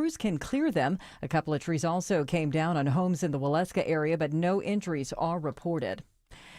crews can clear them. A couple of trees also came down on homes in the Waleska area, but no injuries are reported.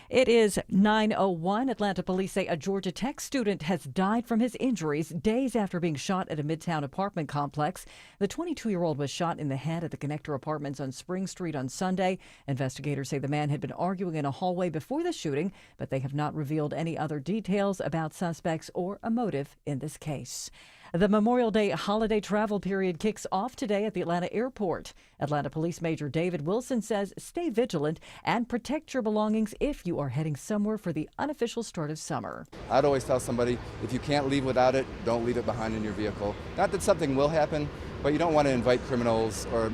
It is 9:01. Atlanta police say a Georgia Tech student has died from his injuries days after being shot at a Midtown apartment complex. The 22-year-old was shot in the head at the Connector Apartments on Spring Street on Sunday. Investigators say the man had been arguing in a hallway before the shooting, but they have not revealed any other details about suspects or a motive in this case. The Memorial Day holiday travel period kicks off today at the Atlanta airport. Atlanta Police Major David Wilson says stay vigilant and protect your belongings if you are heading somewhere for the unofficial start of summer. I'd always tell somebody, if you can't leave without it, don't leave it behind in your vehicle. Not that something will happen, but you don't want to invite criminals or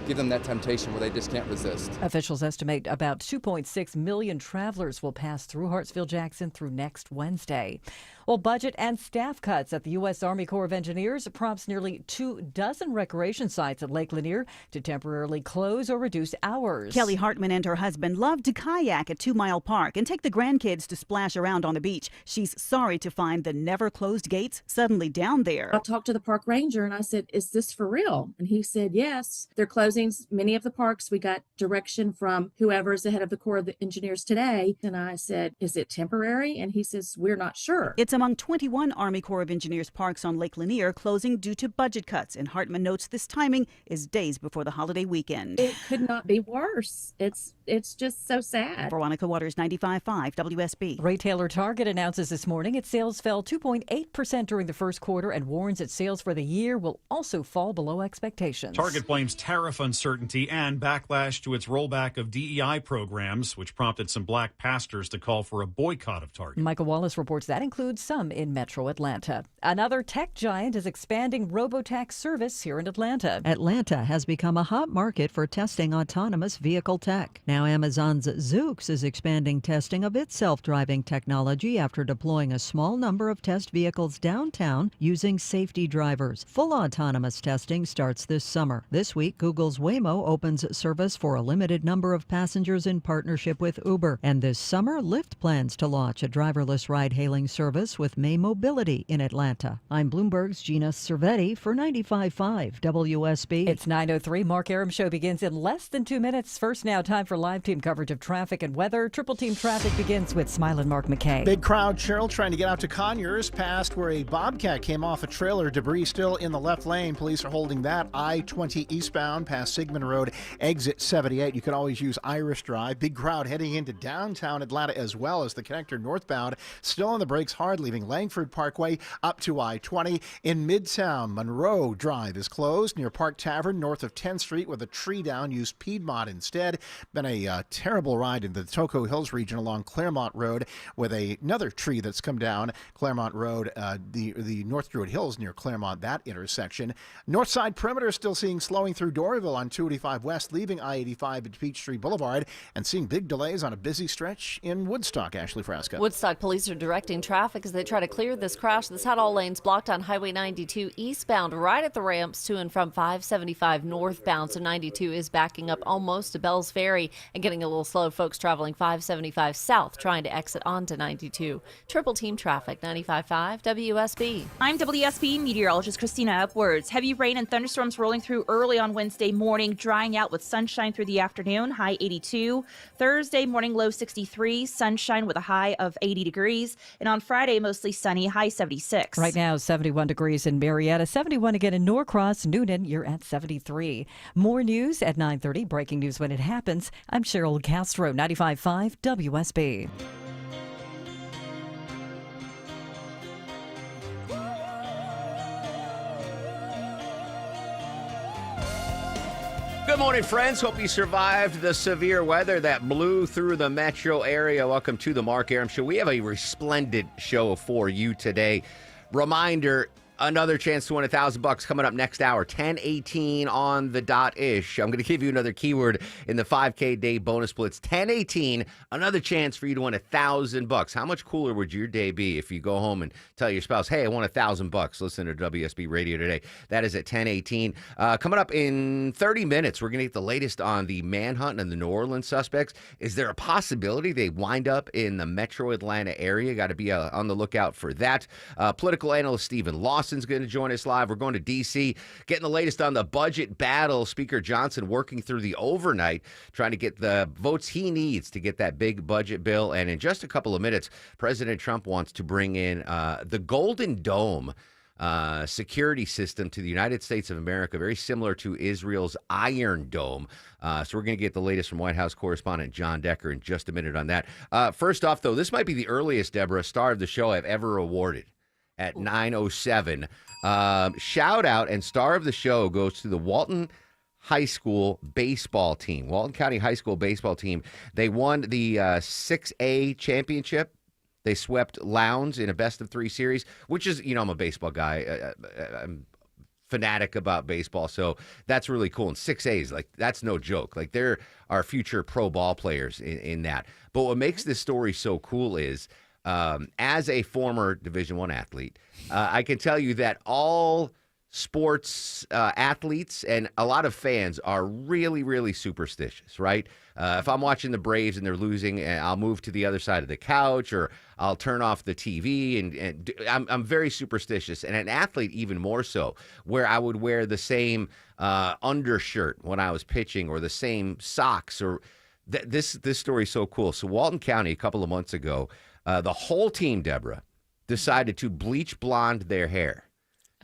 give them that temptation where they just can't resist. Officials estimate about 2.6 million travelers will pass through Hartsfield-Jackson through next Wednesday. Well, budget and staff cuts at the U.S. Army Corps of Engineers prompts nearly 24 recreation sites at Lake Lanier to temporarily close or reduce hours. Kelly Hartman and her husband love to kayak at 2 Mile Park and take the grandkids to splash around on the beach. She's sorry to find the never-closed gates suddenly down there. I talked to the park ranger and I said, is this for real? And he said, yes, they're closing many of the parks. We got direction from whoever's the head of the Corps of the Engineers today. And I said, is it temporary? And he says, we're not sure. It's among 21 Army Corps of Engineers parks on Lake Lanier closing due to budget cuts. And Hartman notes this timing is days before the holiday weekend. It could not be worse. It's just so sad. Veronica Waters, 95.5 WSB. Retailer Target announces this morning its sales fell 2.8% during the first quarter and warns its sales for the year will also fall below expectations. Target blames tariff uncertainty and backlash to its rollback of DEI programs, which prompted some black pastors to call for a boycott of Target. Michael Wallace reports that includes some in metro Atlanta. Another tech giant is expanding robotax service here in Atlanta. Atlanta has become a hot market for testing autonomous vehicle tech. Now Amazon's Zoox is expanding testing of its self-driving technology after deploying a small number of test vehicles downtown using safety drivers. Full autonomous testing starts this summer. This week, Google's Waymo opens service for a limited number of passengers in partnership with Uber. And this summer, Lyft plans to launch a driverless ride-hailing service with May Mobility in Atlanta. I'm Bloomberg's Gina Cervetti for 95.5 WSB. It's 9:03. Mark Aram Show begins in less than 2 minutes. First now, time for live team coverage of traffic and weather. Triple team traffic begins with Smile and Mark McKay. Big crowd, Cheryl, trying to get out to Conyers past where a Bobcat came off a trailer. Debris still in the left lane. Police are holding that. I-20 eastbound past Sigmund Road, exit 78. You could always use Irish Drive. Big crowd heading into downtown Atlanta as well as the connector northbound. Still on the brakes hard, leaving Langford Parkway up to I-20. In Midtown, Monroe Drive is closed near Park Tavern north of 10th Street with a tree down. Use Piedmont instead. Been a terrible ride in the Toco Hills region along Claremont Road with another tree that's come down Claremont Road, the North Druid Hills near Claremont, that intersection. North side perimeter still seeing slowing through Doryville on 285 West, leaving I-85 at Peachtree Boulevard, and seeing big delays on a busy stretch in Woodstock. Ashley Frasca. Woodstock police are directing traffic as they try to clear this crash that's had all lanes blocked on Highway 92 eastbound right at the ramps to and from 575 northbound. So 92 is backing up almost to Bells Ferry and getting a little slow. Folks traveling 575 south trying to exit onto 92. Triple team traffic, 95.5 WSB. I'm WSB meteorologist Christina Upwards. Heavy rain and thunderstorms rolling through early on Wednesday morning, drying out with sunshine through the afternoon, high 82. Thursday morning, low 63, sunshine with a high of 80 degrees. And on Friday, mostly sunny, high 76. Right now, 71 degrees in Marietta, 71 again in Norcross. Noonan, you're at 73. More news at 9:30. Breaking news when it happens. I'm Cheryl Castro, 95.5 WSB. Good morning, friends. Hope you survived the severe weather that blew through the metro area. Welcome to the Mark Aram Show. We have a resplendent show for you today. Reminder, another chance to win $1,000 coming up next hour, 10:18 on the dot-ish. I'm going to give you another keyword in the 5K day bonus blitz. 10:18, another chance for you to win $1,000. How much cooler would your day be if you go home and tell your spouse, hey, I won $1,000. Listen to WSB Radio today. That is at 10:18. Coming up in 30 minutes, we're going to get the latest on the manhunt and the New Orleans suspects. Is there a possibility they wind up in the metro Atlanta area? Got to be on the lookout for that. Political analyst Stephen Lawson Austin's going to join us live. We're going to D.C., getting the latest on the budget battle. Speaker Johnson working through the overnight, trying to get the votes he needs to get that big budget bill. And in just a couple of minutes, President Trump wants to bring in the Golden Dome security system to the United States of America, very similar to Israel's Iron Dome. So we're going to get the latest from White House correspondent John Decker in just a minute on that. First off, though, this might be the earliest, Deborah, star of the show I've ever awarded at 9:07. Shout out and star of the show goes to the Walton High School baseball team, Walton County High School baseball team. They won the 6A championship. They swept Lowndes in a best-of-3 series, which is, I'm a baseball guy. I'm fanatic about baseball, so that's really cool. And 6As, that's no joke. There are future pro ball players in that. But what makes this story so cool is, as a former Division I athlete, I can tell you that all sports athletes and a lot of fans are really, really superstitious, right? If I'm watching the Braves and they're losing, I'll move to the other side of the couch, or I'll turn off the TV, and I'm very superstitious. And an athlete even more so, where I would wear the same undershirt when I was pitching, or the same socks. Or this story is so cool. So Walton County, a couple of months ago, the whole team, Deborah, decided to bleach blonde their hair.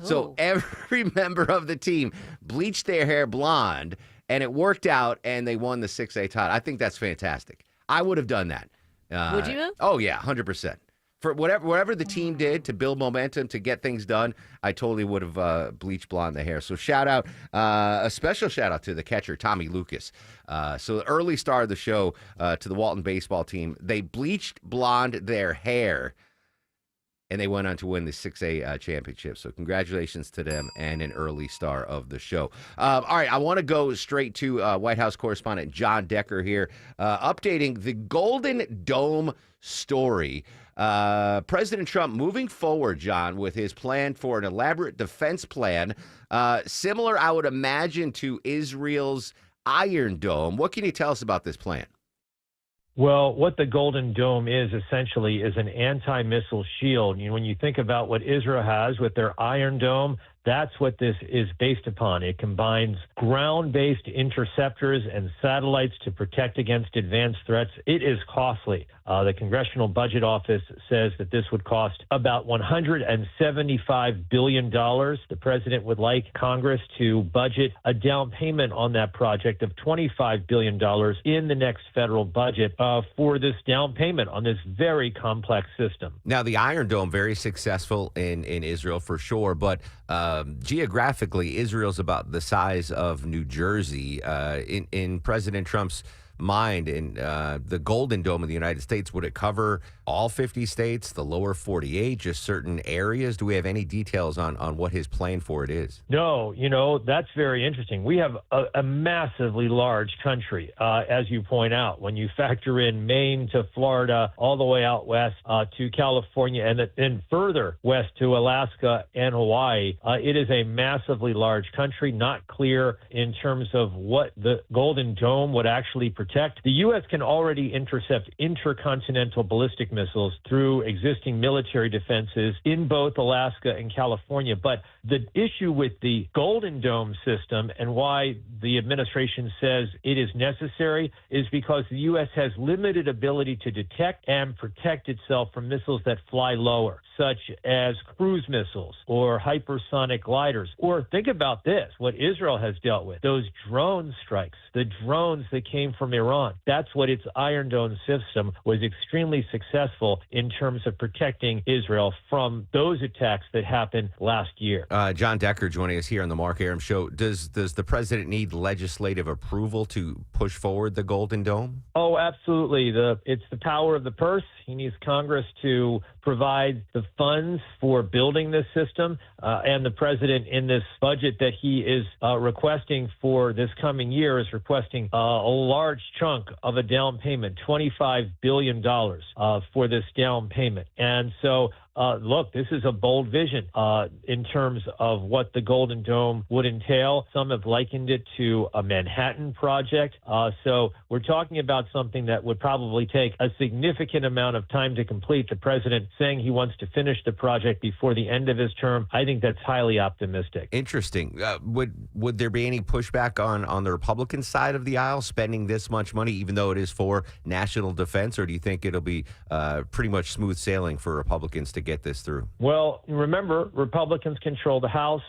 So every member of the team bleached their hair blonde, and it worked out, and they won the 6A title. I think that's fantastic. I would have done that. Would you have? Oh, yeah, 100%. For whatever the team did to build momentum, to get things done, I totally would have bleached blonde the hair. So shout out, a special shout out to the catcher, Tommy Lucas. So the early star of the show to the Walton baseball team. They bleached blonde their hair, and they went on to win the 6A championship. So congratulations to them, and an early star of the show. All right, I want to go straight to White House correspondent John Decker here, updating the Golden Dome story. President Trump moving forward, John, with his plan for an elaborate defense plan, similar, I would imagine, to Israel's Iron Dome. What can you tell us about this plan? Well, what the Golden Dome is essentially is an anti-missile shield. When you think about what Israel has with their Iron Dome, that's what this is based upon. It combines ground-based interceptors and satellites to protect against advanced threats. It is costly. The Congressional Budget Office says that this would cost about $175 billion. The president would like Congress to budget a down payment on that project of $25 billion in the next federal budget for this down payment on this very complex system. Now, the Iron Dome, very successful in Israel for sure, but geographically, Israel's about the size of New Jersey. In President Trump's mind, in the Golden Dome of the United States, would it cover all 50 states, the lower 48, just certain areas? Do we have any details on what his plan for it is? No, that's very interesting. We have a massively large country, as you point out. When you factor in Maine to Florida, all the way out west to California, and then further west to Alaska and Hawaii, it is a massively large country, not clear in terms of what the Golden Dome would actually protect. The U.S. can already intercept intercontinental ballistic missiles through existing military defenses in both Alaska and California. But the issue with the Golden Dome system, and why the administration says it is necessary, is because the U.S. has limited ability to detect and protect itself from missiles that fly lower, such as cruise missiles or hypersonic gliders. Or think about this, what Israel has dealt with, those drone strikes, the drones that came from Iran. That's what its Iron Dome system was extremely successful in terms of protecting Israel from those attacks that happened last year. John Decker joining us here on the Mark Arum Show. Does the president need legislative approval to push forward the Golden Dome? Oh, absolutely. It's the power of the purse. He needs Congress to provide the funds for building this system. And the president, in this budget that he is requesting for this coming year, is requesting a large chunk of a down payment, $25 billion for this down payment. And so look, this is a bold vision in terms of what the Golden Dome would entail. Some have likened it to a Manhattan Project. So we're talking about something that would probably take a significant amount of time to complete. The president saying he wants to finish the project before the end of his term, I think that's highly optimistic. Interesting. Would there be any pushback on the Republican side of the aisle spending this much money, even though it is for national defense, or do you think it'll be pretty much smooth sailing for Republicans to get this through? Well, remember, Republicans control the House.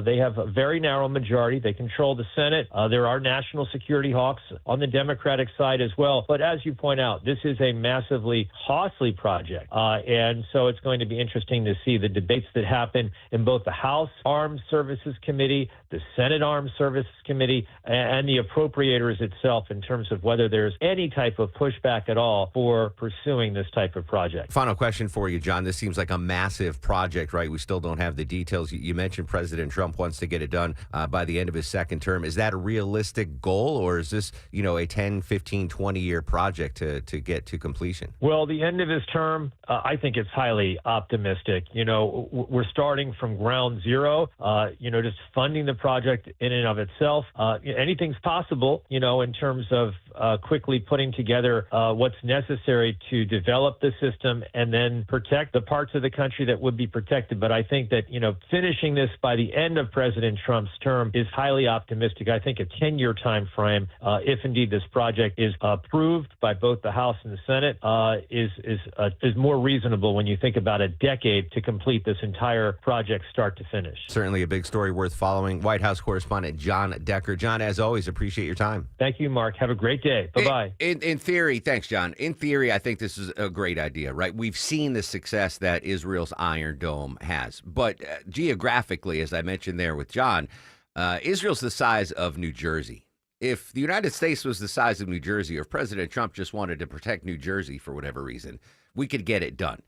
They have a very narrow majority. They control the Senate. There are national security hawks on the Democratic side as well. But as you point out, this is a massively costly project. And so it's going to be interesting to see the debates that happen in both the House Armed Services Committee, the Senate Armed Services Committee, and the appropriators itself in terms of whether there's any type of pushback at all for pursuing this type of project. Final question for you, John. This seems like a massive project, right? We still don't have the details. You mentioned President Trump wants to get it done by the end of his second term. Is that a realistic goal, or is this, a 10, 15, 20-year project to get to completion? Well, the end of his term, I think it's highly optimistic. We're starting from ground zero, just funding the project in and of itself. Anything's possible, in terms of quickly putting together what's necessary to develop the system and then protect the parts of the country that would be protected. But I think that, finishing this by the end of President Trump's term is highly optimistic. I think a 10-year time frame, if indeed this project is approved by both the House and the Senate, is more reasonable when you think about a decade to complete this entire project start to finish. Certainly a big story worth following. White House correspondent John Decker. John, as always, appreciate your time. Thank you, Mark. Have a great day. Bye-bye. In theory, thanks, John. In theory, I think this is a great idea, right? We've seen the success that Israel's Iron Dome has. But geographically, as I mentioned there with John, Israel's the size of New Jersey. If the United States was the size of New Jersey, or if President Trump just wanted to protect New Jersey for whatever reason, we could get it done.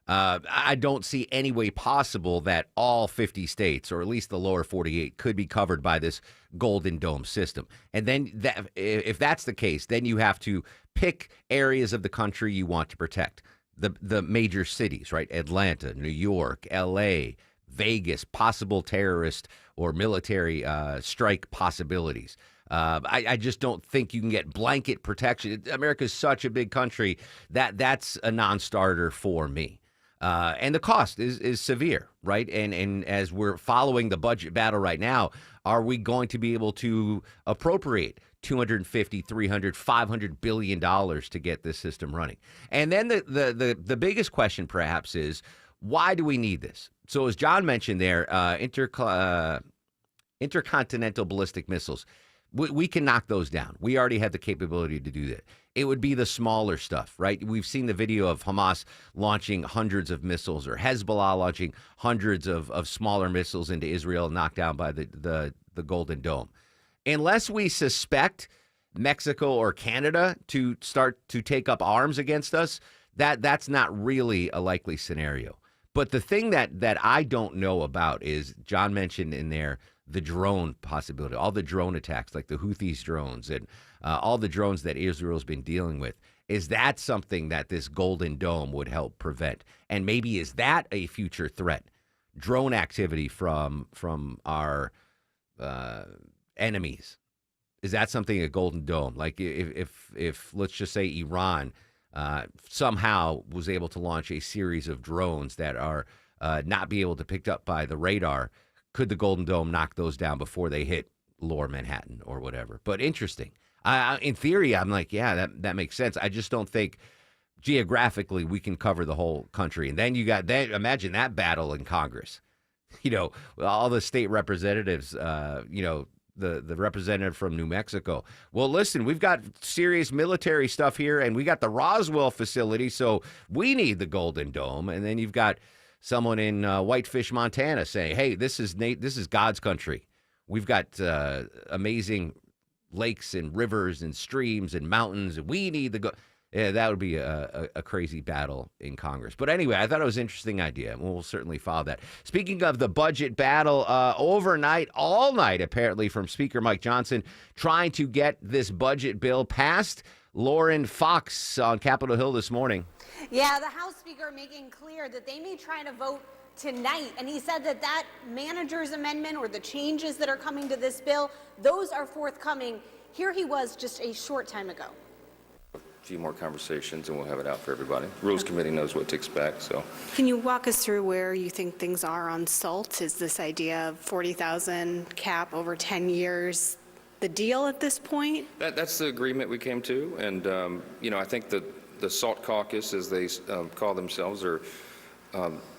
I don't see any way possible that all 50 states, or at least the lower 48, could be covered by this Golden Dome system. And then if that's the case, then you have to pick areas of the country you want to protect. The major cities, right? Atlanta, New York, L.A., Vegas, possible terrorist or military strike possibilities. I just don't think you can get blanket protection. America's such a big country that's a non-starter for me. And the cost is severe, right? And as we're following the budget battle right now, are we going to be able to appropriate $250, $300, $500 billion to get this system running? And then the biggest question perhaps is, why do we need this? So as John mentioned there, intercontinental ballistic missiles, we can knock those down. We already have the capability to do that. It would be the smaller stuff, right? We've seen the video of Hamas launching hundreds of missiles, or Hezbollah launching hundreds of smaller missiles into Israel, knocked down by the Golden Dome. Unless we suspect Mexico or Canada to start to take up arms against us, that's not really a likely scenario. But the thing that I don't know about is, John mentioned in there, the drone possibility, all the drone attacks like the Houthis drones and all the drones that Israel's been dealing with. Is that something that this Golden Dome would help prevent? And maybe is that a future threat? Drone activity from our enemies. Is that something a Golden Dome? Like if let's just say Iran somehow was able to launch a series of drones that are not be able to pick up by the radar, could the Golden Dome knock those down before they hit lower Manhattan or whatever? But interesting. In theory, I'm like, yeah, that makes sense. I just don't think geographically we can cover the whole country. And then imagine that battle in Congress. All the state representatives, the representative from New Mexico. Well, listen, we've got serious military stuff here, and we got the Roswell facility, so we need the Golden Dome. And then you've got someone in Whitefish, Montana saying, hey, this is God's country. We've got amazing lakes and rivers and streams and mountains, and we need that would be a crazy battle in Congress. But anyway, I thought it was an interesting idea, and we'll certainly follow that. Speaking of the budget battle, overnight, all night, apparently, from Speaker Mike Johnson, trying to get this budget bill passed. Lauren Fox on Capitol Hill this morning. Yeah, the House Speaker making clear that they may try to vote tonight. And he said that that manager's amendment or the changes that are coming to this bill, those are forthcoming. Here he was just a short time ago. A few more conversations and we'll have it out for everybody. Rules Committee knows what to expect, so. Can you walk us through where you think things are on SALT? Is this idea of 40,000 cap over 10 years the deal at this point? That's the agreement we came to, and I think that the SALT caucus, as they call themselves,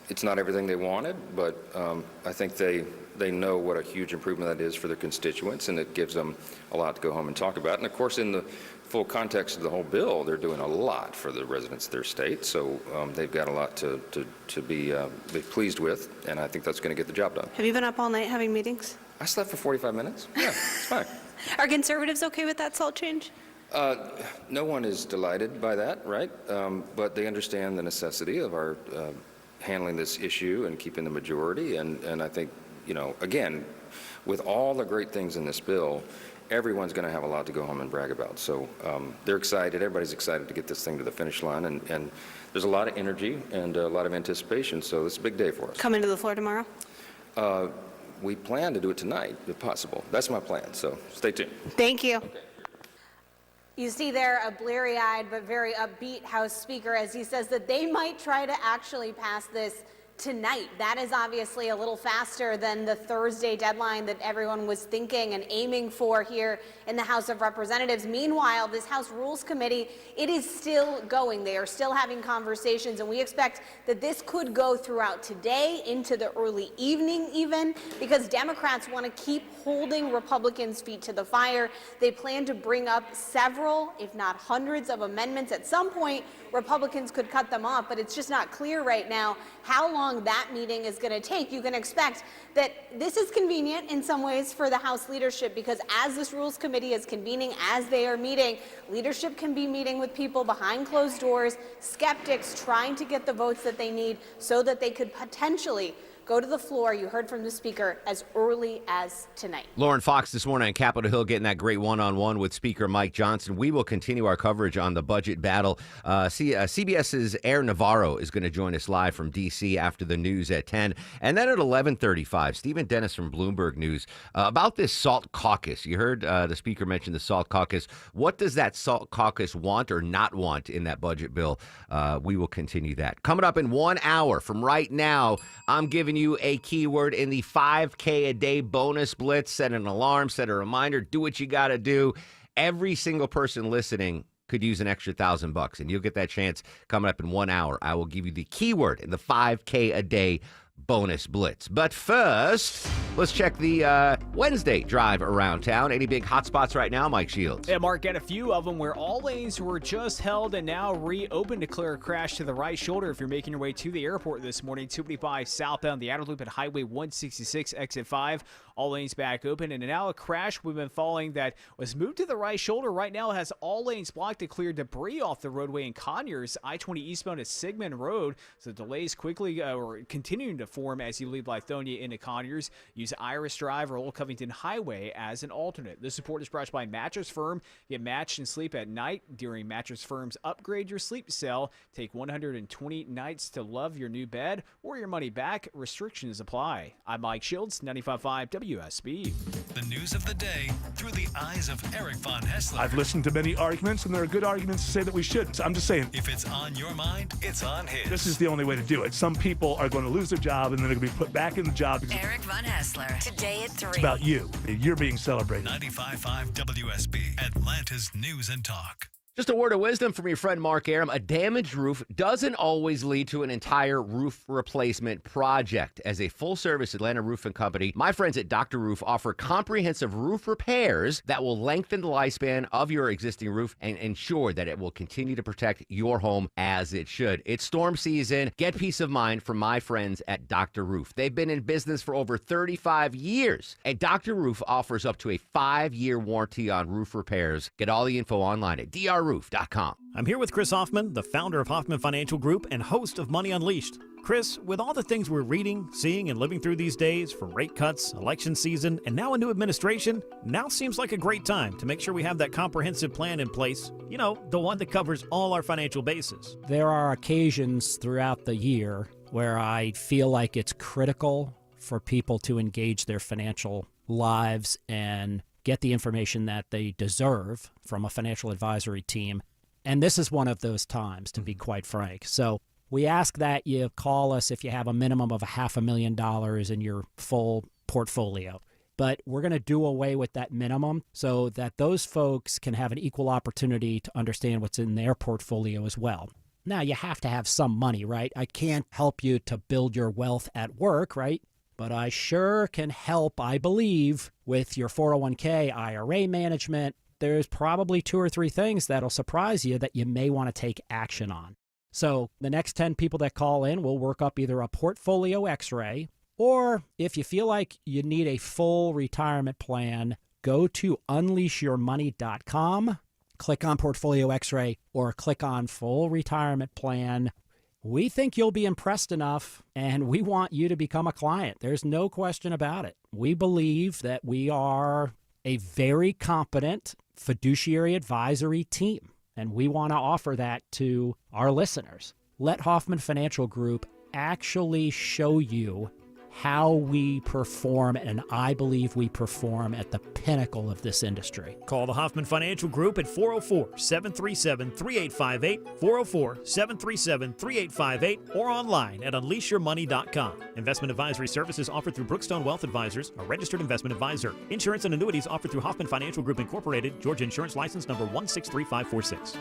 it's not everything they wanted, but I think they know what a huge improvement that is for their constituents, and it gives them a lot to go home and talk about. And of course, in the full context of the whole bill, they're doing a lot for the residents of their state, so they've got a lot to be pleased with, and I think that's going to get the job done. Have you been up all night having meetings? I slept for 45 minutes. Yeah, it's fine. Are conservatives okay with that SALT change? No one is delighted by that, right? But they understand the necessity of our handling this issue and keeping the majority. And I think, again, with all the great things in this bill, everyone's going to have a lot to go home and brag about. So they're excited. Everybody's excited to get this thing to the finish line. And there's a lot of energy and a lot of anticipation. So it's a big day for us. Coming to the floor tomorrow? We plan to do it tonight, if possible. That's my plan. So stay tuned. Thank you. Okay. You see there a bleary-eyed but very upbeat House Speaker as he says that they might try to actually pass this tonight. That is obviously a little faster than the Thursday deadline that everyone was thinking and aiming for here in the House of Representatives. Meanwhile, this House Rules Committee, it is still going. They are still having conversations, and we expect that this could go throughout today into the early evening even, because Democrats want to keep holding Republicans' feet to the fire. They plan to bring up several, if not hundreds, of amendments. At some point, Republicans could cut them off, but it's just not clear right now how long that meeting is going to take. You can expect that this is convenient in some ways for the House leadership, because as this Rules Committee is convening, as they are meeting, leadership can be meeting with people behind closed doors, skeptics trying to get the votes that they need so that they could potentially go to the floor, you heard from the Speaker, as early as tonight. Lauren Fox this morning on Capitol Hill getting that great one-on-one with Speaker Mike Johnson. We will continue our coverage on the budget battle. CBS's Aaron Navarro is going to join us live from D.C. after the news at 10. And then at 11:35, Stephen Dennis from Bloomberg News about this SALT caucus. You heard the Speaker mention the SALT caucus. What does that SALT caucus want or not want in that budget bill? We will continue that. Coming up in 1 hour from right now, I'm giving you a keyword in the 5K a day bonus blitz. Set an alarm, set a reminder, do what you got to do. Every single person listening could use an extra $1,000, and you'll get that chance coming up in 1 hour. I will give you the keyword in the 5K a day bonus blitz. But first, let's check the Wednesday drive around town. Any big hot spots right now, Mike Shields? Yeah, Mark, got a few of them where all lanes were just held and now reopened to clear a crash to the right shoulder if you're making your way to the airport this morning. 285 southbound, the outer loop at Highway 166, exit 5. All lanes back open, and now a crash we've been following that was moved to the right shoulder. Right now has all lanes blocked to clear debris off the roadway in Conyers. I-20 eastbound at Sigmund Road, so delays quickly or continuing to form as you leave Lithonia into Conyers. Use Iris Drive or Old Covington Highway as an alternate. This support is brought to you by Mattress Firm. Get matched and sleep at night during Mattress Firm's Upgrade Your Sleep sale. Take 120 nights to love your new bed or your money back. Restrictions apply. I'm Mike Shields, 95.5 WSB. The news of the day through the eyes of Eric Von Hessler. I've listened to many arguments, and there are good arguments to say that we shouldn't. So I'm just saying, if it's on your mind, it's on his. This is the only way to do it. Some people are going to lose their job, and then they're going to be put back in the job. Eric Von Hessler, today at 3. It's about you. You're being celebrated. 95.5 WSB, Atlanta's News and Talk. Just a word of wisdom from your friend Mark Aram. A damaged roof doesn't always lead to an entire roof replacement project. As a full-service Atlanta roofing company, my friends at Dr. Roof offer comprehensive roof repairs that will lengthen the lifespan of your existing roof and ensure that it will continue to protect your home as it should. It's storm season. Get peace of mind from my friends at Dr. Roof. They've been in business for over 35 years. And Dr. Roof offers up to a 5-year warranty on roof repairs. Get all the info online at drroof.com. TheRoof.com. I'm here with Chris Hoffman, the founder of Hoffman Financial Group and host of Money Unleashed. Chris, with all the things we're reading, seeing, and living through these days, from rate cuts, election season, and now a new administration, now seems like a great time to make sure we have that comprehensive plan in place. You know, the one that covers all our financial bases. There are occasions throughout the year where I feel like it's critical for people to engage their financial lives and get the information that they deserve from a financial advisory team. And this is one of those times, to be quite frank. So we ask that you call us if you have a minimum of $500,000 in your full portfolio. But we're going to do away with that minimum so that those folks can have an equal opportunity to understand what's in their portfolio as well. Now, you have to have some money, right? I can't help you to build your wealth at work, right? But I sure can help, I believe, with your 401k, IRA management. There's probably 2 or 3 things that'll surprise you that you may want to take action on. So the next 10 people that call in, we'll work up either a portfolio x-ray, or if you feel like you need a full retirement plan, go to unleashyourmoney.com, click on portfolio x-ray, or click on full retirement plan. We think you'll be impressed enough, and we want you to become a client. There's no question about it. We believe that we are a very competent fiduciary advisory team, and we want to offer that to our listeners. Let Hoffman Financial Group actually show you how we perform, and I believe we perform at the pinnacle of this industry. Call the Hoffman Financial Group at 404-737-3858, 404-737-3858, or online at unleashyourmoney.com. Investment advisory services offered through Brookstone Wealth Advisors, a registered investment advisor. Insurance and annuities offered through Hoffman Financial Group Incorporated, Georgia Insurance License number 163546.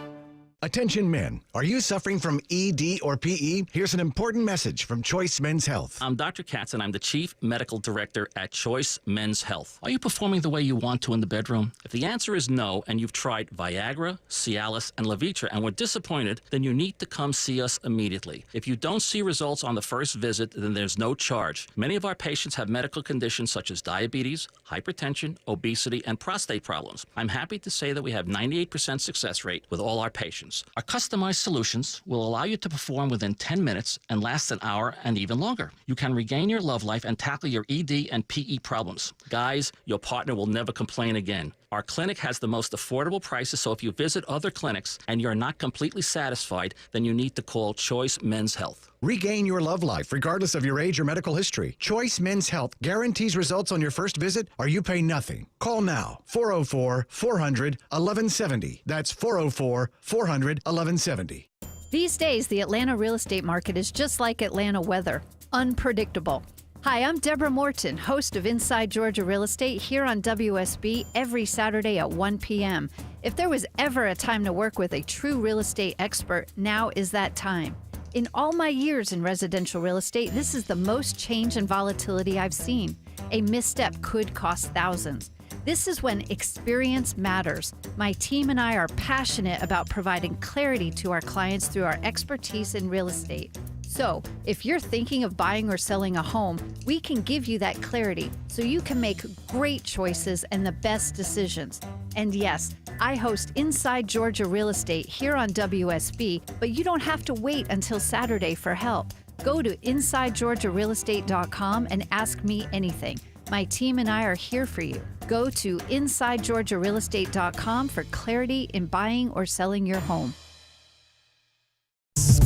Attention men, are you suffering from ED or PE? Here's an important message from Choice Men's Health. I'm Dr. Katz, and I'm the Chief Medical Director at Choice Men's Health. Are you performing the way you want to in the bedroom? If the answer is no, and you've tried Viagra, Cialis, and Levitra and were disappointed, then you need to come see us immediately. If you don't see results on the first visit, then there's no charge. Many of our patients have medical conditions such as diabetes, hypertension, obesity, and prostate problems. I'm happy to say that we have 98% success rate with all our patients. Our customized solutions will allow you to perform within 10 minutes and last an hour and even longer. You can regain your love life and tackle your ED and PE problems. Guys, your partner will never complain again. Our clinic has the most affordable prices, so if you visit other clinics and you're not completely satisfied, then you need to call Choice Men's Health. Regain your love life regardless of your age or medical history. Choice Men's Health guarantees results on your first visit or you pay nothing. Call now, 404-400-1170. That's 404-400-1170. These days, the Atlanta real estate market is just like Atlanta weather, unpredictable. Hi, I'm Deborah Morton, host of Inside Georgia Real Estate here on WSB every Saturday at 1 p.m. If there was ever a time to work with a true real estate expert, now is that time. In all my years in residential real estate, this is the most change and volatility I've seen. A misstep could cost thousands. This is when experience matters. My team and I are passionate about providing clarity to our clients through our expertise in real estate. So, if you're thinking of buying or selling a home, we can give you that clarity so you can make great choices and the best decisions. And yes, I host Inside Georgia Real Estate here on WSB, but you don't have to wait until Saturday for help. Go to InsideGeorgiaRealEstate.com and ask me anything. My team and I are here for you. Go to InsideGeorgiaRealEstate.com for clarity in buying or selling your home.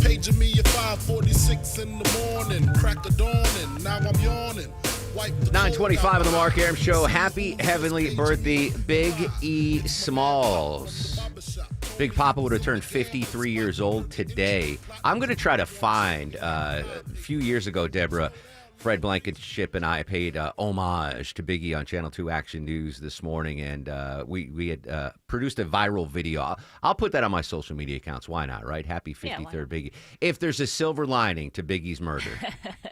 Paging me at 5:46 in the morning, crack of dawn, and now I'm yawning. 9:25 on the Mark Arum Show. Happy heavenly birthday, Big E Smalls. Big Papa would have turned 53 years old today. I'm going to try to find, a few years ago, Deborah, Fred Blankenship and I paid homage to Biggie on Channel 2 Action News this morning, and we had produced a viral video. I'll put that on my social media accounts. Why not, right? Happy 53rd Biggie. If there's a silver lining to Biggie's murder,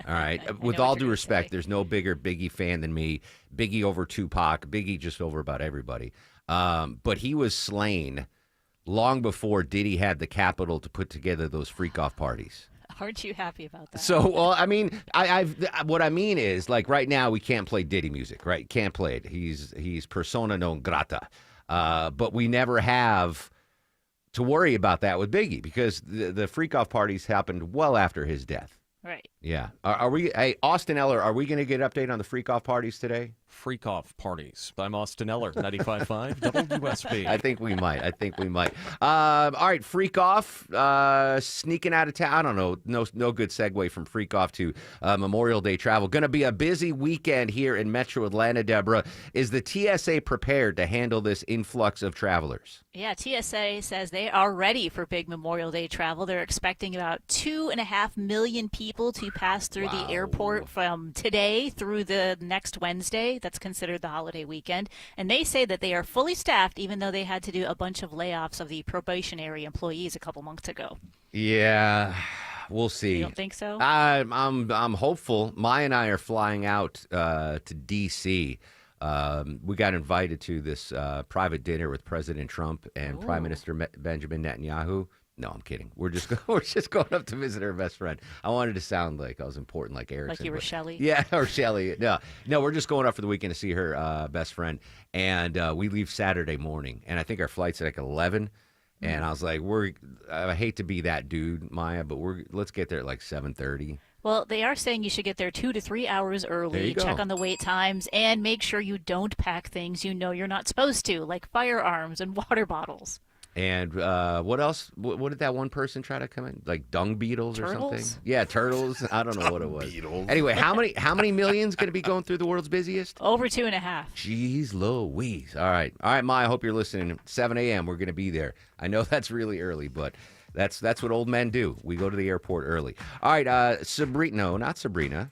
all right, with all due respect, there's no bigger Biggie fan than me. Biggie over Tupac, Biggie just over about everybody. But he was slain long before Diddy had the capital to put together those freak-off parties. Aren't you happy about that? So, well, I mean, what I mean is, like, right now we can't play Diddy music, right? Can't play it. He's persona non grata. But we never have to worry about that with Biggie because the freak-off parties happened well after his death. Right. Yeah. Are we, hey, Austin Eller, are we going to get an update on the freak-off parties today? Freak-off parties. I'm Austin Eller, 95.5 WSB. I think we might. All right, freak-off, sneaking out of town. I don't know. No good segue from freak-off to Memorial Day travel. Going to be a busy weekend here in Metro Atlanta, Deborah. Is the TSA prepared to handle this influx of travelers? Yeah, TSA says they are ready for big Memorial Day travel. They're expecting about 2.5 million people to pass through the airport from today through the next Wednesday. That's considered the holiday weekend. And they say that they are fully staffed, even though they had to do a bunch of layoffs of the probationary employees a couple months ago. Yeah, we'll see. You don't think so? I'm hopeful. Maya and I are flying out to D.C. We got invited to this private dinner with President Trump and Prime Minister Benjamin Netanyahu. No, I'm kidding. We're just going up to visit her best friend. I wanted to sound like I was important, like Erickson. Like you were Shelley? Yeah, or Shelley. No, we're just going up for the weekend to see her best friend. And we leave Saturday morning. And I think our flight's at like 11. And I was like, I hate to be that dude, Maya, but let's get there at like 7:30. Well, they are saying you should get there 2 to 3 hours early, check on the wait times, and make sure you don't pack things you know you're not supposed to, like firearms and water bottles. And what else? What did that one person try to come in? Like dung beetles or something? Yeah, turtles. I don't know what it was. Anyway, how many millions going to be going through the world's busiest? Over 2.5. Jeez Louise. All right, Maya, I hope you're listening. 7 a.m. We're going to be there. I know that's really early, but that's what old men do. We go to the airport early. All right, Sabrina. No, not Sabrina.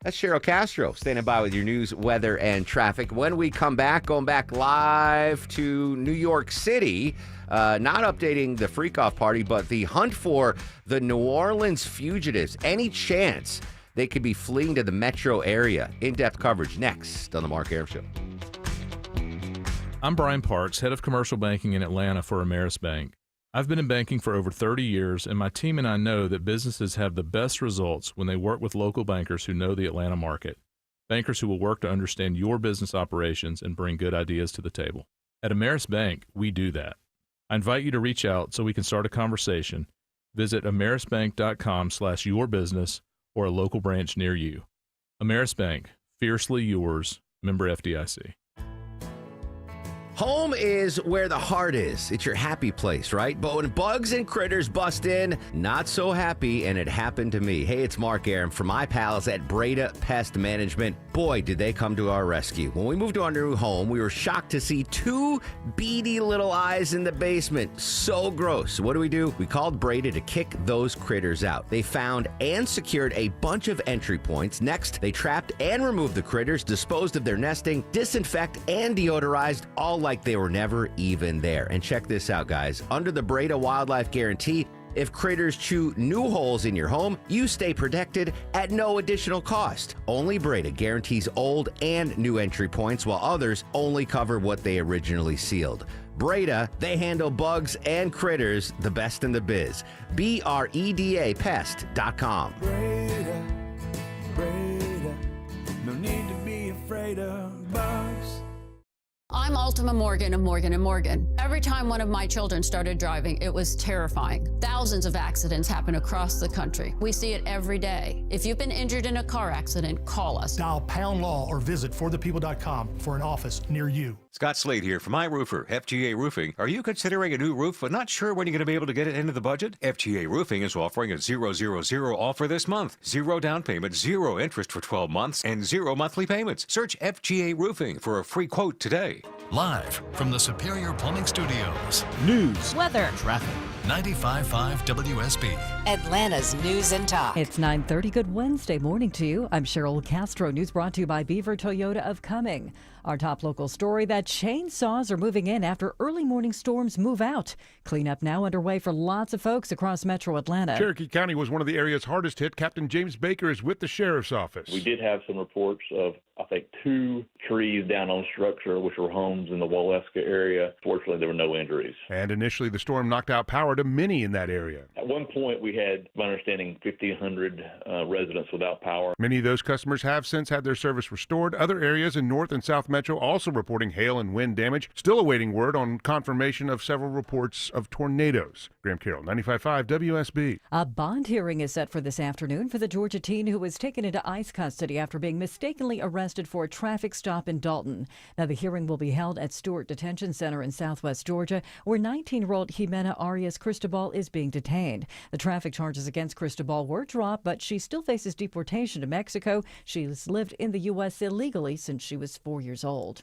That's Cheryl Castro standing by with your news, weather, and traffic. When we come back, going back live to New York City, not updating the freak-off party, but the hunt for the New Orleans fugitives. Any chance they could be fleeing to the metro area? In-depth coverage next on The Mark Arum Show. I'm Brian Parks, head of commercial banking in Atlanta for Ameris Bank. I've been in banking for over 30 years, and my team and I know that businesses have the best results when they work with local bankers who know the Atlanta market. Bankers who will work to understand your business operations and bring good ideas to the table. At Ameris Bank, we do that. I invite you to reach out so we can start a conversation. Visit amerisbank.com/yourbusiness or a local branch near you. Ameris Bank, fiercely yours, member FDIC. Home is where the heart is. It's your happy place, right? But when bugs and critters bust in, not so happy, and it happened to me. Hey, it's Mark Arum from my pals at Breda Pest Management. Boy, did they come to our rescue. When we moved to our new home, we were shocked to see 2 beady little eyes in the basement. So gross. So what do? We called Breda to kick those critters out. They found and secured a bunch of entry points. Next, they trapped and removed the critters, disposed of their nesting, disinfect and deodorized, all like they were never even there. And check this out, guys. Under the Breda Wildlife Guarantee, if critters chew new holes in your home, you stay protected at no additional cost. Only Breda guarantees old and new entry points, while others only cover what they originally sealed. Breda, they handle bugs and critters the best in the biz. BREDA Pest.com. Breda, no need to be afraid of bugs. I'm Ultima Morgan of Morgan & Morgan. Every time one of my children started driving, it was terrifying. Thousands of accidents happen across the country. We see it every day. If you've been injured in a car accident, call us. Dial # law or visit forthepeople.com for an office near you. Scott Slade here for My Roofer, FGA Roofing. Are you considering a new roof but not sure when you're going to be able to get it into the budget? FGA Roofing is offering a 000 offer this month. 0 down payment, 0 interest for 12 months, and 0 monthly payments. Search FGA Roofing for a free quote today. Live from the Superior Plumbing Studios. News, weather, Traffic. 95.5 WSB. Atlanta's News and Talk. It's 9:30. Good Wednesday morning to you. I'm Cheryl Castro. News brought to you by Beaver Toyota of Cumming. Our top local story, that chainsaws are moving in after early morning storms move out. Cleanup now underway for lots of folks across Metro Atlanta. Cherokee County was one of the area's hardest hit. Captain James Baker is with the sheriff's office. We did have some reports of, I think, 2 trees down on structure, which were homes in the Waleska area. Fortunately, there were no injuries. And initially, the storm knocked out power to many in that area. At one point, we had, my understanding, 1,500 residents without power. Many of those customers have since had their service restored. Other areas in North and South Metro metro also reporting hail and wind damage. Still awaiting word on confirmation of several reports of tornadoes. Graham Carroll, 95.5 WSB. A bond hearing is set for this afternoon for the Georgia teen who was taken into ICE custody after being mistakenly arrested for a traffic stop in Dalton. Now, the hearing will be held at Stewart Detention Center in southwest Georgia, where 19-year-old Jimena Arias Cristobal is being detained. The traffic charges against Cristobal were dropped, but she still faces deportation to Mexico. She's lived in the U.S. illegally since she was 4 years old.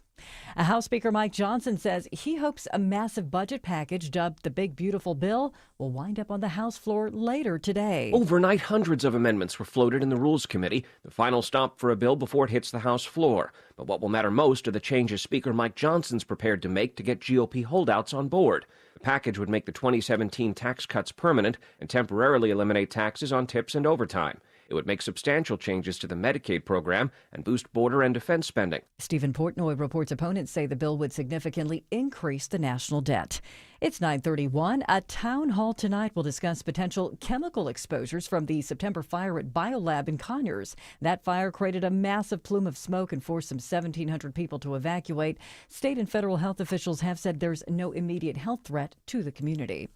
House Speaker Mike Johnson says he hopes a massive budget package dubbed the Big Beautiful Bill will wind up on the House floor later today. Overnight, hundreds of amendments were floated in the Rules Committee, the final stop for a bill before it hits the House floor. But what will matter most are the changes Speaker Mike Johnson's prepared to make to get GOP holdouts on board. The package would make the 2017 tax cuts permanent and temporarily eliminate taxes on tips and overtime. It would make substantial changes to the Medicaid program and boost border and defense spending. Stephen Portnoy reports opponents say the bill would significantly increase the national debt. It's 9:31. A town hall tonight will discuss potential chemical exposures from the September fire at BioLab in Conyers. That fire created a massive plume of smoke and forced some 1,700 people to evacuate. State and federal health officials have said there's no immediate health threat to the community.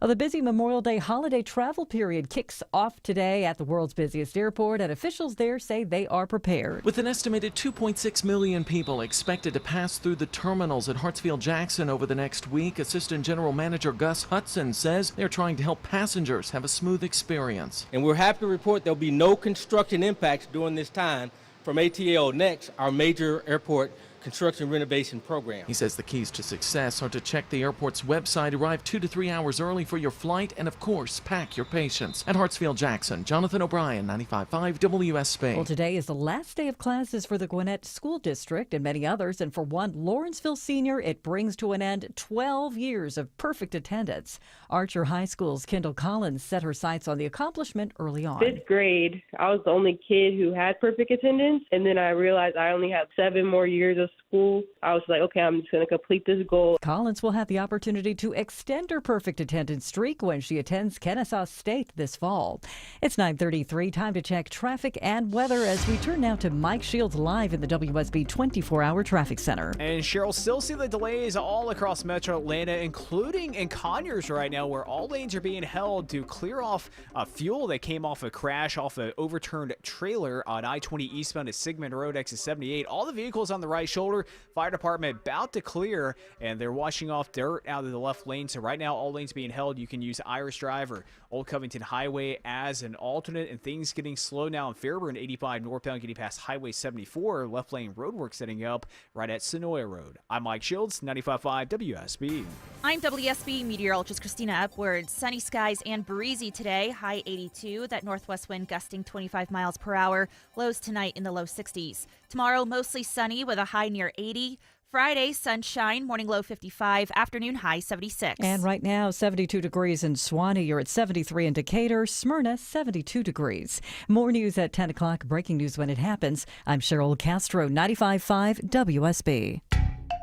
The busy Memorial Day holiday travel period kicks off today at the world's busiest airport, and officials there say they are prepared. With an estimated 2.6 million people expected to pass through the terminals at Hartsfield-Jackson over the next week, Assistant General Manager Gus Hudson says they're trying to help passengers have a smooth experience. And we're happy to report there'll be no construction impacts during this time from ATL Next, our major airport construction renovation program. He says the keys to success are to check the airport's website, arrive 2 to 3 hours early for your flight, and of course, pack your patience. At Hartsfield-Jackson, Jonathan O'Brien, 95.5 WSB. Well, today is the last day of classes for the Gwinnett School District and many others, and for one Lawrenceville senior, it brings to an end 12 years of perfect attendance. Archer High School's Kendall Collins set her sights on the accomplishment early on. 5th grade, I was the only kid who had perfect attendance, and then I realized I only had 7 more years of school. I was like, okay, I'm just going to complete this goal. Collins will have the opportunity to extend her perfect attendance streak when she attends Kennesaw State this fall. It's 9:33, time to check traffic and weather as we turn now to Mike Shields live in the WSB 24-hour traffic center. And Cheryl, still see the delays all across Metro Atlanta, including in Conyers right now, where all lanes are being held to clear off fuel that came off a crash off an overturned trailer on I-20 eastbound at Sigmund Road, exit 78. All the vehicles on the right shoulder. Fire department about to clear, and they're washing off dirt out of the left lane. So right now, all lanes being held. You can use Irish Drive or Old Covington Highway as an alternate, and things getting slow now in Fairburn 85 northbound, getting past Highway 74. Left lane roadwork setting up right at Sonoya Road. I'm Mike Shields, 95.5 WSB. I'm WSB meteorologist Christina Upward. Sunny skies and breezy today. High 82. That northwest wind gusting 25 miles per hour. Lows tonight in the low 60s. Tomorrow, mostly sunny with a high near 80. Friday, sunshine, morning low 55, afternoon high 76. And right now, 72 degrees in Swanee. You're at 73 in Decatur, Smyrna, 72 degrees. More news at 10 o'clock, breaking news when it happens. I'm Cheryl Castro, 95.5 WSB.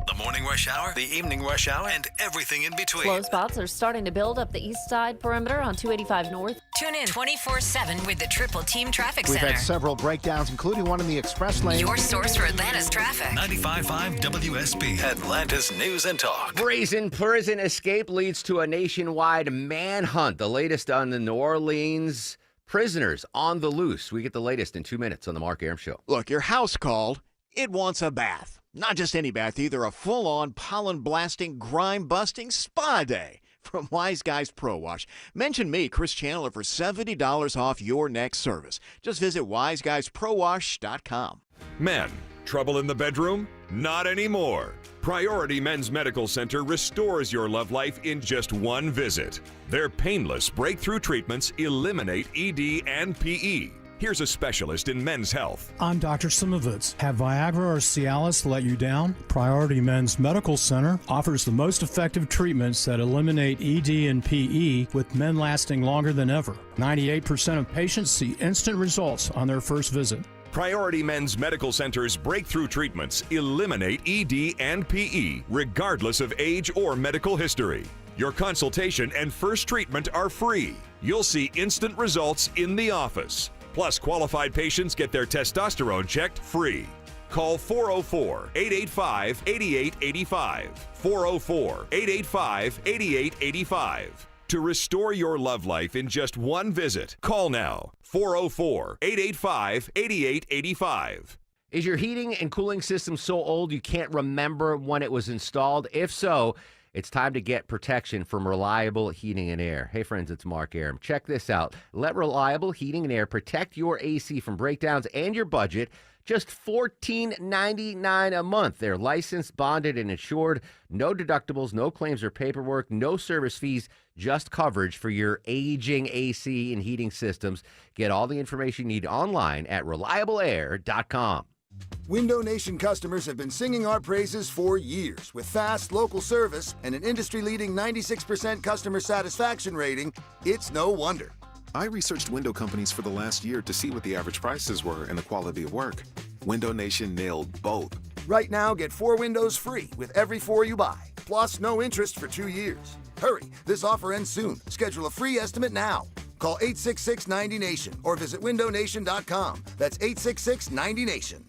The morning rush hour, the evening rush hour, and everything in between. Slow spots are starting to build up the east side perimeter on 285 north. Tune in 24/7 with the Triple Team Traffic We've Center. had several breakdowns, including one in the express lane. Your source for Atlanta's traffic. 95.5 WSB, Atlanta's News and Talk. Brazen prison escape leads to a nationwide manhunt. The latest on the New Orleans prisoners on the loose. We get the latest in 2 minutes on the Mark Arum Show. Look, your house called. It wants a bath. Not just any bath either, a full-on pollen-blasting, grime-busting spa day from Wise Guys Pro Wash. Mention me, Chris Chandler, for $70 off your next service. Just visit wiseguysprowash.com. Men, trouble in the bedroom? Not anymore. Priority Men's Medical Center restores your love life in just one visit. Their painless breakthrough treatments eliminate ED and PE. Here's a specialist in men's health. I'm Dr. Simovitz. Have Viagra or Cialis let you down? Priority Men's Medical Center offers the most effective treatments that eliminate ED and PE, with men lasting longer than ever. 98% of patients see instant results on their first visit. Priority Men's Medical Center's breakthrough treatments eliminate ED and PE, regardless of age or medical history. Your consultation and first treatment are free. You'll see instant results in the office. Plus, qualified patients get their testosterone checked free. Call 404-885-8885. 404-885-8885. To restore your love life in just one visit, call now. 404-885-8885. Is your heating and cooling system so old you can't remember when it was installed? If so, it's time to get protection from Reliable Heating and Air. Hey, friends, it's Mark Arum. Check this out. Let Reliable Heating and Air protect your AC from breakdowns and your budget. Just $14.99 a month. They're licensed, bonded, and insured. No deductibles, no claims or paperwork, no service fees, just coverage for your aging AC and heating systems. Get all the information you need online at reliableair.com. Window Nation customers have been singing our praises for years. With fast, local service and an industry-leading 96% customer satisfaction rating, it's no wonder. I researched window companies for the last year to see what the average prices were and the quality of work. Window Nation nailed both. Right now, get 4 windows free with every 4 you buy, plus no interest for 2 years. Hurry, this offer ends soon. Schedule a free estimate now. Call 866-90-NATION or visit windownation.com. That's 866-90-NATION.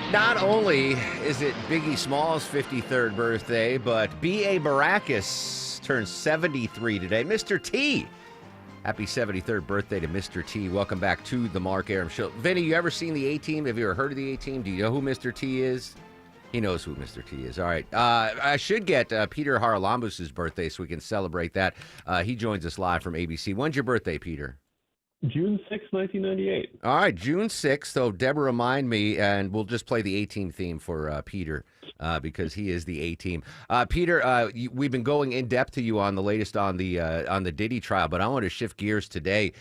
Not only is it Biggie Smalls' 53rd birthday, but B.A. Baracus turns 73 today. Mr. T. Happy 73rd birthday to Mr. T. Welcome back to the Mark Arum Show. Vinny, you ever seen the A-Team? Have you ever heard of the A-Team? Do you know who Mr. T is? He knows who Mr. T is. All right. I should get Peter Haralambous' birthday so we can celebrate that. He joins us live from ABC. When's your birthday, Peter? June 6, 1998. All right, June 6th. So, Deborah, remind me, and we'll just play the A-Team theme for Peter because he is the A-Team. Peter, we've been going in depth to you on the latest on the Diddy trial, but I want to shift gears today.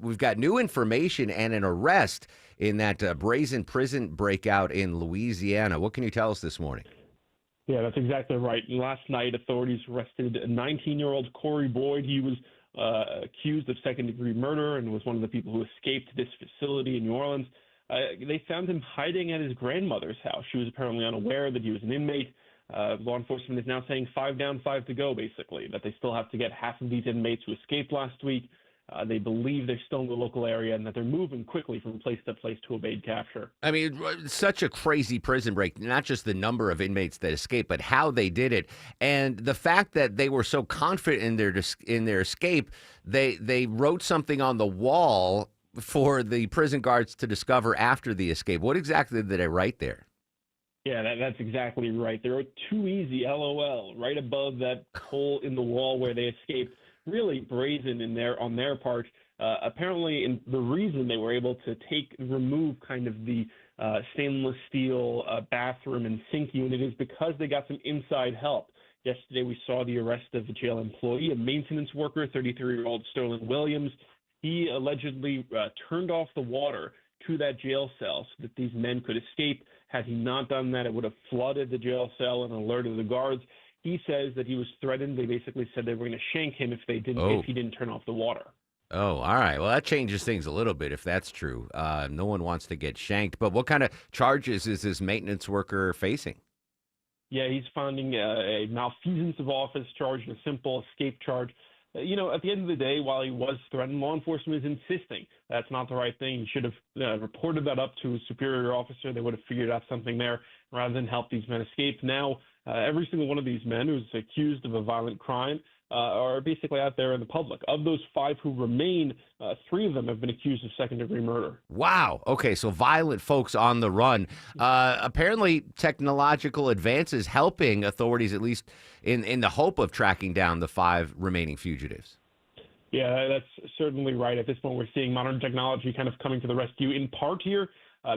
We've got new information and an arrest in that brazen prison breakout in Louisiana. What can you tell us this morning? Yeah, that's exactly right. Last night, authorities arrested a 19-year-old Corey Boyd. He was accused of second-degree murder and was one of the people who escaped this facility in New Orleans. They found him hiding at his grandmother's house. She was apparently unaware that he was an inmate. Law enforcement is now saying 5 down, 5 to go, basically, that they still have to get half of these inmates who escaped last week. They believe they're still in the local area and that they're moving quickly from place to place to evade capture. I mean, such a crazy prison break, not just the number of inmates that escaped, but how they did it. And the fact that they were so confident in their escape, they wrote something on the wall for the prison guards to discover after the escape. What exactly did they write there? Yeah, that's exactly right. They wrote "Too easy, LOL," right above that hole in the wall where they escaped. Really brazen on their part. Apparently, the reason they were able to remove kind of the stainless steel bathroom and sink unit is because they got some inside help. Yesterday, we saw the arrest of a jail employee, a maintenance worker, 33-year-old Sterling Williams. He allegedly turned off the water to that jail cell so that these men could escape. Had he not done that, it would have flooded the jail cell and alerted the guards. He says that he was threatened. They basically said they were going to shank him if he didn't turn off the water. Oh, all right. Well, that changes things a little bit if that's true. No one wants to get shanked. But what kind of charges is this maintenance worker facing? Yeah, he's finding a malfeasance of office charge and a simple escape charge. At the end of the day, while he was threatened, law enforcement is insisting that's not the right thing. He should have reported that up to a superior officer. They would have figured out something there rather than help these men escape. Now, every single one of these men who's accused of a violent crime are basically out there in the public. Of those 5 who remain, 3 of them have been accused of second-degree murder. Wow. Okay, so violent folks on the run. Apparently, technological advances helping authorities, at least in the hope of tracking down the 5 remaining fugitives. Yeah, that's certainly right. At this point, we're seeing modern technology kind of coming to the rescue in part here.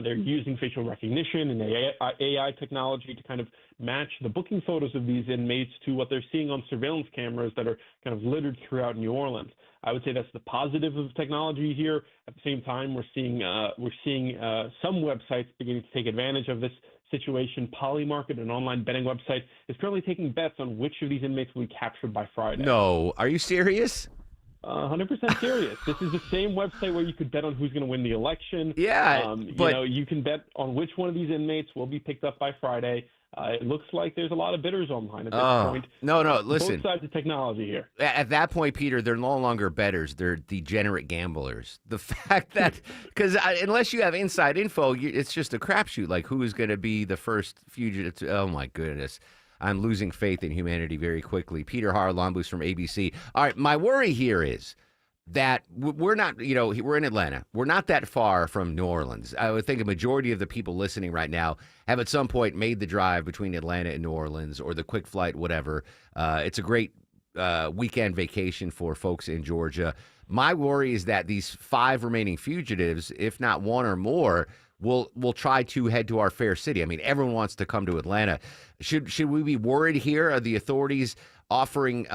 They're using facial recognition and AI technology to kind of match the booking photos of these inmates to what they're seeing on surveillance cameras that are kind of littered throughout New Orleans. I would say that's the positive of technology here. At the same time, we're seeing some websites beginning to take advantage of this situation. Polymarket, an online betting website, is currently taking bets on which of these inmates will be captured by Friday. No, are you serious? 100% serious. This is the same website where you could bet on who's going to win the election. Yeah, but you can bet on which one of these inmates will be picked up by Friday. It looks like there's a lot of bidders online at this point. No, listen. Both sides of technology here. At that point, Peter, they're no longer bettors. They're degenerate gamblers. The fact that, because unless you have inside info, it's just a crapshoot. Like, who is going to be the first fugitive? Oh, my goodness. I'm losing faith in humanity very quickly. Peter Haralambous from ABC. All right, my worry here is that we're not, we're in Atlanta. We're not that far from New Orleans. I would think a majority of the people listening right now have at some point made the drive between Atlanta and New Orleans or the quick flight, whatever. It's a great weekend vacation for folks in Georgia. My worry is that these 5 remaining fugitives, if not one or more, will try to head to our fair city. I mean, everyone wants to come to Atlanta. Should we be worried here? Are the authorities offering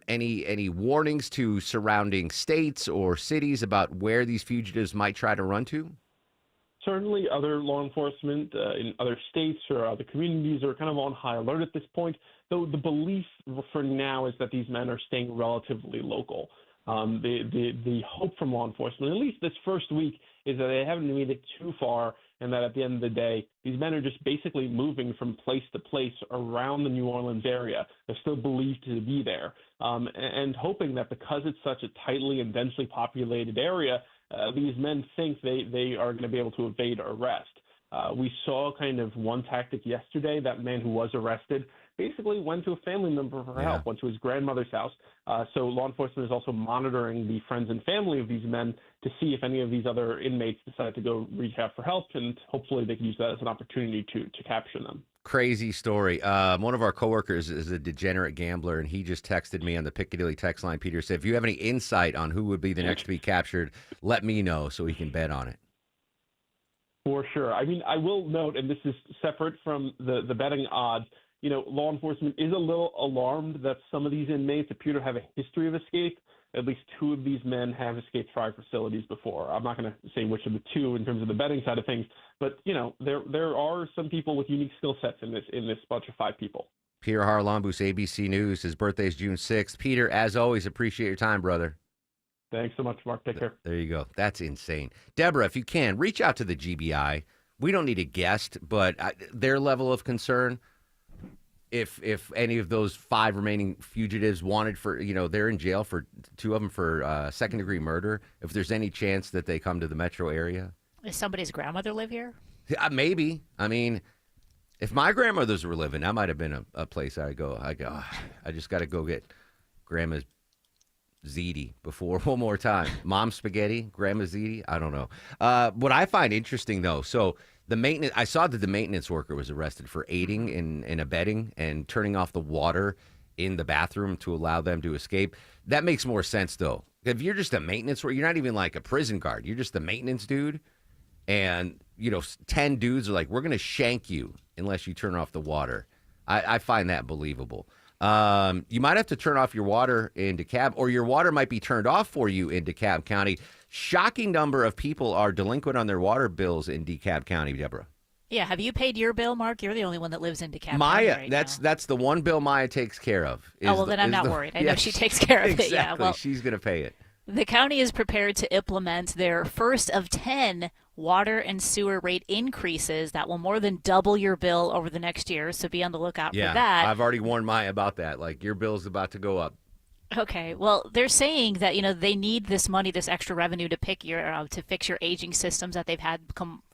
any warnings to surrounding states or cities about where these fugitives might try to run to? Certainly, other law enforcement in other states or other communities are kind of on high alert at this point, though the belief for now is that these men are staying relatively local. The hope from law enforcement, at least this first week, is that they haven't made it too far and that at the end of the day, these men are just basically moving from place to place around the New Orleans area. They're still believed to be there, and hoping that because it's such a tightly and densely populated area, these men think they are going to be able to evade arrest. We saw kind of one tactic yesterday. That man who was arrested basically went to a family member for help, went to his grandmother's house. So law enforcement is also monitoring the friends and family of these men to see if any of these other inmates decide to go reach out for help, and hopefully they can use that as an opportunity to capture them. Crazy story. One of our coworkers is a degenerate gambler, and he just texted me on the Piccadilly text line. Peter said, if you have any insight on who would be the next to be captured, let me know so we can bet on it. For sure. I mean, I will note, and this is separate from the betting odds, law enforcement is a little alarmed that some of these inmates appear to have a history of escape. At least 2 of these men have escaped from our facilities before. I'm not going to say which of the 2 in terms of the betting side of things, but there are some people with unique skill sets in this bunch of 5 people. Peter Haralambous, ABC News. His birthday is June 6th. Peter, as always, appreciate your time, brother. Thanks so much, Mark. Take care. There you go. That's insane. Deborah, if you can, reach out to the GBI. We don't need a guest, but their level of concern, if any of those 5 remaining fugitives wanted for, they're in jail for 2 of them for second-degree murder, if there's any chance that they come to the metro area. Does somebody's grandmother live here? Maybe. I mean, if my grandmothers were living, that might have been a place I just got to go get grandma's ziti before one more time. Mom spaghetti, grandma ziti. I don't know. What I find interesting though, so I saw that the maintenance worker was arrested for aiding and abetting and turning off the water in the bathroom to allow them to escape. That makes more sense though. If you're just a maintenance worker, you're not even like a prison guard. You're just a maintenance dude. And 10 dudes are like, we're going to shank you unless you turn off the water. I find that believable. You might have to turn off your water in DeKalb, or your water might be turned off for you in DeKalb County. Shocking number of people are delinquent on their water bills in DeKalb County, Deborah. Yeah, have you paid your bill, Mark? You're the only one that lives in DeKalb Maya, County right that's the one bill Maya takes care of. Then I'm not worried. I know she takes care of exactly. it. Yeah, well, she's going to pay it. The county is prepared to implement their first of 10 water and sewer rate increases that will more than double your bill over the next year. So be on the lookout for that. I've already warned Maya about that. Like, your bill's about to go up. Okay, well, they're saying that they need this money, this extra revenue to fix your aging systems that they've had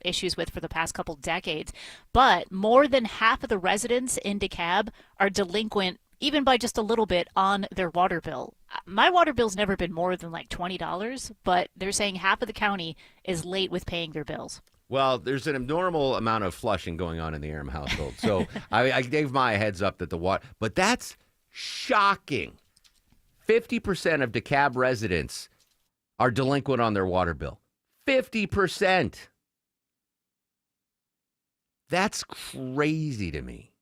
issues with for the past couple decades. But more than half of the residents in DeKalb are delinquent, even by just a little bit, on their water bill. My water bill's never been more than like $20, but they're saying half of the county is late with paying their bills. Well, there's an abnormal amount of flushing going on in the Aram household. So I gave Maya a heads up that the water, but that's shocking. 50% of DeKalb residents are delinquent on their water bill. 50%. That's crazy to me.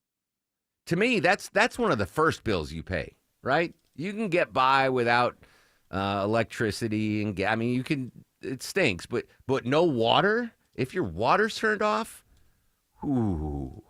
To me, that's one of the first bills you pay, right? You can get by without electricity and gas. I mean, it stinks, but no water? If your water's turned off, you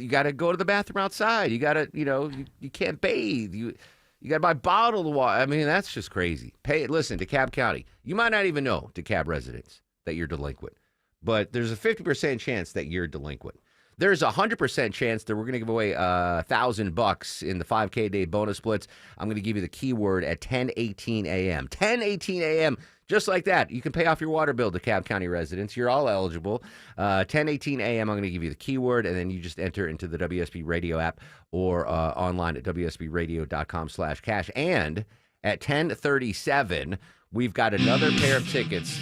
got to go to the bathroom outside. You got to, you can't bathe. You got to buy bottled water. I mean, that's just crazy. Listen, DeKalb County, you might not even know, DeKalb residents, that you're delinquent. But there's a 50% chance that you're delinquent. There's a 100% chance that we're going to give away $1,000 in the 5K day bonus splits. I'm going to give you the keyword at 10:18 a.m. 10:18 a.m. Just like that. You can pay off your water bill, DeKalb County residents. You're all eligible. 10:18 a.m. I'm going to give you the keyword, and then you just enter into the WSB Radio app or online at WSBRadio.com/cash. And at 10:37, we've got another pair of tickets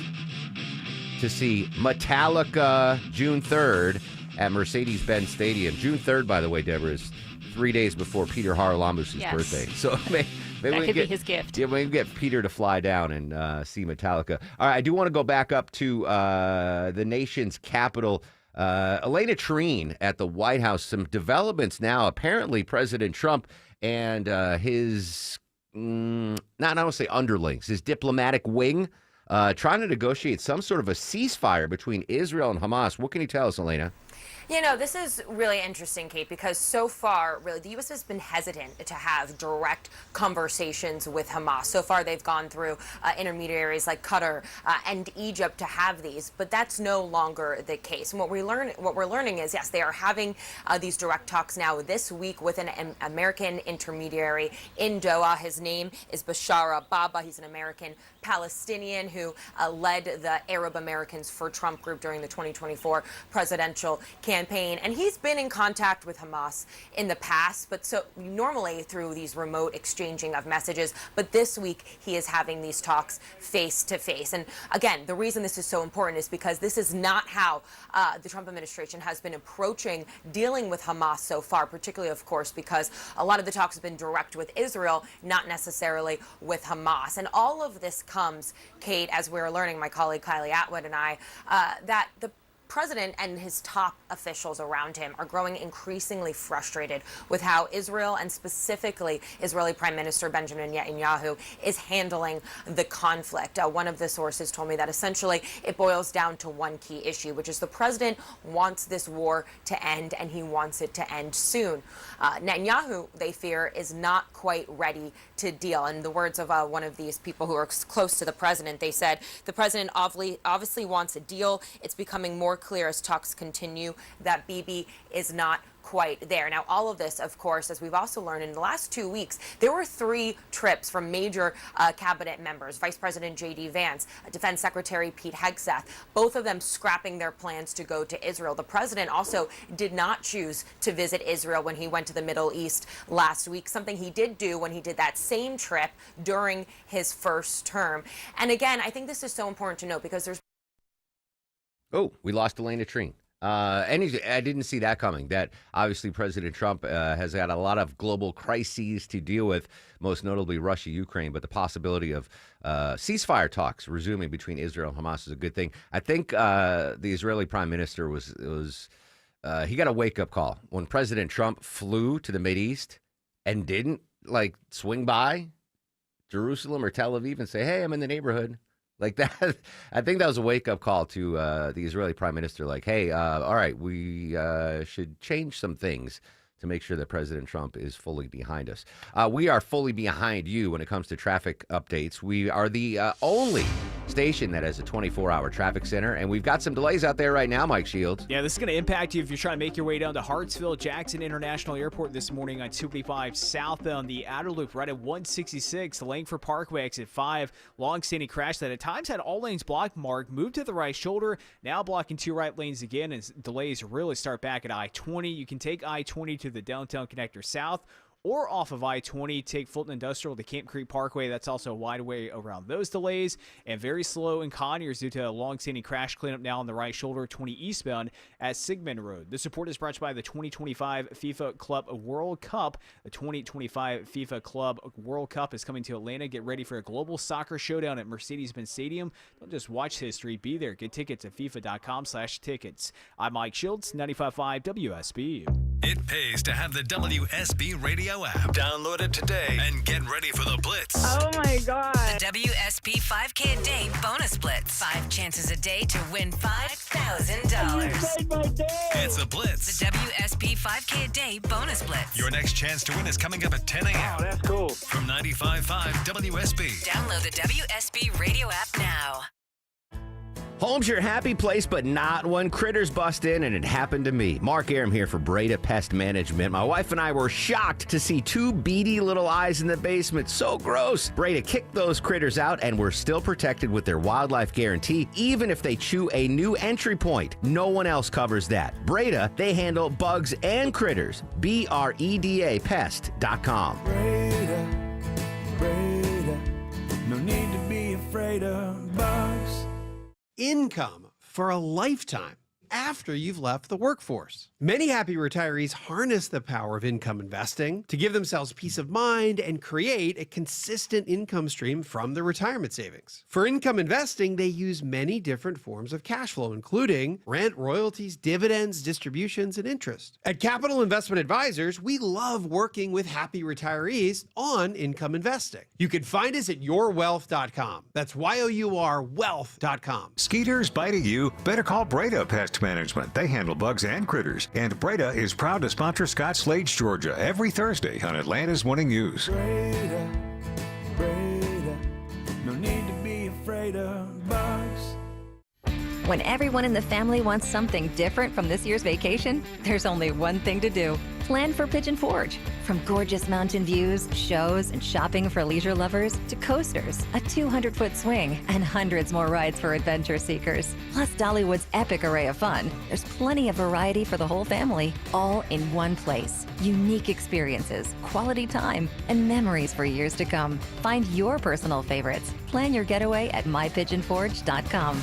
to see Metallica June 3rd at Mercedes-Benz Stadium. June 3rd, by the way, Deborah, is 3 days before Peter Haralamus' birthday. So maybe that we could can be his gift. Yeah, we can get Peter to fly down and see Metallica. All right, I do want to go back up to the nation's capital. Elena Treen at the White House. Some developments now. Apparently, President Trump and his, I don't want to say underlings, his diplomatic wing, trying to negotiate some sort of a ceasefire between Israel and Hamas. What can you tell us, Elena? You know, this is really interesting, Kate, because so far, really, the U.S. has been hesitant to have direct conversations with Hamas. So far, they've gone through intermediaries like Qatar and Egypt to have these, but that's no longer the case. And what we're learning is, yes, they are having these direct talks now this week with an American intermediary in Doha. His name is Bashara Baba. He's an American Palestinian who led the Arab Americans for Trump group during the 2024 presidential campaign. And he's been in contact with Hamas in the past, but so normally through these remote exchanging of messages. But this week he is having these talks face to face. And again, the reason this is so important is because this is not how the Trump administration has been approaching dealing with Hamas so far, particularly, of course, because a lot of the talks have been direct with Israel, not necessarily with Hamas. And all of this comes, Kate, as we're learning, my colleague Kylie Atwood and I, that the president and his top officials around him are growing increasingly frustrated with how Israel, and specifically Israeli Prime Minister Benjamin Netanyahu, is handling the conflict. One of the sources told me that essentially it boils down to one key issue, which is the president wants this war to end, and he wants it to end soon. Netanyahu, they fear, is not quite ready to deal. In the words of one of these people who are close to the president, they said, the president obviously wants a deal. It's becoming more clear as talks continue that Bibi is not quite there. Now, all of this, of course, as we've also learned in the last 2 weeks, there were 3 trips from major cabinet members, Vice President J.D. Vance, Defense Secretary Pete Hegseth, both of them scrapping their plans to go to Israel. The president also did not choose to visit Israel when he went to the Middle East last week, something he did do when he did that same trip during his first term. And again, I think this is so important to note because there's Oh, we lost Elena Treen. I didn't see that coming. That obviously President Trump has had a lot of global crises to deal with, most notably Russia, Ukraine, but the possibility of ceasefire talks resuming between Israel and Hamas is a good thing. I think the Israeli Prime Minister he got a wake-up call when President Trump flew to the Mideast and didn't swing by Jerusalem or Tel Aviv and say, hey, I'm in the neighborhood. Like that, I think that was a wake-up call to the Israeli Prime Minister. Like, hey, all right, we should change some things to make sure that President Trump is fully behind us. We are fully behind you when it comes to traffic updates. We are the only station that has a 24-hour traffic center, and we've got some delays out there right now, Mike Shields. Yeah, this is going to impact you if you're trying to make your way down to Hartsville Jackson International Airport this morning on 255 southbound the outer loop right at 166, the Langford Parkway exit 5. Long-standing crash that at times had all lanes blocked. Mark moved to the right shoulder, now blocking 2 right lanes again, and delays really start back at I-20. You can take I-20 to the downtown connector south, or off of I-20, take Fulton Industrial to Camp Creek Parkway. That's also a wide way around those delays. And very slow in Conyers due to a long-standing crash cleanup now on the right shoulder, 20 eastbound at Sigmund Road. This report is brought to you by the 2025 FIFA Club World Cup. The 2025 FIFA Club World Cup is coming to Atlanta. Get ready for a global soccer showdown at Mercedes-Benz Stadium. Don't just watch history, be there. Get tickets at FIFA.com/tickets. I'm Mike Shields, 95.5 WSB. It pays to have the WSB Radio app. Download it today and get ready for the Blitz. Oh my God. The WSB 5K a day bonus blitz. 5 chances a day to win $5,000. It's the Blitz. The WSB 5K a day bonus blitz. Your next chance to win is coming up at 10 a.m. Oh, that's cool. From 95.5 WSB. Download the WSB Radio app now. Home's your happy place, but not when critters bust in, and it happened to me. Mark Aram here for Breda Pest Management. My wife and I were shocked to see 2 beady little eyes in the basement. So gross. Breda kicked those critters out, and we're still protected with their wildlife guarantee, even if they chew a new entry point. No one else covers that. Breda, they handle bugs and critters. BREDA Pest.com. Breda, no need to be afraid of bugs. Income for a lifetime after you've left the workforce. Many happy retirees harness the power of income investing to give themselves peace of mind and create a consistent income stream from their retirement savings. For income investing, they use many different forms of cash flow, including rent, royalties, dividends, distributions, and interest. At Capital Investment Advisors, we love working with happy retirees on income investing. You can find us at yourwealth.com. That's YOUR wealth.com. Skeeters biting you? Better call Breda Pest Management. They handle bugs and critters. And Breda is proud to sponsor Scott Slade, Georgia, every Thursday on Atlanta's Morning News. Breda, no need to be afraid of bugs. When everyone in the family wants something different from this year's vacation, there's only one thing to do. Plan for Pigeon Forge. From gorgeous mountain views, shows, and shopping for leisure lovers to coasters, a 200-foot swing, and hundreds more rides for adventure seekers. Plus Dollywood's epic array of fun. There's plenty of variety for the whole family, all in one place. Unique experiences, quality time, and memories for years to come. Find your personal favorites. Plan your getaway at mypigeonforge.com.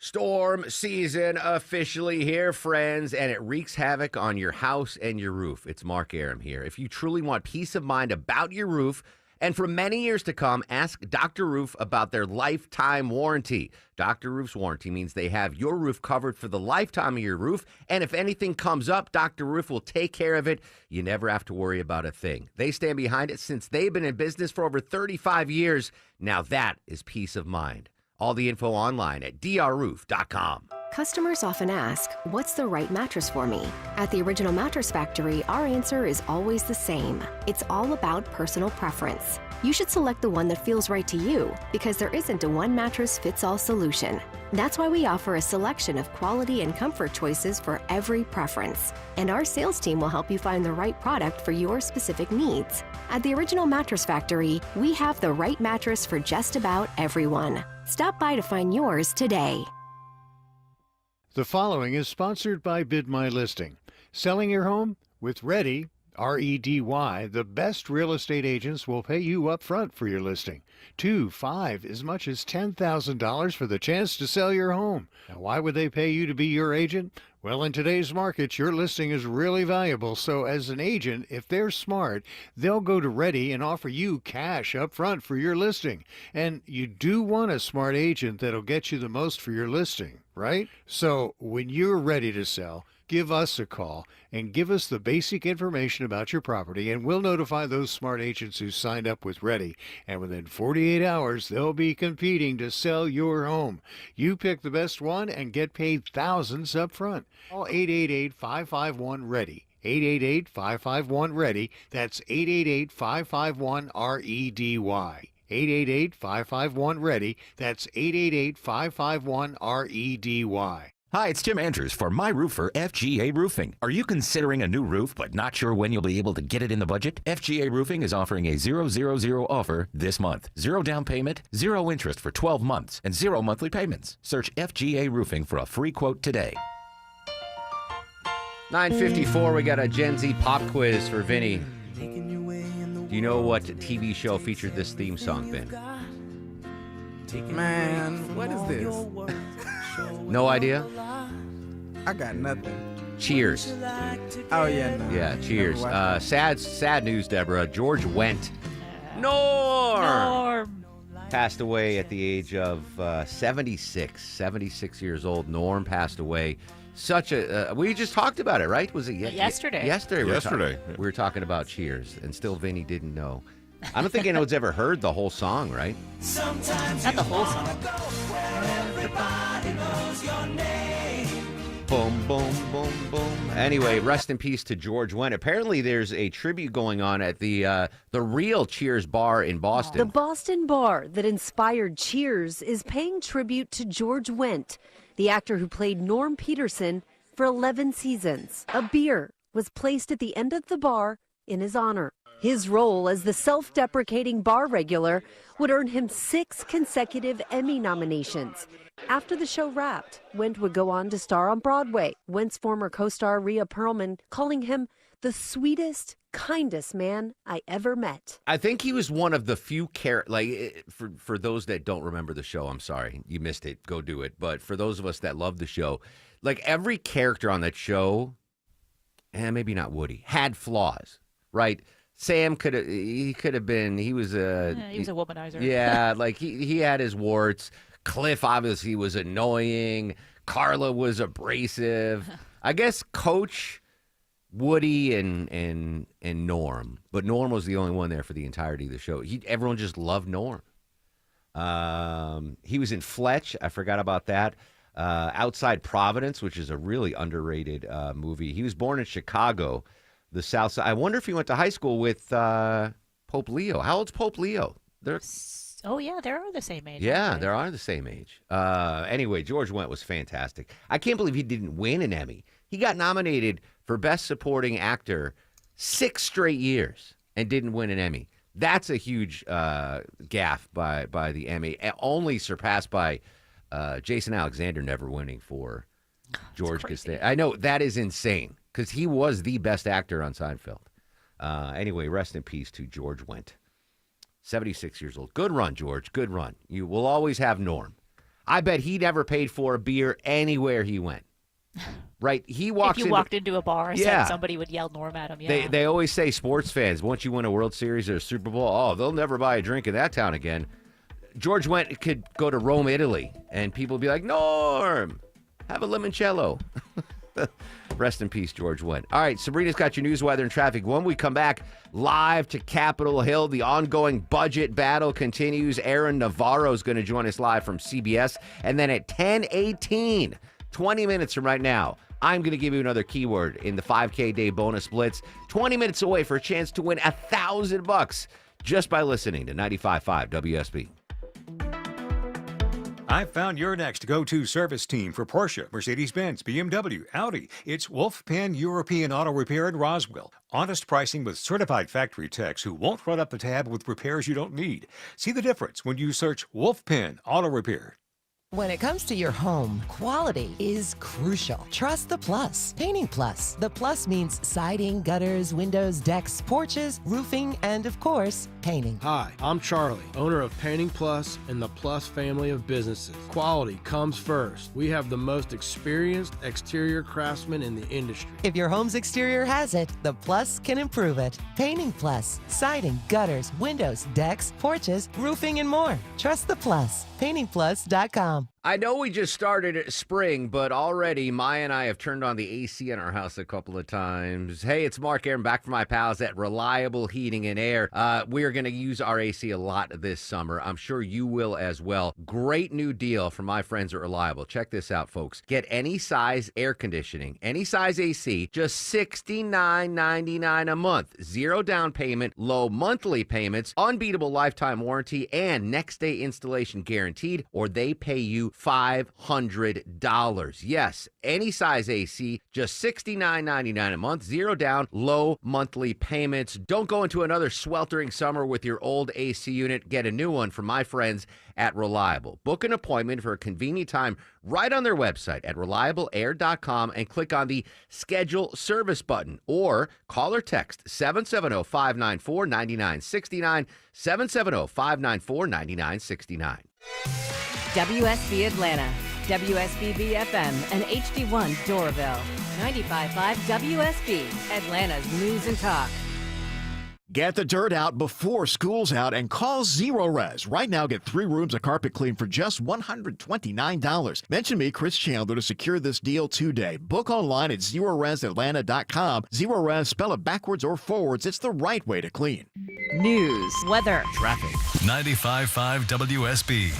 Storm season officially here, friends, and it wreaks havoc on your house and your roof. It's Mark Aram here. If you truly want peace of mind about your roof, and for many years to come, ask Dr. Roof about their lifetime warranty. Dr. Roof's warranty means they have your roof covered for the lifetime of your roof, and if anything comes up, Dr. Roof will take care of it. You never have to worry about a thing. They stand behind it since they've been in business for over 35 years. Now that is peace of mind. All the info online at drroof.com. Customers often ask, what's the right mattress for me? At the Original Mattress Factory, our answer is always the same. It's all about personal preference. You should select the one that feels right to you because there isn't a one-mattress-fits-all solution. That's why we offer a selection of quality and comfort choices for every preference. And our sales team will help you find the right product for your specific needs. At the Original Mattress Factory, we have the right mattress for just about everyone. Stop by to find yours today. The following is sponsored by Bid My Listing. Selling your home? With Ready, R-E-D-Y, the best real estate agents will pay you up front for your listing. 2, 5, as much as $10,000 for the chance to sell your home. Now, why would they pay you to be your agent? Well, in today's market, your listing is really valuable. So as an agent, if they're smart, they'll go to Ready and offer you cash up front for your listing. And you do want a smart agent that'll get you the most for your listing, right? So when you're ready to sell, give us a call and give us the basic information about your property, and we'll notify those smart agents who signed up with Ready. And within 48 hours, they'll be competing to sell your home. You pick the best one and get paid thousands up front. Call 888-551-READY. 888-551-READY. That's 888-551-REDY. 888-551-READY. That's 888-551-REDY. Hi, it's Tim Andrews for My Roofer FGA Roofing. Are you considering a new roof but not sure when you'll be able to get it in the budget? FGA Roofing is offering a 000 offer this month. 0 down payment, 0 interest for 12 months, and 0 monthly payments. Search FGA Roofing for a free quote today. 9:54, we got a Gen Z pop quiz for Vinny. Do you know what TV show featured this theme song, Vin? Man, what is this? No idea? I got nothing. Cheers. Oh, yeah. No. Yeah, Cheers. Sad news, Deborah. George Wendt. Norm! Passed away at the age of 76 years old. Norm passed away. Such a we just talked about it, right? Was it yesterday? Yesterday. Yesterday. We were talking about Cheers, and still Vinny didn't know. I don't think anyone's ever heard the whole song, right? Not the whole song. Everybody knows your name. Boom, boom, boom, boom. Anyway, rest in peace to George Wendt. Apparently, there's a tribute going on at the real Cheers bar in Boston. The Boston bar that inspired Cheers is paying tribute to George Wendt, the actor who played Norm Peterson for 11 seasons. A beer was placed at the end of the bar in his honor. His role as the self-deprecating bar regular would earn him 6 consecutive Emmy nominations. After the show wrapped, Wendt would go on to star on Broadway, Wendt's former co-star Rhea Perlman calling him the sweetest, kindest man I ever met. I think he was one of the few for those that don't remember the show, I'm sorry, you missed it, go do it. But for those of us that love the show, like every character on that show, and maybe not Woody, had flaws, right? Sam he was a womanizer. Yeah, like he had his warts. Cliff obviously was annoying. Carla was abrasive. I guess Coach, Woody, and Norm, but Norm was the only one there for the entirety of the show. Everyone just loved Norm. He was in Fletch. I forgot about that. Outside Providence, which is a really underrated movie. He was born in Chicago, the South Side. I wonder if he went to high school with Pope Leo. How old's Pope Leo? Oh, yeah, they are the same age. Yeah, they are the same age. Anyway, George Wendt was fantastic. I can't believe he didn't win an Emmy. He got nominated for Best Supporting Actor 6 straight years and didn't win an Emmy. That's a huge gaffe by the Emmy, only surpassed by Jason Alexander never winning for George Costanza. I know, that is insane, because he was the best actor on Seinfeld. Anyway, rest in peace to George Wendt. 76 years old. Good run, George. Good run. You will always have Norm. I bet he never paid for a beer anywhere he went. Right? He walks If you walked into a bar, somebody would yell Norm at him. Yeah. They always say, sports fans, once you win a World Series or a Super Bowl, they'll never buy a drink in that town again. George Wendt could go to Rome, Italy, and people would be like, Norm, have a limoncello. Rest in peace, George Wendt. All right, Sabrina's got your news, weather, and traffic. When we come back, live to Capitol Hill, the ongoing budget battle continues. Aaron Navarro is going to join us live from CBS. And then at 10:18, 20 minutes from right now, I'm going to give you another keyword in the 5K Day Bonus Blitz. 20 minutes away for a chance to win $1,000 just by listening to 95.5 WSB. I've found your next go-to service team for Porsche, Mercedes-Benz, BMW, Audi. It's Wolf Pen European Auto Repair in Roswell. Honest pricing with certified factory techs who won't run up the tab with repairs you don't need. See the difference when you search Wolf Pen Auto Repair. When it comes to your home, quality is crucial. Trust the Plus. Painting Plus. The Plus means siding, gutters, windows, decks, porches, roofing, and of course, painting. Hi, I'm Charlie, owner of Painting Plus and the Plus family of businesses. Quality comes first. We have the most experienced exterior craftsmen in the industry. If your home's exterior has it, the Plus can improve it. Painting Plus. Siding, gutters, windows, decks, porches, roofing, and more. Trust the Plus. PaintingPlus.com. I know we just started spring, but already Maya and I have turned on the AC in our house a couple of times. Hey, it's Mark Aaron back from my pals at Reliable Heating and Air. We are going to use our AC a lot this summer. I'm sure you will as well. Great new deal from my friends at Reliable. Check this out, folks. Get any size air conditioning, any size AC, just $69.99 a month. Zero down payment, low monthly payments, unbeatable lifetime warranty, and next day installation guaranteed, or they pay you $500. Yes, any size AC, just $69.99 a month, zero down, low monthly payments. Don't go into another sweltering summer with your old AC unit. Get a new one from my friends at Reliable. Book an appointment for a convenient time right on their website at reliableair.com and click on the Schedule Service button, or call or text 770-594-9969, 770-594-9969. WSB Atlanta, WSB FM, and HD1 Doraville. 95.5 WSB, Atlanta's News and Talk. Get the dirt out before school's out and call Zero Res. Right now, get 3 rooms of carpet clean for just $129. Mention me, Chris Chandler, to secure this deal today. Book online at ZeroResAtlanta.com. Zero Res, spell it backwards or forwards. It's the right way to clean. News, weather, traffic. 95.5 WSB,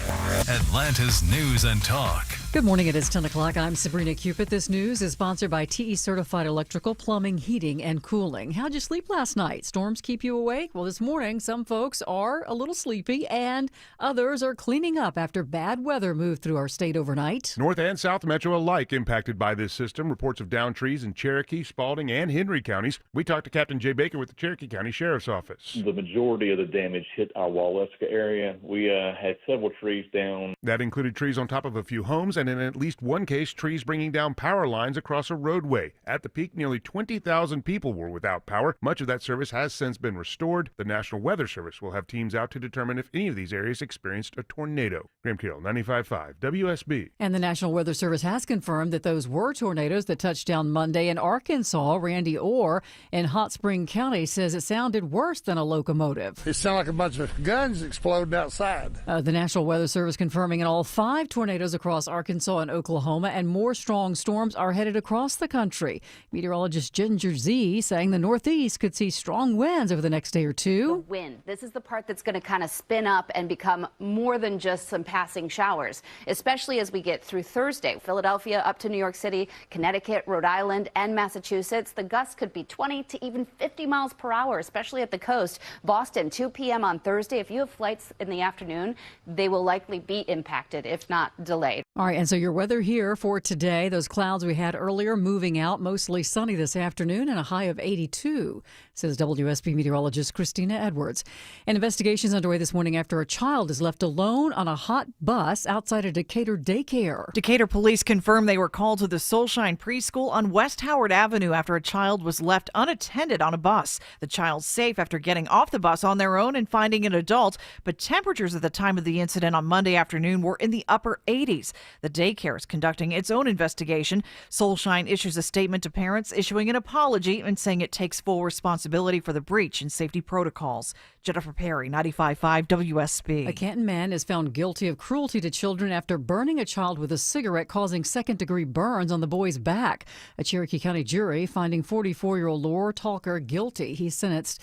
Atlanta's News and Talk. Good morning. It is 10 o'clock. I'm Sabrina Cupid. This news is sponsored by TE Certified Electrical, Plumbing, Heating, and Cooling. How'd you sleep last night? Storms keep you awake? Well, this morning, some folks are a little sleepy and others are cleaning up after bad weather moved through our state overnight. North and South Metro alike impacted by this system. Reports of downed trees in Cherokee, Spalding, and Henry counties. We talked to Captain Jay Baker with the Cherokee County Sheriff's Office. The majority of the damage hit our Waleska area. We had several trees down. That included trees on top of a few homes, and in at least one case, trees bringing down power lines across a roadway. At the peak, nearly 20,000 people were without power. Much of that service has since been restored. The National Weather Service will have teams out to determine if any of these areas experienced a tornado. Graham Keel, 95.5 WSB. And the National Weather Service has confirmed that those were tornadoes that touched down Monday in Arkansas. Randy Orr in Hot Spring County says it sounded worse than a locomotive. It sounded like a bunch of guns exploding outside. The National Weather Service confirming in all 5 tornadoes across Arkansas and Oklahoma, and more strong storms are headed across the country. Meteorologist Ginger Z saying the Northeast could see strong winds over the next day or two. Wind. This is the part that's going to kind of spin up and become more than just some passing showers, especially as we get through Thursday. Philadelphia up to New York City, Connecticut, Rhode Island, and Massachusetts. The gusts could be 20 to even 50 miles per hour, especially at the coast. Boston, 2 p.m. on Thursday. If you have flights in the afternoon, they will likely be impacted, if not delayed. All right, and so your weather here for today, those clouds we had earlier moving out, mostly sunny this afternoon and a high of 82, says WSB meteorologist Christina Edwards. An investigation is underway this morning after a child is left alone on a hot bus outside a Decatur daycare. Decatur police confirm they were called to the Soulshine Preschool on West Howard Avenue after a child was left unattended on a bus. The child's safe after getting off the bus on their own and finding an adult, but temperatures at the time of the incident on Monday afternoon were in the upper 80s. The daycare is conducting its own investigation. Soulshine issues a statement to parents, issuing an apology and saying it takes full responsibility for the breach in safety protocols. Jennifer Perry, 95.5 WSB. A Canton man is found guilty of cruelty to children after burning a child with a cigarette, causing second-degree burns on the boy's back. A Cherokee County jury finding 44-year-old Laura Talker guilty. He's sentenced.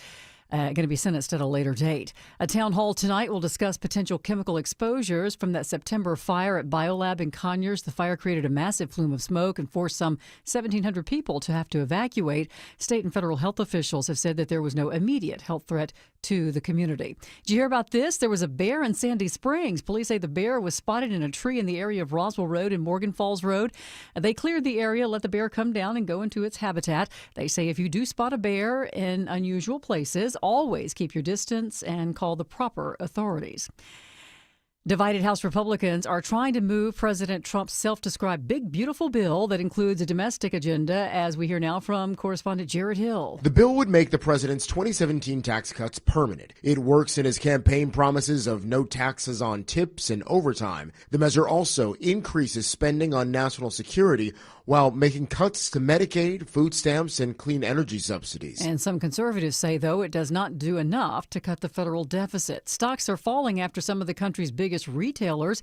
Going to be sentenced at a later date. A town hall tonight will discuss potential chemical exposures from that September fire at BioLab in Conyers. The fire created a massive plume of smoke and forced some 1,700 people to have to evacuate. State and federal health officials have said that there was no immediate health threat to the community. Did you hear about this? There was a bear in Sandy Springs. Police say the bear was spotted in a tree in the area of Roswell Road and Morgan Falls Road. They cleared the area, let the bear come down and go into its habitat. They say if you do spot a bear in unusual places, always keep your distance and call the proper authorities. Divided House Republicans are trying to move President Trump's self-described big, beautiful bill that includes a domestic agenda, as we hear now from correspondent Jared Hill. The bill would make the president's 2017 tax cuts permanent. It works in his campaign promises of no taxes on tips and overtime. The measure also increases spending on national security while making cuts to Medicaid, food stamps, and clean energy subsidies. And some conservatives say, though, it does not do enough to cut the federal deficit. Stocks are falling after some of the country's biggest retailers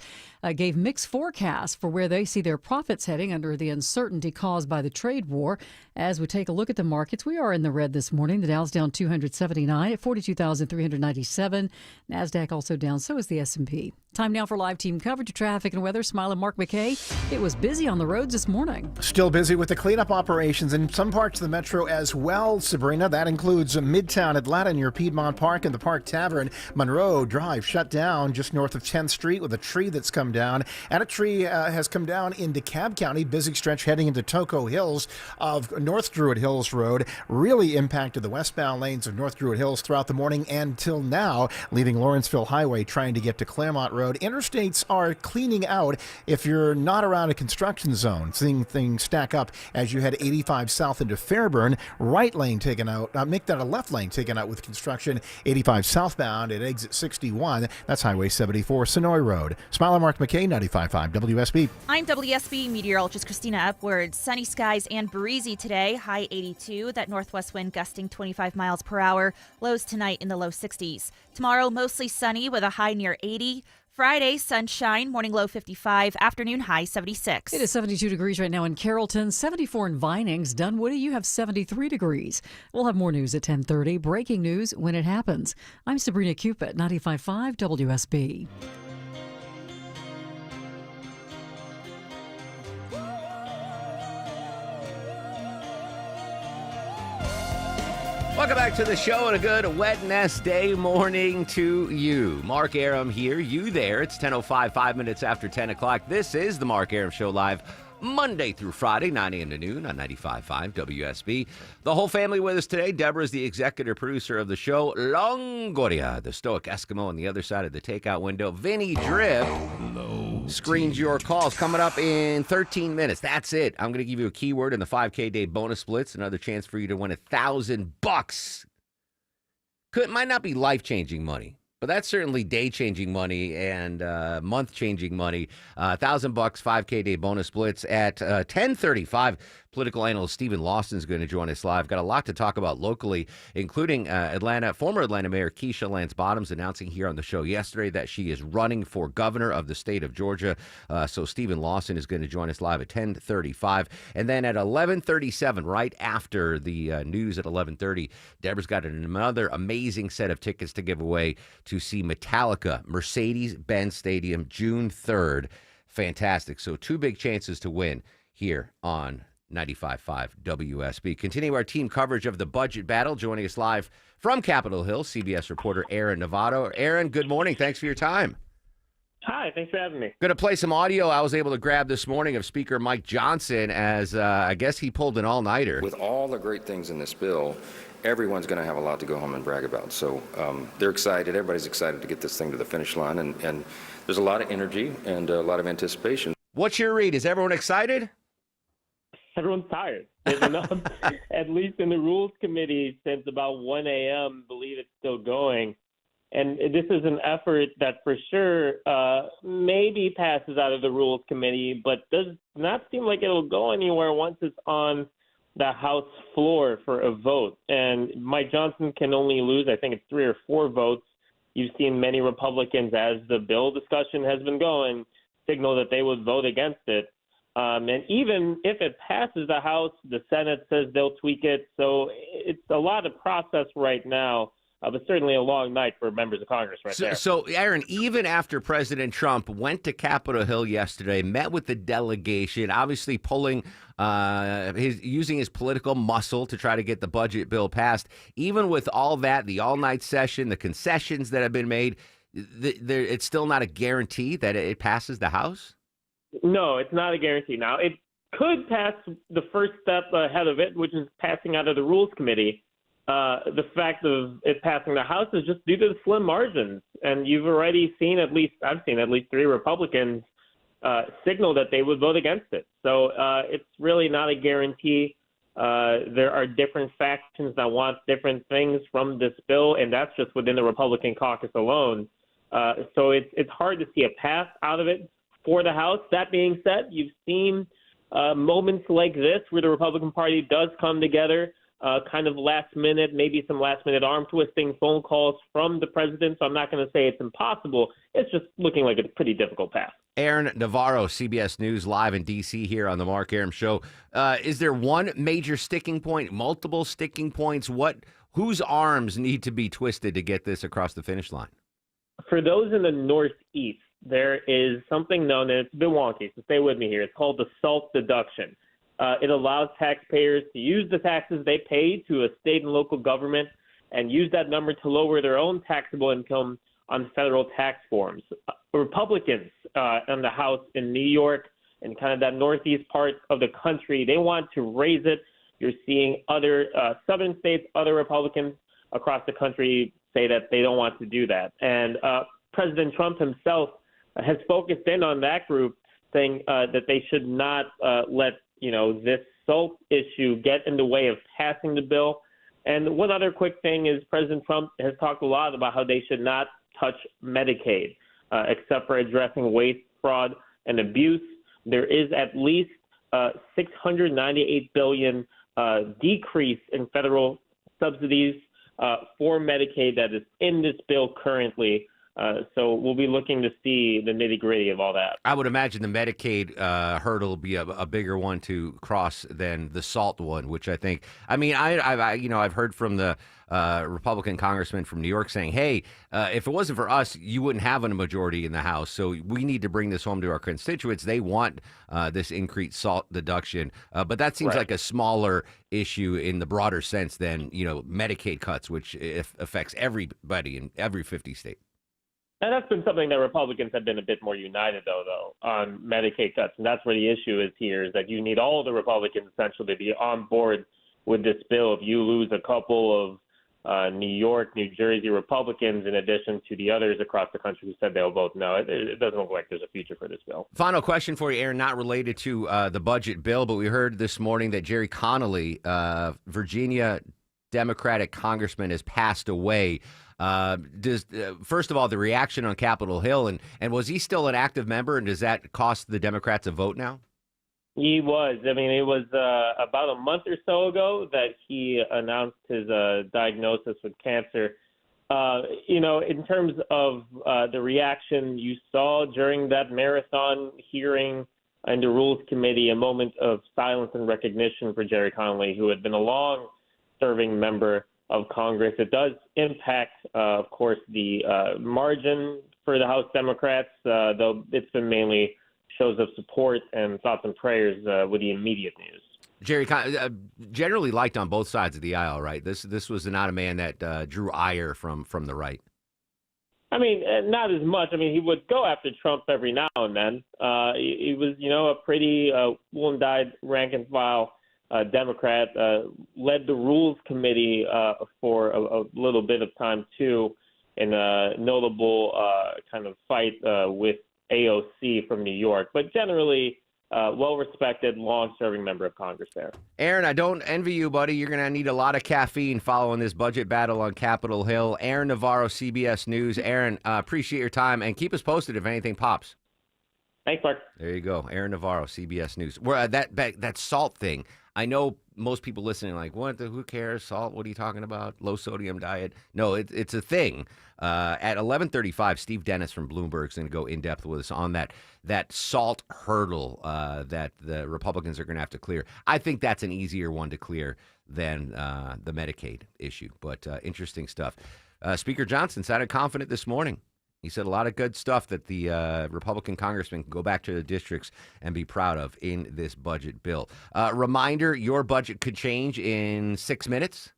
gave mixed forecasts for where they see their profits heading under the uncertainty caused by the trade war. As we take a look at the markets, we are in the red this morning. The Dow's down 279 at 42,397. NASDAQ also down, so is the S&P. Time now for live team coverage of traffic and weather. Smile and Mark McKay. It was busy on the roads this morning. Still busy with the cleanup operations in some parts of the metro as well, Sabrina. That includes Midtown Atlanta near Piedmont Park and the Park Tavern. Monroe Drive shut down just north of 10th Street with a tree that's come down. And a tree has come down in DeKalb County. Busy stretch heading into Toco Hills of North Druid Hills Road. Really impacted the westbound lanes of North Druid Hills throughout the morning and till now, leaving Lawrenceville Highway trying to get to Claremont Road. Interstates are cleaning out if you're not around a construction zone. Seeing things things stack up as you head 85 south into Fairburn. Right lane taken out. Make that a left lane taken out with construction. 85 southbound at exit 61. That's Highway 74, Sonoy Road. Smiler Mark McKay, 95.5 WSB. I'm WSB meteorologist Christina Upward. Sunny skies and breezy today. High 82. That northwest wind gusting 25 miles per hour. Lows tonight in the low 60s. Tomorrow, mostly sunny with a high near 80. Friday, sunshine, morning low 55, afternoon high 76. It is 72 degrees right now in Carrollton, 74 in Vinings. Dunwoody, you have 73 degrees. We'll have more news at 10:30. Breaking news when it happens. I'm Sabrina Cupid, 95.5 WSB. Welcome back to the show and a good Wednesday morning to you. Mark Arum here, you there. It's 10:05, 5 minutes after 10 o'clock. This is the Mark Arum Show live Monday through Friday, 9 a.m. to noon on 95.5 WSB. The whole family with us today. Deborah is the executive producer of the show. Longoria, the stoic Eskimo on the other side of the takeout window. Vinny Drip screens your calls. Coming up in 13 minutes. That's it. I'm going to give you a keyword in the 5K day bonus splits. Another chance for you to win $1,000. Might not be life-changing money, but that's certainly day-changing money and month-changing money. $1,000, 5K day bonus splits at 10:35. Political analyst Stephen Lawson is going to join us live. Got a lot to talk about locally, including former Atlanta Mayor Keisha Lance Bottoms announcing here on the show yesterday that she is running for governor of the state of Georgia. So Stephen Lawson is going to join us live at 10:35. And then at 11:37, right after the news at 11:30, Deborah's got another amazing set of tickets to give away to see Metallica, Mercedes-Benz Stadium, June 3rd. Fantastic. So 2 big chances to win here on 95.5 WSB. Continue our team coverage of the budget battle. Joining us live from Capitol Hill, CBS reporter Aaron Novato. Aaron, good morning. Thanks for your time. Hi, thanks for having me. Going to play some audio I was able to grab this morning of Speaker Mike Johnson as I guess he pulled an all-nighter. With all the great things in this bill, everyone's going to have a lot to go home and brag about. So they're excited. Everybody's excited to get this thing to the finish line. And there's a lot of energy and a lot of anticipation. What's your read? Is everyone excited? Everyone's tired. They've been up, at least in the Rules Committee, since about 1 a.m. Believe it's still going. And this is an effort that for sure maybe passes out of the Rules Committee, but does not seem like it'll go anywhere once it's on the House floor for a vote. And Mike Johnson can only lose, I think it's 3 or 4 votes. You've seen many Republicans, as the bill discussion has been going, signal that they would vote against it. And even if it passes the House, the Senate says they'll tweak it. So it's a lot of process right now, but certainly a long night for members of Congress there. So, Aaron, even after President Trump went to Capitol Hill yesterday, met with the delegation, obviously using his political muscle to try to get the budget bill passed, even with all that, the all-night session, the concessions that have been made, it's still not a guarantee that it passes the House? No, it's not a guarantee. Now, it could pass the first step ahead of it, which is passing out of the Rules Committee. The fact of it passing the House is just due to the slim margins. And you've already seen I've seen at least 3 Republicans signal that they would vote against it. So it's really not a guarantee. There are different factions that want different things from this bill, and that's just within the Republican caucus alone. So it's hard to see a path out of it for the House. That being said, you've seen moments like this where the Republican Party does come together, kind of last minute, maybe some last minute arm twisting phone calls from the president. So I'm not going to say it's impossible. It's just looking like a pretty difficult path. Aaron Navarro, CBS News, live in D.C. here on the Mark Arum Show. Is there one major sticking point, multiple sticking points? Whose arms need to be twisted to get this across the finish line? For those in the Northeast, there is something known, and it's a bit wonky, so stay with me here. It's called the SALT deduction. It allows taxpayers to use the taxes they pay to a state and local government and use that number to lower their own taxable income on federal tax forms. Republicans in the House in New York and kind of that Northeast part of the country, they want to raise it. You're seeing other southern states, other Republicans across the country say that they don't want to do that. And President Trump himself has focused in on that group, saying that they should not let this SALT issue get in the way of passing the bill. And one other quick thing is President Trump has talked a lot about how they should not touch Medicaid, except for addressing waste, fraud, and abuse. There is at least $698 billion decrease in federal subsidies for Medicaid that is in this bill currently. So we'll be looking to see the nitty-gritty of all that. I would imagine the Medicaid hurdle will be a bigger one to cross than the SALT one, which I think. I mean, I've heard from the Republican congressman from New York saying, "Hey, if it wasn't for us, you wouldn't have a majority in the House. So we need to bring this home to our constituents. They want this increased SALT deduction." But that seems like a smaller issue in the broader sense than Medicaid cuts, which affects everybody in every 50 states. And that's been something that Republicans have been a bit more united, though, on Medicaid cuts. And that's where the issue is here, is that you need all the Republicans essentially to be on board with this bill. If you lose a couple of New York, New Jersey Republicans, in addition to the others across the country who said they'll vote no, it doesn't look like there's a future for this bill. Final question for you, Aaron, not related to the budget bill, but we heard this morning that Jerry Connolly, Virginia Democratic congressman, has passed away. First of all, the reaction on Capitol Hill, and was he still an active member, and does that cost the Democrats a vote now? He was. I mean, it was about a month or so ago that he announced his diagnosis with cancer. In terms of the reaction you saw during that marathon hearing in the Rules Committee, a moment of silence and recognition for Jerry Connolly, who had been a long-serving member of Congress. It does impact, of course, the margin for the House Democrats, though it's been mainly shows of support and thoughts and prayers with the immediate news. Jerry, generally liked on both sides of the aisle, right? This was not a man that drew ire from the right. I mean, not as much. I mean, he would go after Trump every now and then. He was, a pretty wool-and-dyed rank-and-file Democrat, led the Rules Committee for a little bit of time, too, in a notable kind of fight with AOC from New York. But generally, well-respected, long-serving member of Congress there. Aaron, I don't envy you, buddy. You're going to need a lot of caffeine following this budget battle on Capitol Hill. Aaron Navarro, CBS News. Aaron, appreciate your time, and keep us posted if anything pops. Thanks, Mark. There you go. Aaron Navarro, CBS News. Where that SALT thing, I know most people listening like, who cares? SALT, what are you talking about? Low sodium diet. No, it's a thing. At 11:35, Steve Dennis from Bloomberg is going to go in depth with us on that SALT hurdle that the Republicans are going to have to clear. I think that's an easier one to clear than the Medicaid issue, but interesting stuff. Speaker Johnson sounded confident this morning. He said a lot of good stuff that the Republican congressman can go back to the districts and be proud of in this budget bill. Reminder, your budget could change in 6 minutes.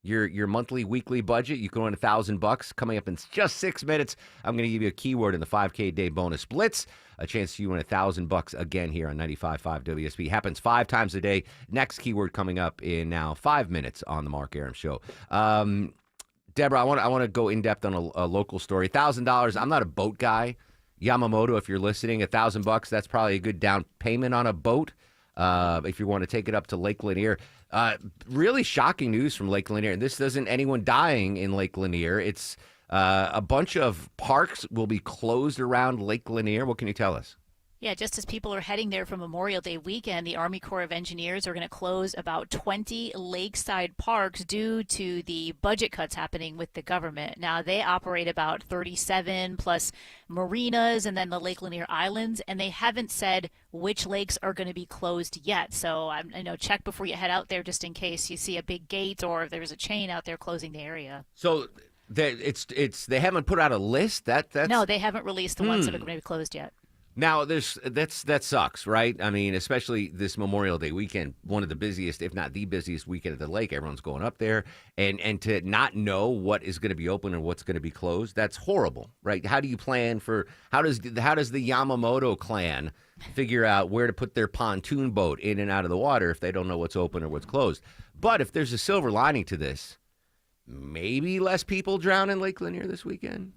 Your monthly, weekly budget, you can win $1,000 coming up in just 6 minutes. I'm going to give you a keyword in the 5K day bonus blitz, a chance to win $1,000 again here on 95.5 WSB. Happens 5 times a day. Next keyword coming up in now 5 minutes on the Mark Arum Show. Deborah, I want to go in depth on a local story. $1,000. I'm not a boat guy. Yamamoto, if you're listening, $1,000. That's probably a good down payment on a boat. If you want to take it up to Lake Lanier. Really shocking news from Lake Lanier. And this isn't anyone dying in Lake Lanier. It's a bunch of parks will be closed around Lake Lanier. What can you tell us? Yeah, just as people are heading there for Memorial Day weekend, the Army Corps of Engineers are going to close about 20 lakeside parks due to the budget cuts happening with the government. Now, they operate about 37 plus marinas and then the Lake Lanier Islands, and they haven't said which lakes are going to be closed yet. So, check before you head out there just in case you see a big gate or if there's a chain out there closing the area. So they haven't put out a list? No, they haven't released the ones that are going to be closed yet. Now, that sucks, right? I mean, especially this Memorial Day weekend, one of the busiest, if not the busiest weekend at the lake. Everyone's going up there, and to not know what is going to be open and what's going to be closed, that's horrible, right? How do you plan for? How does the Yamamoto clan figure out where to put their pontoon boat in and out of the water if they don't know what's open or what's closed? But if there's a silver lining to this, maybe less people drown in Lake Lanier this weekend.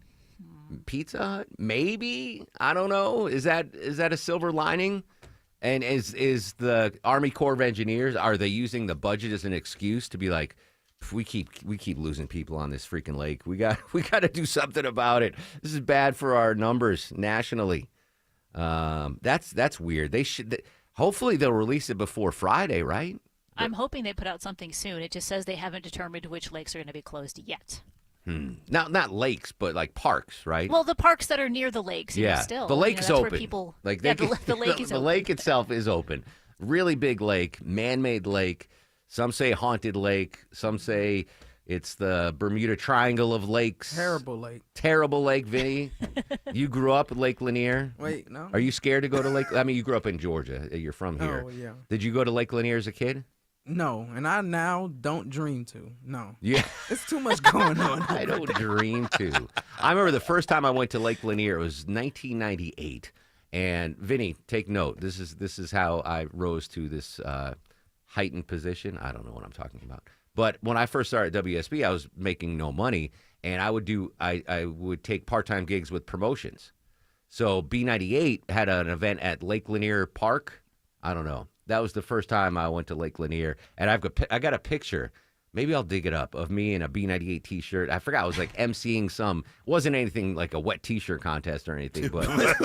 Pizza Hut, maybe. I don't know. Is that a silver lining? And is the Army Corps of Engineers, are they using the budget as an excuse to be like, we keep losing people on this freaking lake. We got to do something about it. This is bad for our numbers nationally. That's weird. They should. Hopefully they'll release it before Friday, right? I'm hoping they put out something soon. It just says they haven't determined which lakes are going to be closed yet. Not lakes, but like parks, right? Well, the parks that are near the lakes, yeah. Still. The lake's that's open. Where people, like the lake is the open. lake itself is open. Really big lake, man-made lake. Some say haunted lake. Some say it's the Bermuda Triangle of lakes. Terrible lake. Terrible lake, Vinny. You grew up at Lake Lanier. Wait, no. Are you scared to go to Lake? I mean, you grew up in Georgia. You're from here. Oh, yeah. Did you go to Lake Lanier as a kid? No, and I now don't dream to. No. Yeah. It's too much going on. I don't dream to. I remember the first time I went to Lake Lanier, it was 1998. And Vinny, take note. This is how I rose to this heightened position. I don't know what I'm talking about. But when I first started at WSB, I was making no money, and I would take part-time gigs with promotions. So B98 had an event at Lake Lanier Park. I don't know. That was the first time I went to Lake Lanier, and I got a picture. Maybe I'll dig it up of me in a B98 T-shirt. I forgot. I was like emceeing some. It wasn't anything like a wet T-shirt contest or anything, but like,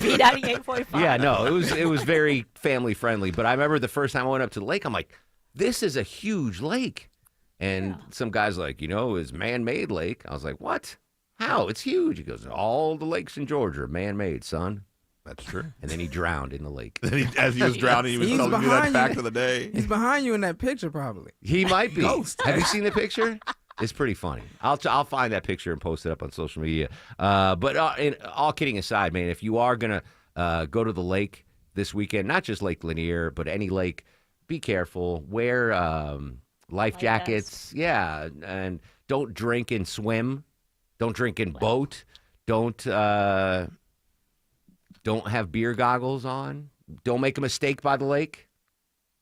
B98.5. Yeah, no, it was very family friendly. But I remember the first time I went up to the lake, I'm like, this is a huge lake, and some guy's like, it's man-made lake. I was like, what? How? It's huge. He goes, all the lakes in Georgia are man-made, son. That's true. And then he drowned in the lake. As he was drowning, he was telling you that fact of the day. He's behind you in that picture, probably. He might be. Ghost. Have you seen the picture? It's pretty funny. I'll find that picture and post it up on social media. But all kidding aside, man, if you are gonna go to the lake this weekend, not just Lake Lanier, but any lake, be careful. Wear life jackets. Yeah, and don't drink and swim. Don't drink and boat. Don't have beer goggles on. Don't make a mistake by the lake.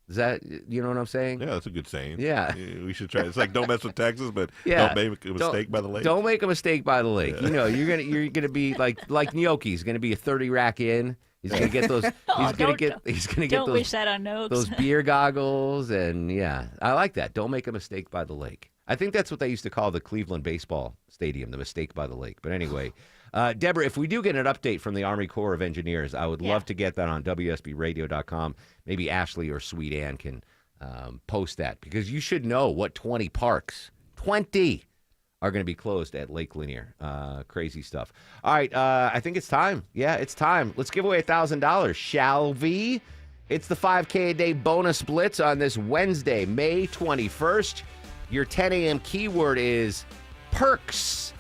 Is that, you know what I'm saying? Yeah, that's a good saying. Yeah. We should try. It's like don't mess with Texas, but yeah. don't make a mistake by the lake. Don't make a mistake by the lake. Yeah. You're gonna be like Gnocchi's gonna be a 30 rack in. He's gonna get those. Don't those. wish that on Noakes. Those beer goggles, and yeah, I like that. Don't make a mistake by the lake. I think that's what they used to call the Cleveland baseball stadium, the mistake by the lake. But anyway, Deborah, if we do get an update from the Army Corps of Engineers, I would love to get that on WSBRadio.com. Maybe Ashley or Sweet Ann can post that, because you should know what 20 parks, 20, are going to be closed at Lake Lanier. Crazy stuff. All right, I think it's time. Yeah, it's time. Let's give away $1,000, shall we? It's the 5K a day bonus blitz on this Wednesday, May 21st. Your 10 a.m. keyword is perks.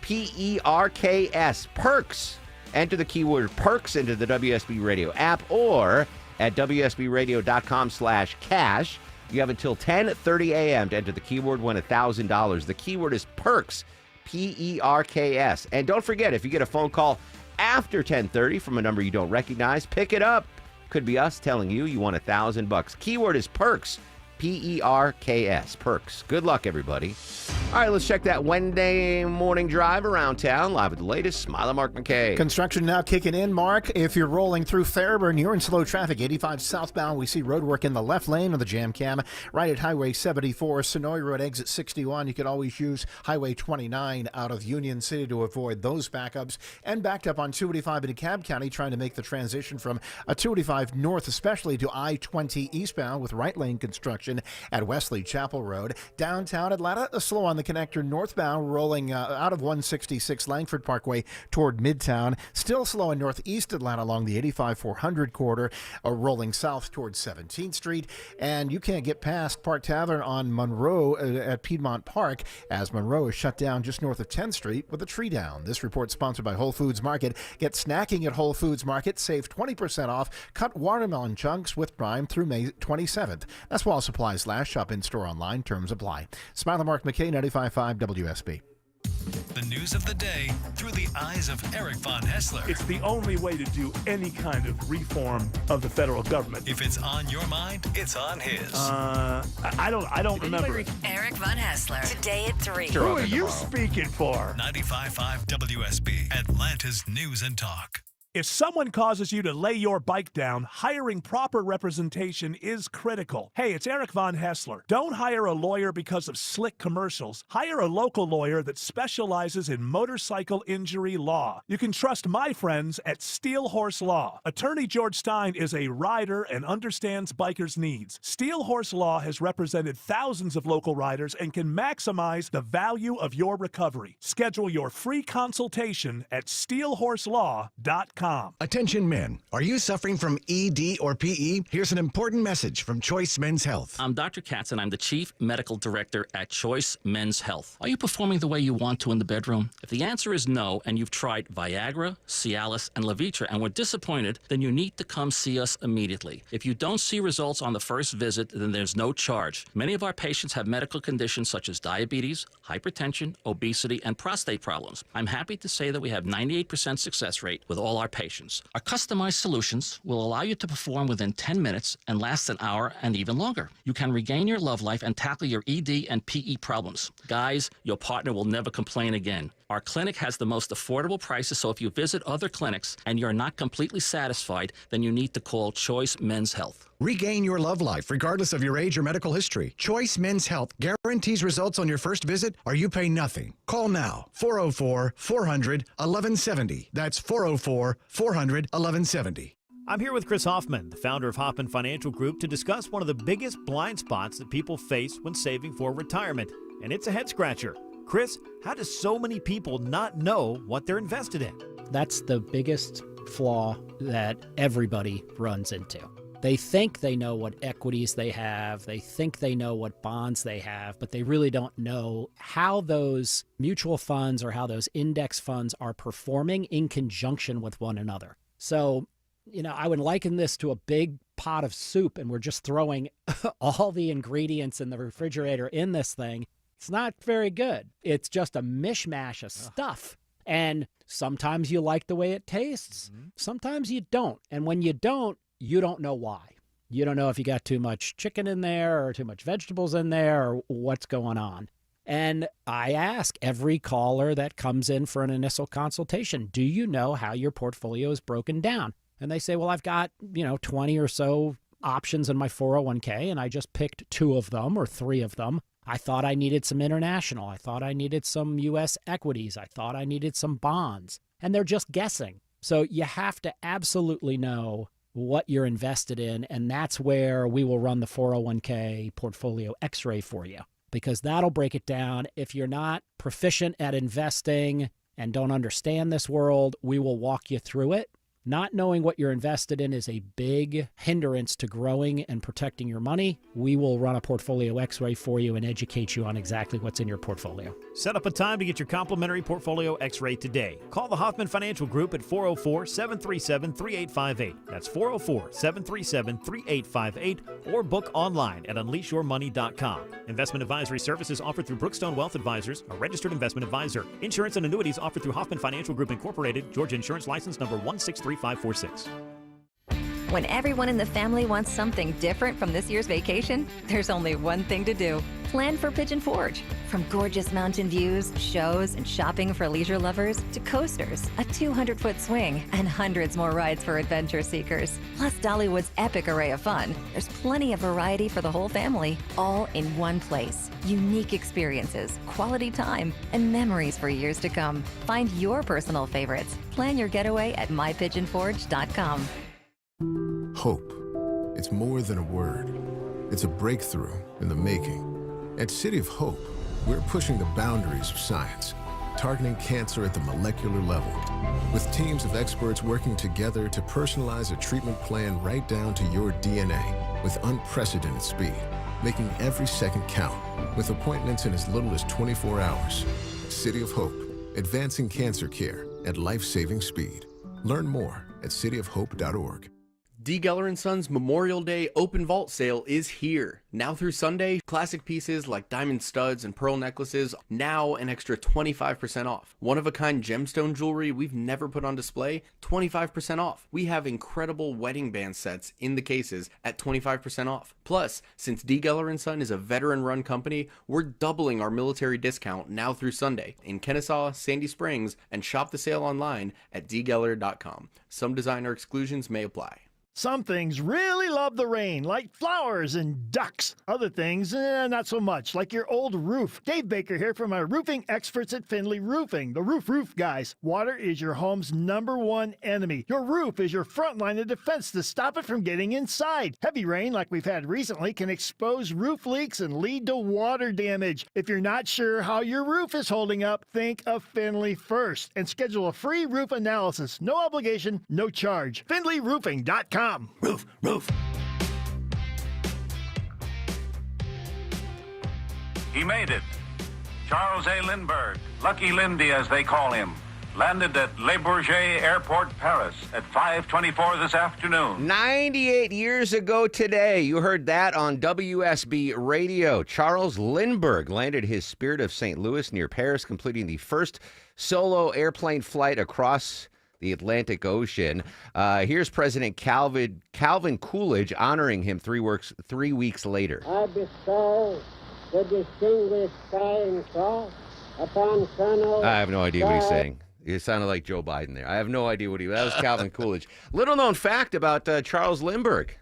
Perks. Perks. Enter the keyword perks into the WSB Radio app or at WSBRadio.com/cash. You have until 10:30 a.m. to enter the keyword, win $1,000. The keyword is perks. Perks. And don't forget, if you get a phone call after 10:30 from a number you don't recognize, pick it up. Could be us telling you won $1,000. Keyword is perks. Perks. Perks. Good luck, everybody. All right, let's check that Wednesday morning drive around town. Live with the latest. Smile, Mark McKay. Construction now kicking in, Mark. If you're rolling through Fairburn, you're in slow traffic. 85 southbound, we see roadwork in the left lane of the jam cam. Right at Highway 74, Sonoy Road exit 61. You could always use Highway 29 out of Union City to avoid those backups. And backed up on 285 in DeKalb County, trying to make the transition from 285 north, especially to I-20 eastbound with right lane construction at Wesley Chapel Road. Downtown Atlanta, slow on the connector northbound, rolling out of 166 Langford Parkway toward Midtown. Still slow in northeast Atlanta along the 85-400 corridor, rolling south towards 17th Street. And you can't get past Park Tavern on Monroe at Piedmont Park, as Monroe is shut down just north of 10th Street with a tree down. This report sponsored by Whole Foods Market. Get snacking at Whole Foods Market. Save 20% off. Cut watermelon chunks with Prime through May 27th. That's while supplies last. Shop in store online. Terms apply. Smile, Mark McKay, 95.5 WSB. The news of the day through the eyes of Eric Von Hessler. It's the only way to do any kind of reform of the federal government. If it's on your mind, it's on his. I don't remember. Eric Von Hessler. Today at 3. Who are you speaking for? 95.5 WSB, Atlanta's News and Talk. If someone causes you to lay your bike down, hiring proper representation is critical. Hey, it's Eric Von Hessler. Don't hire a lawyer because of slick commercials. Hire a local lawyer that specializes in motorcycle injury law. You can trust my friends at Steel Horse Law. Attorney George Stein is a rider and understands bikers' needs. Steel Horse Law has represented thousands of local riders and can maximize the value of your recovery. Schedule your free consultation at steelhorselaw.com. Attention men, are you suffering from ED or PE? Here's an important message from Choice Men's Health. I'm Dr. Katz and I'm the Chief Medical Director at Choice Men's Health. Are you performing the way you want to in the bedroom? If the answer is no and you've tried Viagra, Cialis, and Levitra and were disappointed, then you need to come see us immediately. If you don't see results on the first visit, then there's no charge. Many of our patients have medical conditions such as diabetes, hypertension, obesity, and prostate problems. I'm happy to say that we have 98% success rate with all our patients. Our customized solutions will allow you to perform within 10 minutes and last an hour and even longer. You can regain your love life and tackle your ED and PE problems. Guys, your partner will never complain again. Our clinic has the most affordable prices, so if you visit other clinics and you're not completely satisfied, then you need to call Choice Men's Health. Regain your love life regardless of your age or medical history. Choice Men's Health guarantees results on your first visit or you pay nothing. Call now, 404-400-1170. That's 404-400-1170. I'm here with Chris Hoffman, the founder of Hoffman Financial Group, to discuss one of the biggest blind spots that people face when saving for retirement, and it's a head scratcher. Chris, how do so many people not know what they're invested in? That's the biggest flaw that everybody runs into. They think they know what equities they have, they think they know what bonds they have, but they really don't know how those mutual funds or how those index funds are performing in conjunction with one another. So, I would liken this to a big pot of soup and we're just throwing all the ingredients in the refrigerator in this thing. It's not very good. It's just a mishmash of stuff. And sometimes you like the way it tastes. Sometimes you don't. And when you don't know why. You don't know if you got too much chicken in there or too much vegetables in there or what's going on. And I ask every caller that comes in for an initial consultation, do you know how your portfolio is broken down? And they say, well, I've got, 20 or so options in my 401k, and I just picked 2 of them or 3 of them. I thought I needed some international. I thought I needed some U.S. equities. I thought I needed some bonds. And they're just guessing. So you have to absolutely know what you're invested in, and that's where we will run the 401k portfolio x-ray for you, because that'll break it down. If you're not proficient at investing and don't understand this world, we will walk you through it. Not knowing what you're invested in is a big hindrance to growing and protecting your money. We will run a portfolio x-ray for you and educate you on exactly what's in your portfolio. Set up a time to get your complimentary portfolio x-ray today. Call the Hoffman Financial Group at 404-737-3858. That's 404-737-3858, or book online at unleashyourmoney.com. Investment advisory services offered through Brookstone Wealth Advisors, a registered investment advisor. Insurance and annuities offered through Hoffman Financial Group Incorporated, Georgia Insurance License number 163546. When everyone in the family wants something different from this year's vacation, there's only one thing to do. Plan for Pigeon Forge. From gorgeous mountain views, shows, and shopping for leisure lovers to coasters, a 200-foot swing, and hundreds more rides for adventure seekers. Plus Dollywood's epic array of fun. There's plenty of variety for the whole family, all in one place. Unique experiences, quality time, and memories for years to come. Find your personal favorites. Plan your getaway at mypigeonforge.com. Hope. It's more than a word. It's a breakthrough in the making. At City of Hope, we're pushing the boundaries of science, targeting cancer at the molecular level, with teams of experts working together to personalize a treatment plan right down to your DNA with unprecedented speed, making every second count, with appointments in as little as 24 hours. City of Hope, advancing cancer care at life-saving speed. Learn more at cityofhope.org. D. Geller & Sons Memorial Day Open Vault Sale is here. Now through Sunday, classic pieces like diamond studs and pearl necklaces, now an extra 25% off. One-of-a-kind gemstone jewelry we've never put on display, 25% off. We have incredible wedding band sets in the cases at 25% off. Plus, since D. Geller & Son is a veteran-run company, we're doubling our military discount now through Sunday in Kennesaw, Sandy Springs, and shop the sale online at dgeller.com. Some designer exclusions may apply. Some things really love the rain, like flowers and ducks. Other things, not so much, like your old roof. Dave Baker here from our roofing experts at Findlay Roofing, the roof guys. Water is your home's #1 enemy. Your roof is your front line of defense to stop it from getting inside. Heavy rain, like we've had recently, can expose roof leaks and lead to water damage. If you're not sure how your roof is holding up, think of Findlay first and schedule a free roof analysis. No obligation, no charge. FindlayRoofing.com. Roof. He made it. Charles A. Lindbergh, Lucky Lindy as they call him, landed at Le Bourget Airport, Paris at 5:24 this afternoon. 98 years ago today, you heard that on WSB Radio. Charles Lindbergh landed his Spirit of St. Louis near Paris, completing the first solo airplane flight across the Atlantic Ocean. Here's President Calvin Coolidge honoring him 3 weeks later. I bestow the Distinguished Flying Cross upon Colonel... I have no idea what he's saying. It sounded like Joe Biden there. I have no idea that was Calvin Coolidge. Little known fact about Charles Lindbergh.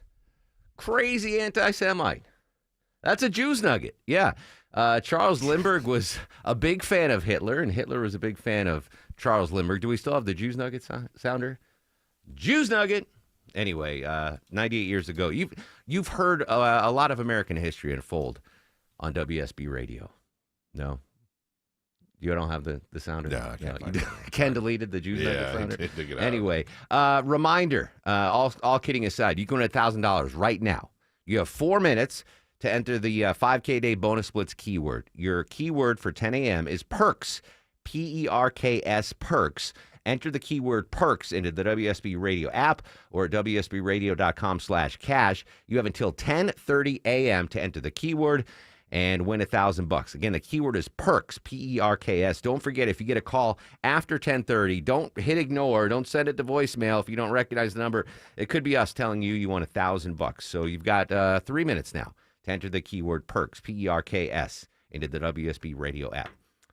Crazy anti-Semite. That's a Jews nugget. Yeah. Charles Lindbergh was a big fan of Hitler, and Hitler was a big fan of Charles Lindbergh. Do we still have the Jews Nugget sounder? Jews Nugget. Anyway, 98 years ago. You've heard a lot of American history unfold on WSB Radio. No? You don't have the sounder? No, I can't find it. Ken deleted the Jews Nugget sounder? Dig it out. Anyway, reminder, all kidding aside, you can win $1,000 right now. You have 4 minutes to enter the 5K Day Bonus Splits keyword. Your keyword for 10 a.m. is PERKS. PERKS, PERKS. Enter the keyword PERKS into the WSB Radio app or at WSBRadio.com/cash. You have until 10:30 a.m. to enter the keyword and win $1,000. Again, the keyword is PERKS, PERKS. Don't forget, if you get a call after 10:30, don't hit ignore. Don't send it to voicemail if you don't recognize the number. It could be us telling you won $1,000. So you've got 3 minutes now to enter the keyword PERKS, PERKS, into the WSB Radio app.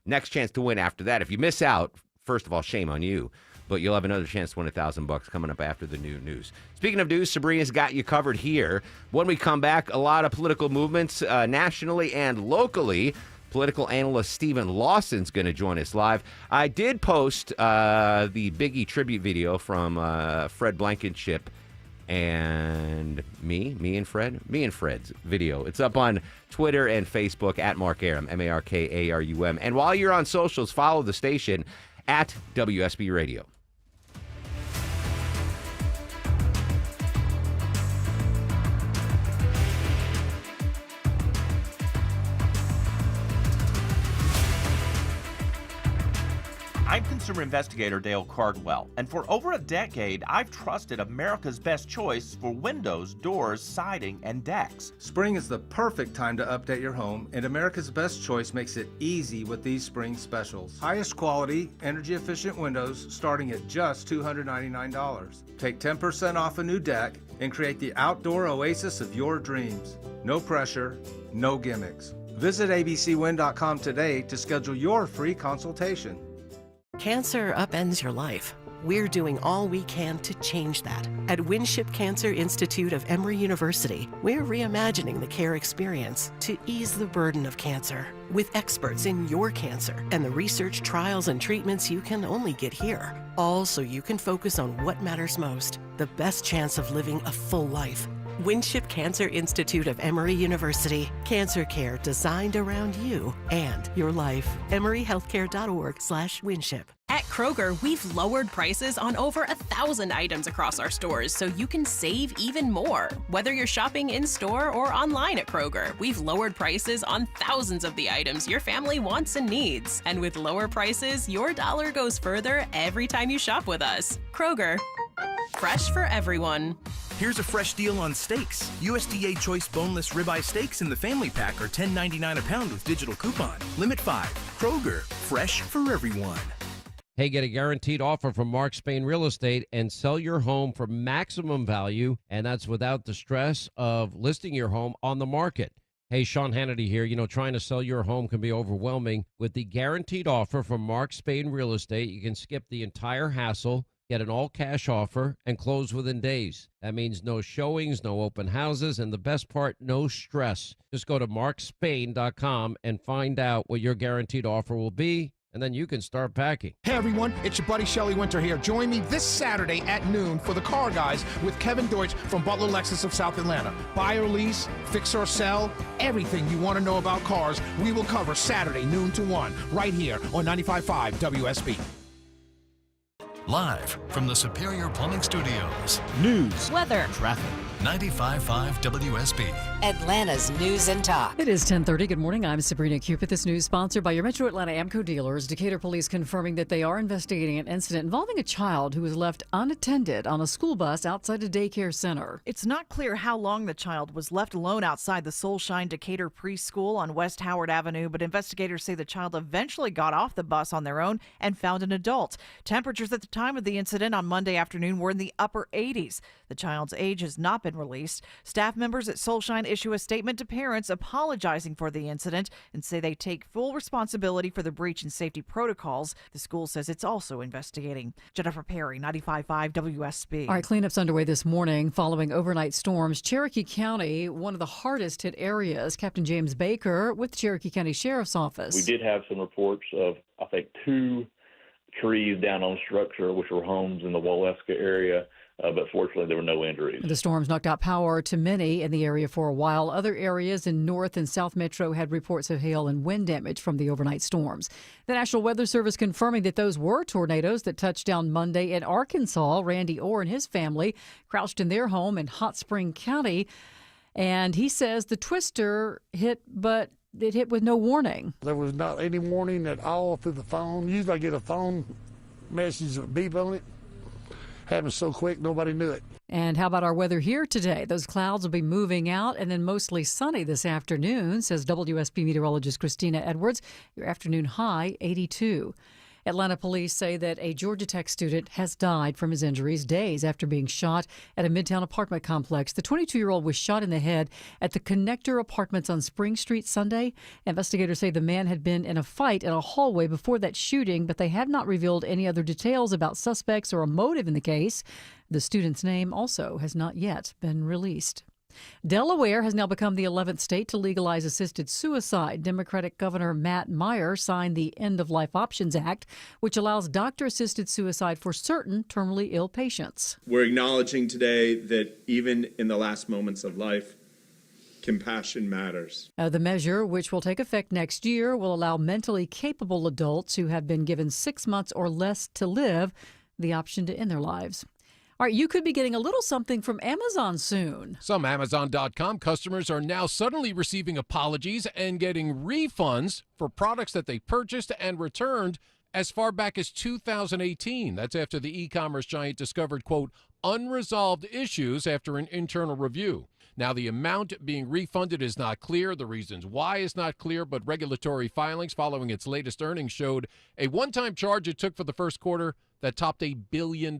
Next chance to win after that. If you miss out, first of all, shame on you. But you'll have another chance to win $1,000 coming up after the new news. Speaking of news, Sabrina's got you covered here. When we come back, a lot of political movements nationally and locally. Political analyst Stephen Lawson's going to join us live. I did post the Biggie tribute video from Fred Blankenship and me and Fred's video. It's up on Twitter and Facebook at Mark Arum, MarkArum. And while you're on socials, follow the station at WSB Radio. I'm consumer investigator Dale Cardwell, and for over a decade, I've trusted America's best choice for windows, doors, siding, and decks. Spring is the perfect time to update your home, and America's Best Choice makes it easy with these spring specials. Highest quality, energy-efficient windows starting at just $299. Take 10% off a new deck and create the outdoor oasis of your dreams. No pressure, no gimmicks. Visit abcwin.com today to schedule your free consultation. Cancer upends your life. We're doing all we can to change that. At Winship Cancer Institute of Emory University, we're reimagining the care experience to ease the burden of cancer. With experts in your cancer and the research, trials, and treatments you can only get here. All so you can focus on what matters most, the best chance of living a full life. Winship Cancer Institute of Emory University. Cancer care designed around you and your life. EmoryHealthcare.org/Winship. At Kroger, we've lowered prices on over 1,000 items across our stores so you can save even more. Whether you're shopping in-store or online at Kroger, we've lowered prices on thousands of the items your family wants and needs. And with lower prices, your dollar goes further every time you shop with us. Kroger, fresh for everyone. Here's a fresh deal on steaks. USDA Choice Boneless Ribeye Steaks in the family pack are $10.99 a pound with digital coupon. Limit 5. Kroger, fresh for everyone. Hey, get a guaranteed offer from Mark Spain Real Estate and sell your home for maximum value, and that's without the stress of listing your home on the market. Hey, Sean Hannity here. You know, trying to sell your home can be overwhelming. With the guaranteed offer from Mark Spain Real Estate, you can skip the entire hassle, get an all-cash offer, and close within days. That means no showings, no open houses, and the best part, no stress. Just go to markspain.com and find out what your guaranteed offer will be, and then you can start packing. Hey everyone, it's your buddy Shelly Winter here. Join me this Saturday at noon for the Car Guys with Kevin Deutsch from Butler Lexus of South Atlanta. Buy or lease, fix or sell, everything you want to know about cars, we will cover Saturday noon to 1 right here on 95.5 WSB. Live from the Superior Plumbing Studios. News, weather, traffic. 95.5 WSB. Atlanta's News and Talk. It is 10:30. Good morning. I'm Sabrina Cupid. This news sponsored by your Metro Atlanta AMCO dealers. Decatur police confirming that they are investigating an incident involving a child who was left unattended on a school bus outside a daycare center. It's not clear how long the child was left alone outside the Soulshine Decatur preschool on West Howard Avenue, but investigators say the child eventually got off the bus on their own and found an adult. Temperatures at the time of the incident on Monday afternoon were in the upper 80s. The child's age has not been released. Staff members at Soulshine issue a statement to parents apologizing for the incident and say they take full responsibility for the breach in safety protocols. The school says it's also investigating. Jennifer Perry, 95.5 WSB. All right, cleanups underway this morning following overnight storms. Cherokee County, one of the hardest hit areas. Captain James Baker with the Cherokee County Sheriff's Office. We did have some reports of, I think, 2 trees down on structure, which were homes in the Waleska area. But fortunately, there were no injuries. The storms knocked out power to many in the area for a while. Other areas in North and South Metro had reports of hail and wind damage from the overnight storms. The National Weather Service confirming that those were tornadoes that touched down Monday in Arkansas. Randy Orr and his family crouched in their home in Hot Spring County. And he says the twister hit, but it hit with no warning. There was not any warning at all through the phone. Usually I get a phone message with a beep on it. Happened so quick, nobody knew it. And how about our weather here today? Those clouds will be moving out and then mostly sunny this afternoon, says WSB meteorologist Christina Edwards. Your afternoon high, 82. Atlanta police say that a Georgia Tech student has died from his injuries days after being shot at a Midtown apartment complex. The 22-year-old was shot in the head at the Connector Apartments on Spring Street Sunday. Investigators say the man had been in a fight in a hallway before that shooting, but they have not revealed any other details about suspects or a motive in the case. The student's name also has not yet been released. Delaware has now become the 11th state to legalize assisted suicide. Democratic Governor Matt Meyer signed the End of Life Options Act, which allows doctor-assisted suicide for certain terminally ill patients. We're acknowledging today that even in the last moments of life, compassion matters. The measure, which will take effect next year, will allow mentally capable adults who have been given 6 months or less to live the option to end their lives. All right, you could be getting a little something from Amazon soon. Some Amazon.com customers are now suddenly receiving apologies and getting refunds for products that they purchased and returned as far back as 2018. That's after the e-commerce giant discovered, quote, unresolved issues after an internal review. Now, the amount being refunded is not clear. The reasons why is not clear, but regulatory filings following its latest earnings showed a one-time charge it took for the first quarter that topped $1 billion.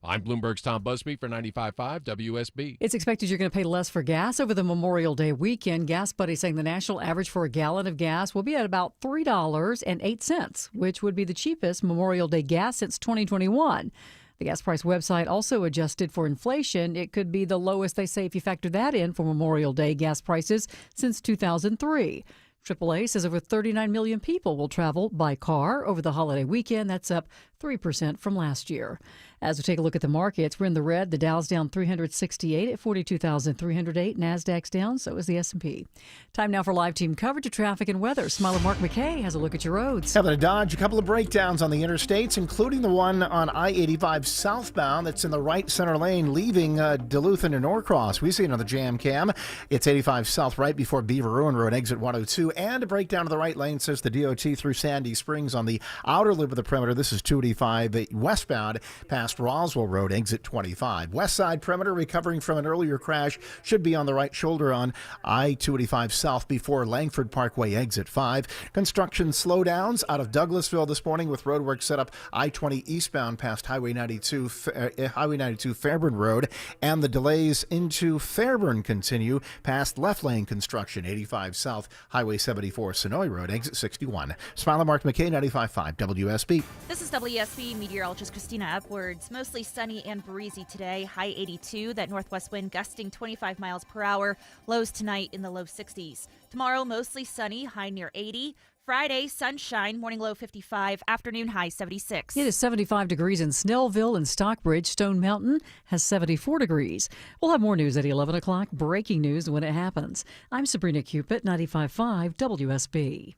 I'm Bloomberg's Tom Busby for 95.5 WSB. It's expected you're going to pay less for gas over the Memorial Day weekend. Gas Buddy saying the national average for a gallon of gas will be at about $3.08, which would be the cheapest Memorial Day gas since 2021. The gas price website also adjusted for inflation. It could be the lowest, they say, if you factor that in for Memorial Day gas prices since 2003. AAA says over 39 million people will travel by car over the holiday weekend. That's up 3% from last year. As we take a look at the markets, we're in the red. The Dow's down 368 at 42,308. NASDAQ's down, so is the S&P. Time now for live team coverage of traffic and weather. Smiler Mark McKay has a look at your roads. Having a Dodge, a couple of breakdowns on the interstates, including the one on I-85 southbound that's in the right center lane, leaving Duluth into Norcross. We see another jam cam. It's 85 south right before Beaver Ruin Road, exit 102. And a breakdown to the right lane, says the DOT through Sandy Springs on the outer loop of the perimeter. This is 2 I-285 westbound past Roswell Road, exit 25. West side perimeter recovering from an earlier crash should be on the right shoulder on I-285 south before Langford Parkway, exit 5. Construction slowdowns out of Douglasville this morning with roadwork set up I-20 eastbound past Highway 92 Fairburn Road, and the delays into Fairburn continue past left lane construction, 85 south Highway 74 Sonoy Road, exit 61. Smiler Mark McKay, 95.5 WSB. This is WSB meteorologist Christina Edwards. Mostly sunny and breezy today. High 82. That northwest wind gusting 25 miles per hour. Lows tonight in the low 60s. Tomorrow, mostly sunny. High near 80. Friday, sunshine, morning low 55, afternoon high 76. It is 75 degrees in Snellville and Stockbridge. Stone Mountain has 74 degrees. We'll have more news at 11 o'clock. Breaking news when it happens. I'm Sabrina Cupid, 95.5 WSB.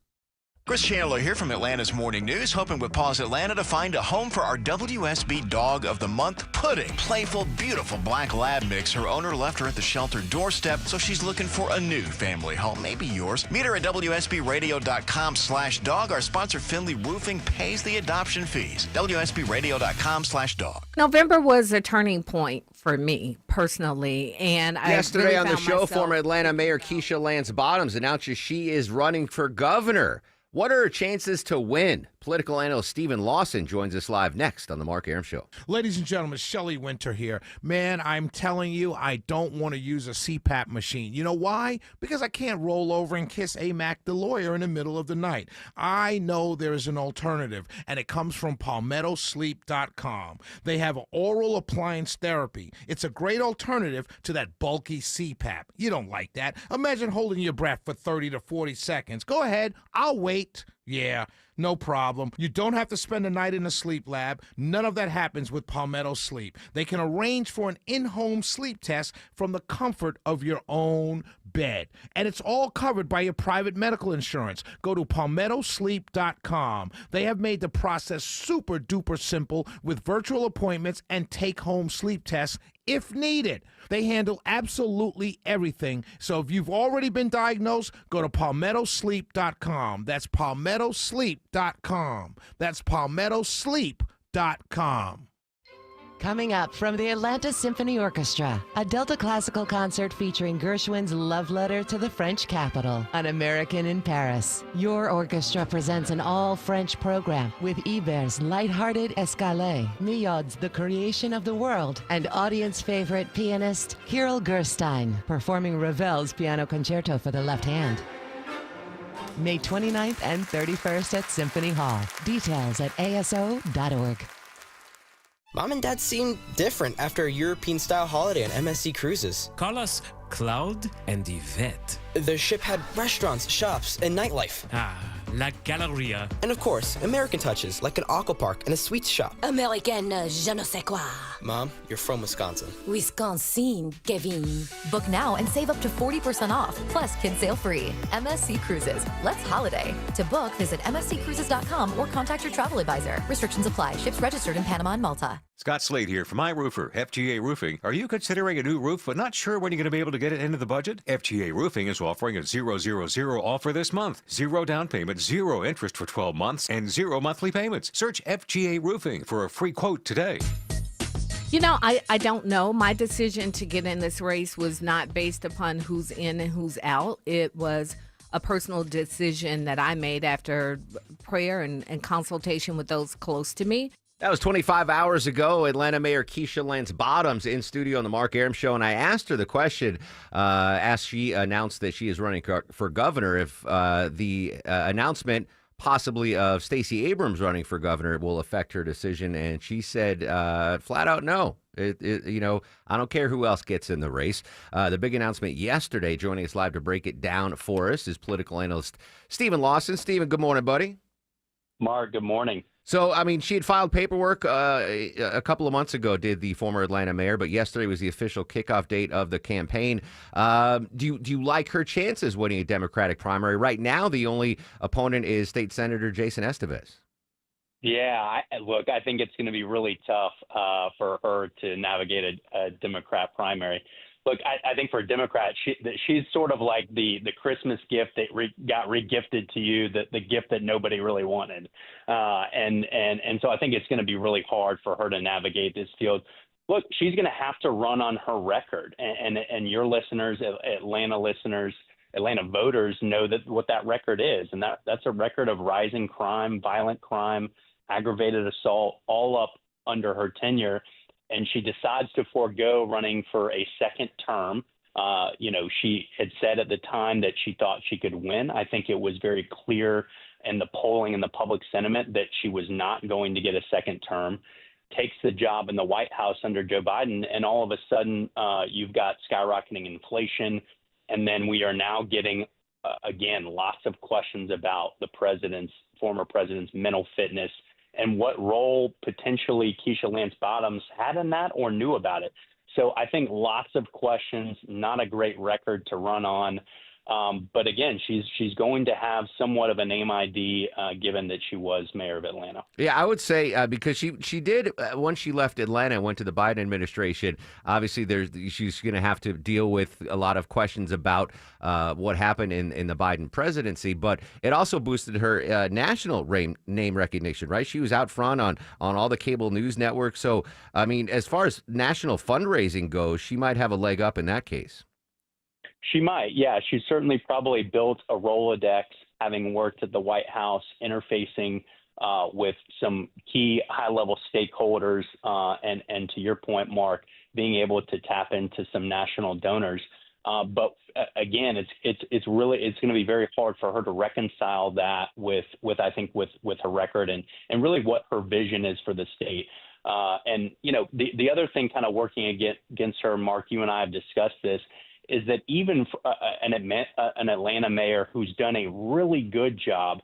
Chris Chandler here from Atlanta's Morning News, hoping with Paws Atlanta to find a home for our WSB Dog of the Month, Pudding. Playful, beautiful black lab mix. Her owner left her at the shelter doorstep, so she's looking for a new family home, maybe yours. Meet her at WSBradio.com/dog. Our sponsor, Finley Roofing, pays the adoption fees. WSBradio.com/dog. November was a turning point for me personally, and yesterday I on the found show, myself... former Atlanta Mayor Keisha Lance Bottoms announces she is running for governor. What are her chances to win? Political analyst Stephen Lawson joins us live next on the Mark Arum Show. Ladies and gentlemen, Shelley Winter here. Man, I'm telling you, I don't want to use a CPAP machine. You know why? Because I can't roll over and kiss AMAC, the lawyer, in the middle of the night. I know there is an alternative, and it comes from PalmettoSleep.com. They have oral appliance therapy. It's a great alternative to that bulky CPAP. You don't like that. Imagine holding your breath for 30 to 40 seconds. Go ahead. I'll wait. Yeah, no problem. You don't have to spend a night in a sleep lab. None of that happens with Palmetto Sleep. They can arrange for an in-home sleep test from the comfort of your own bed. And it's all covered by your private medical insurance. Go to PalmettoSleep.com. They have made the process super duper simple with virtual appointments and take-home sleep tests if needed. They handle absolutely everything. So if you've already been diagnosed, go to PalmettoSleep.com. That's PalmettoSleep.com. That's PalmettoSleep.com. Coming up from the Atlanta Symphony Orchestra, a Delta classical concert featuring Gershwin's Love Letter to the French Capital, An American in Paris. Your orchestra presents an all-French program with Iber's lighthearted Escalade, Niod's The Creation of the World, and audience favorite pianist Kirill Gerstein, performing Ravel's Piano Concerto for the left hand. May 29th and 31st at Symphony Hall. Details at aso.org. Mom and Dad seem different after a European-style holiday on MSC Cruises. Call us Cloud and Yvette. The ship had restaurants, shops, and nightlife. La Galleria. And of course, American touches, like an aqua park and a sweets shop. American je ne sais quoi. Mom, you're from Wisconsin. Wisconsin, Kevin. Book now and save up to 40% off, plus kids sale free. MSC Cruises. Let's holiday. To book, visit msccruises.com or contact your travel advisor. Restrictions apply. Ships registered in Panama and Malta. Scott Slade here from iRoofer, FGA Roofing. Are you considering a new roof but not sure when you're going to be able to get it into the budget? FGA Roofing is offering a 000 offer this month. 0 down payment, 0 interest for 12 months, and 0 monthly payments. Search FGA Roofing for a free quote today. You know, I don't know. My decision to get in this race was not based upon who's in and who's out. It was a personal decision that I made after prayer and consultation with those close to me. That was 25 hours ago. Atlanta Mayor Keisha Lance Bottoms in studio on the Mark Arum Show, and I asked her the question as she announced that she is running for governor, if the announcement possibly of Stacey Abrams running for governor will affect her decision, and she said flat out no. I don't care who else gets in the race. The big announcement yesterday, joining us live to break it down for us, is political analyst Stephen Lawson. Stephen, good morning, buddy. Mark, good morning. So, I mean, she had filed paperwork a couple of months ago, did the former Atlanta mayor, but yesterday was the official kickoff date of the campaign. Do you like her chances winning a Democratic primary? Right now, the only opponent is State Senator Jason Estevez. Yeah, look, I think it's going to be really tough for her to navigate a Democrat primary. look, I think for Democrats, she's sort of like the Christmas gift that got regifted to you, the gift that nobody really wanted. And so I think it's going to be really hard for her to navigate this field. Look, she's going to have to run on her record. And your listeners, Atlanta voters know what that record is. And that's a record of rising crime, violent crime, aggravated assault, all up under her tenure. And she decides to forego running for a second term. She had said at the time that she thought she could win. I think it was very clear in the polling and the public sentiment that she was not going to get a second term. Takes the job in the White House under Joe Biden, and all of a sudden you've got skyrocketing inflation. And then we are now getting, again, lots of questions about the former president's mental fitness and what role potentially Keisha Lance Bottoms had in that or knew about it. So I think lots of questions, not a great record to run on. But again, she's going to have somewhat of a name ID given that she was mayor of Atlanta. Yeah, I would say because she did once she left Atlanta and went to the Biden administration. Obviously, she's going to have to deal with a lot of questions about what happened in the Biden presidency. But it also boosted her national name recognition, right? She was out front on all the cable news networks. So, I mean, as far as national fundraising goes, she might have a leg up in that case. She might, yeah. She certainly probably built a Rolodex, having worked at the White House, interfacing with some key high-level stakeholders, and to your point, Mark, being able to tap into some national donors. But again, it's going to be very hard for her to reconcile that with her record and really what her vision is for the state. And the other thing kind of working against her, Mark, you and I have discussed this, is that even an Atlanta mayor who's done a really good job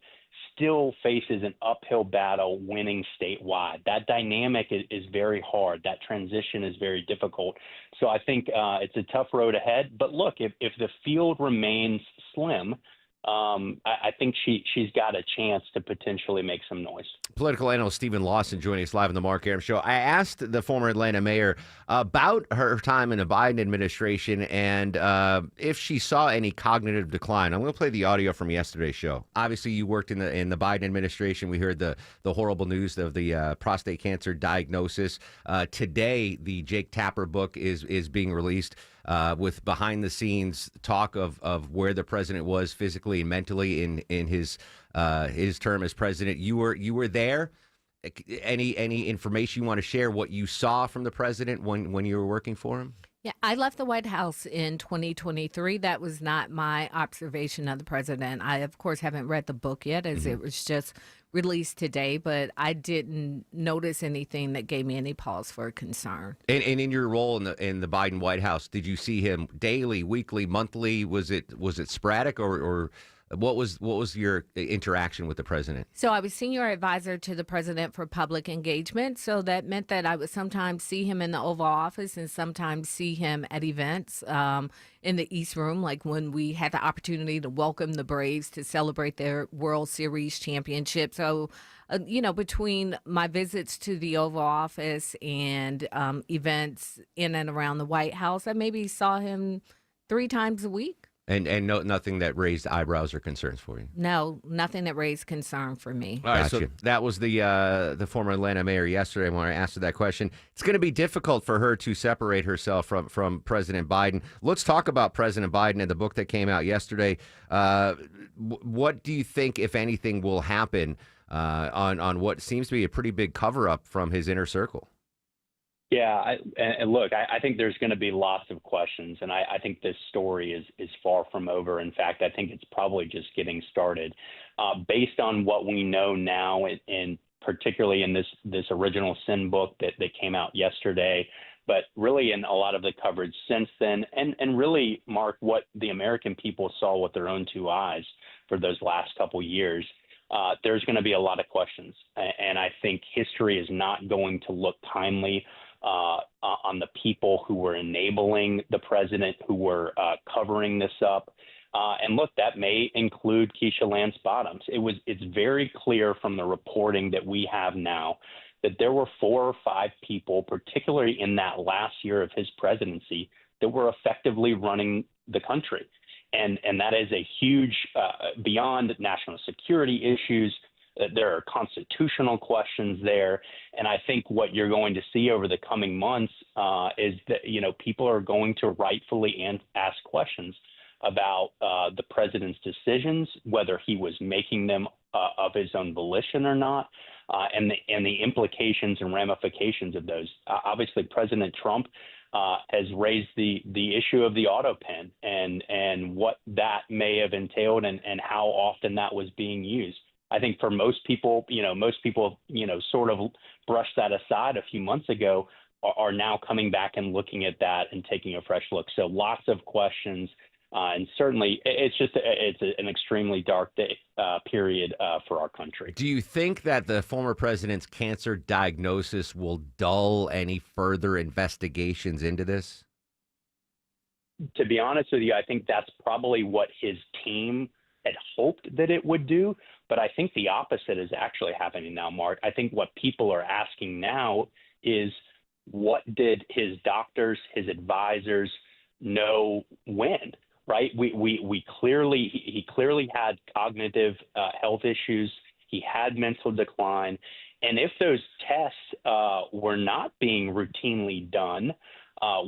still faces an uphill battle winning statewide. That dynamic is very hard. That transition is very difficult. So I think it's a tough road ahead. But look, if the field remains slim, I think she's got a chance to potentially make some noise. Political analyst Stephen Lawson joining us live on the Mark Arum Show. I asked the former Atlanta mayor about her time in the Biden administration and if she saw any cognitive decline. I'm going to play the audio from yesterday's show. Obviously, you worked in the Biden administration. We heard the horrible news of the prostate cancer diagnosis. Today, the Jake Tapper book is being released. With behind-the-scenes talk of where the president was physically and mentally in his term as president. You were there. Any information you want to share? What you saw from the president when you were working for him? Yeah, I left the White House in 2023. That was not my observation of the president. I, of course, haven't read the book yet, as it was just released today, but I didn't notice anything that gave me any pause for concern. And in your role in the Biden White House, did you see him daily, weekly, monthly? Was it sporadic, or what was your interaction with the president? So I was senior advisor to the president for public engagement. So that meant that I would sometimes see him in the Oval Office and sometimes see him at events in the East Room, like when we had the opportunity to welcome the Braves to celebrate their World Series championship. So, between my visits to the Oval Office and events in and around the White House, I maybe saw him 3 times a week. And nothing that raised eyebrows or concerns for you? No, nothing that raised concern for me. All right, so that was the former Atlanta mayor yesterday when I asked her that question. It's going to be difficult for her to separate herself from President Biden. Let's talk about President Biden and the book that came out yesterday. What do you think, if anything, will happen on what seems to be a pretty big cover-up from his inner circle? Yeah, and look, I think there's going to be lots of questions, and I think this story is far from over. In fact, I think it's probably just getting started. Based on what we know now, and particularly in this original Sin book that came out yesterday, but really in a lot of the coverage since then, and really, Mark, what the American people saw with their own 2 eyes for those last couple years, there's going to be a lot of questions. And I think history is not going to look kindly on the people who were enabling the president, who were covering this up. And look, that may include Keisha Lance Bottoms. It's very clear from the reporting that we have now that there were 4 or 5 people, particularly in that last year of his presidency, that we're effectively running the country. And that is a huge, beyond national security issues, there are constitutional questions there. And I think what you're going to see over the coming months is that, people are going to rightfully ask questions about the president's decisions, whether he was making them of his own volition or not, and the implications and ramifications of those. Obviously, President Trump has raised the issue of the auto pen and what that may have entailed and how often that was being used. I think for most people, sort of brushed that aside a few months ago, are now coming back and looking at that and taking a fresh look. So lots of questions. And certainly, it's an extremely dark period for our country. Do you think that the former president's cancer diagnosis will dull any further investigations into this? To be honest with you, I think that's probably what his team had hoped that it would do. But I think the opposite is actually happening now, Mark. I think what people are asking now is, what did his doctors, his advisors know when? Right? He clearly had cognitive health issues. He had mental decline. And if those tests were not being routinely done,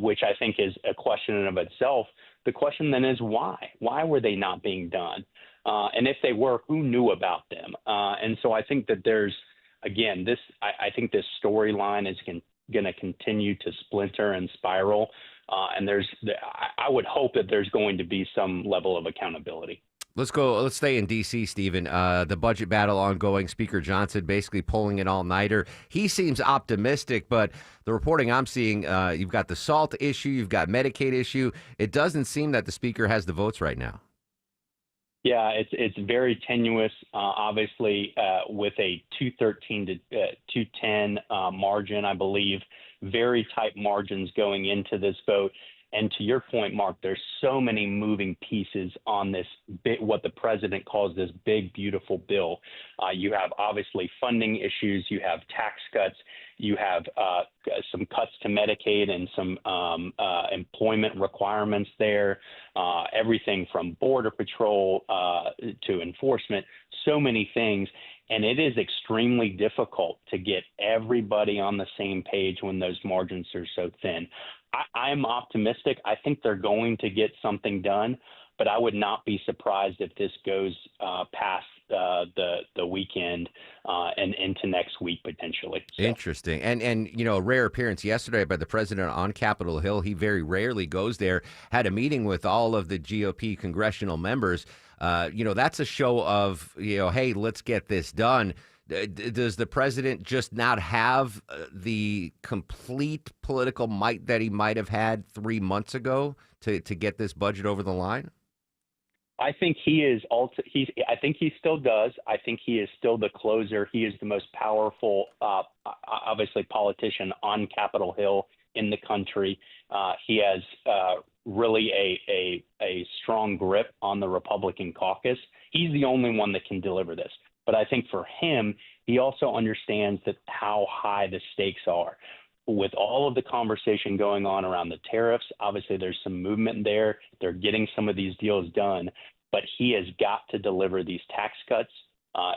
which I think is a question in of itself, the question then is why? Why were they not being done? And if they were, who knew about them? And so I think that there's, again, I think this storyline is going to continue to splinter and spiral. And I would hope that there's going to be some level of accountability. Let's stay in D.C., Stephen. The budget battle ongoing. Speaker Johnson basically pulling an all-nighter. He seems optimistic, but the reporting I'm seeing, you've got the SALT issue, you've got Medicaid issue. It doesn't seem that the speaker has the votes right now. Yeah, it's very tenuous, obviously, with a 213 to 210 margin, I believe. Very tight margins going into this vote. And to your point, Mark, there's so many moving pieces on this, what the president calls this big, beautiful bill. You have obviously funding issues. You have tax cuts. You have some cuts to Medicaid and some employment requirements there. Everything from Border Patrol to enforcement, so many things. And it is extremely difficult to get everybody on the same page when those margins are so thin. I'm optimistic. I think they're going to get something done, but I would not be surprised if this goes past the weekend and into next week potentially. So. Interesting. And a rare appearance yesterday by the president on Capitol Hill. He very rarely goes there. Had a meeting with all of the GOP congressional members. That's a show of, hey, let's get this done. Does the president just not have the complete political might that he might have had 3 months ago to get this budget over the line? I think he is I think he still does. I think he is still the closer. He is the most powerful, obviously, politician on Capitol Hill in the country. He has really a strong grip on the Republican caucus. He's the only one that can deliver this. But I think for him, he also understands that how high the stakes are. With all of the conversation going on around the tariffs, obviously there's some movement there. They're getting some of these deals done. But he has got to deliver these tax cuts.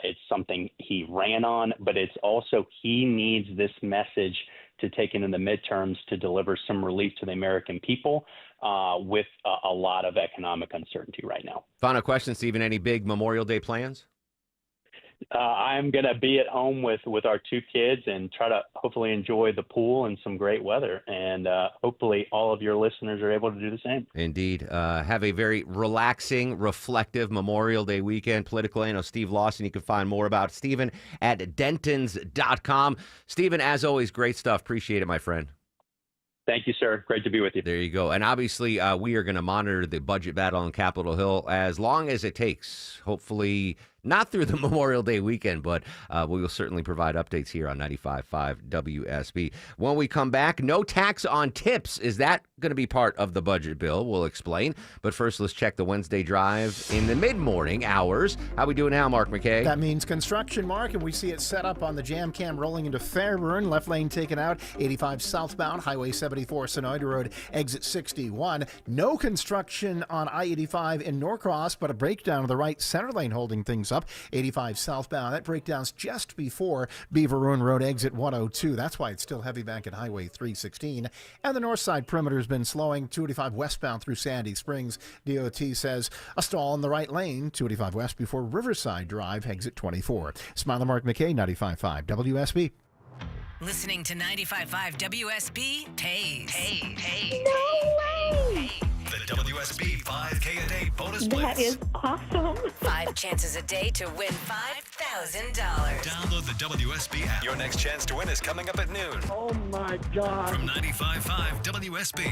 It's something he ran on, but it's also he needs this message to take into the midterms to deliver some relief to the American people with a lot of economic uncertainty right now. Final question, Stephen. Any big Memorial Day plans? I'm going to be at home with our two kids and try to hopefully enjoy the pool and some great weather. And hopefully all of your listeners are able to do the same. Indeed. Have a very relaxing, reflective Memorial Day weekend. Political analyst Steve Lawson. You can find more about Stephen at Dentons.com. Stephen, as always, great stuff. Appreciate it, my friend. Thank you, sir. Great to be with you. There you go. And obviously, we are going to monitor the budget battle on Capitol Hill as long as it takes. Hopefully, Not through the Memorial Day weekend, but we will certainly provide updates here on 95.5 WSB. When we come back, no tax on tips. Is that going to be part of the budget bill? We'll explain. But first, let's check the Wednesday drive in the mid-morning hours. How we doing now, Mark McKay? That means construction, Mark, and we see it set up on the Jam Cam rolling into Fairburn. Left lane taken out. 85 southbound, Highway 74, Sonoyta Road, exit 61. No construction on I-85 in Norcross, but a breakdown of the right center lane holding things up. 85 southbound. That breakdown's just before Beaver Run Road, exit 102. That's why it's still heavy back at Highway 316. And the north side perimeter has been slowing. 285 westbound through Sandy Springs. DOT says a stall in the right lane. 285 west before Riverside Drive, exit 24. Smiler Mark McKay, 95.5 WSB. Listening to 95.5 WSB pays. No way! The WSB 5K a day bonus blitz. That is awesome. 5 chances a day to win $5,000. Download the WSB app. Your next chance to win is coming up at noon. Oh my God. From 95.5 WSB.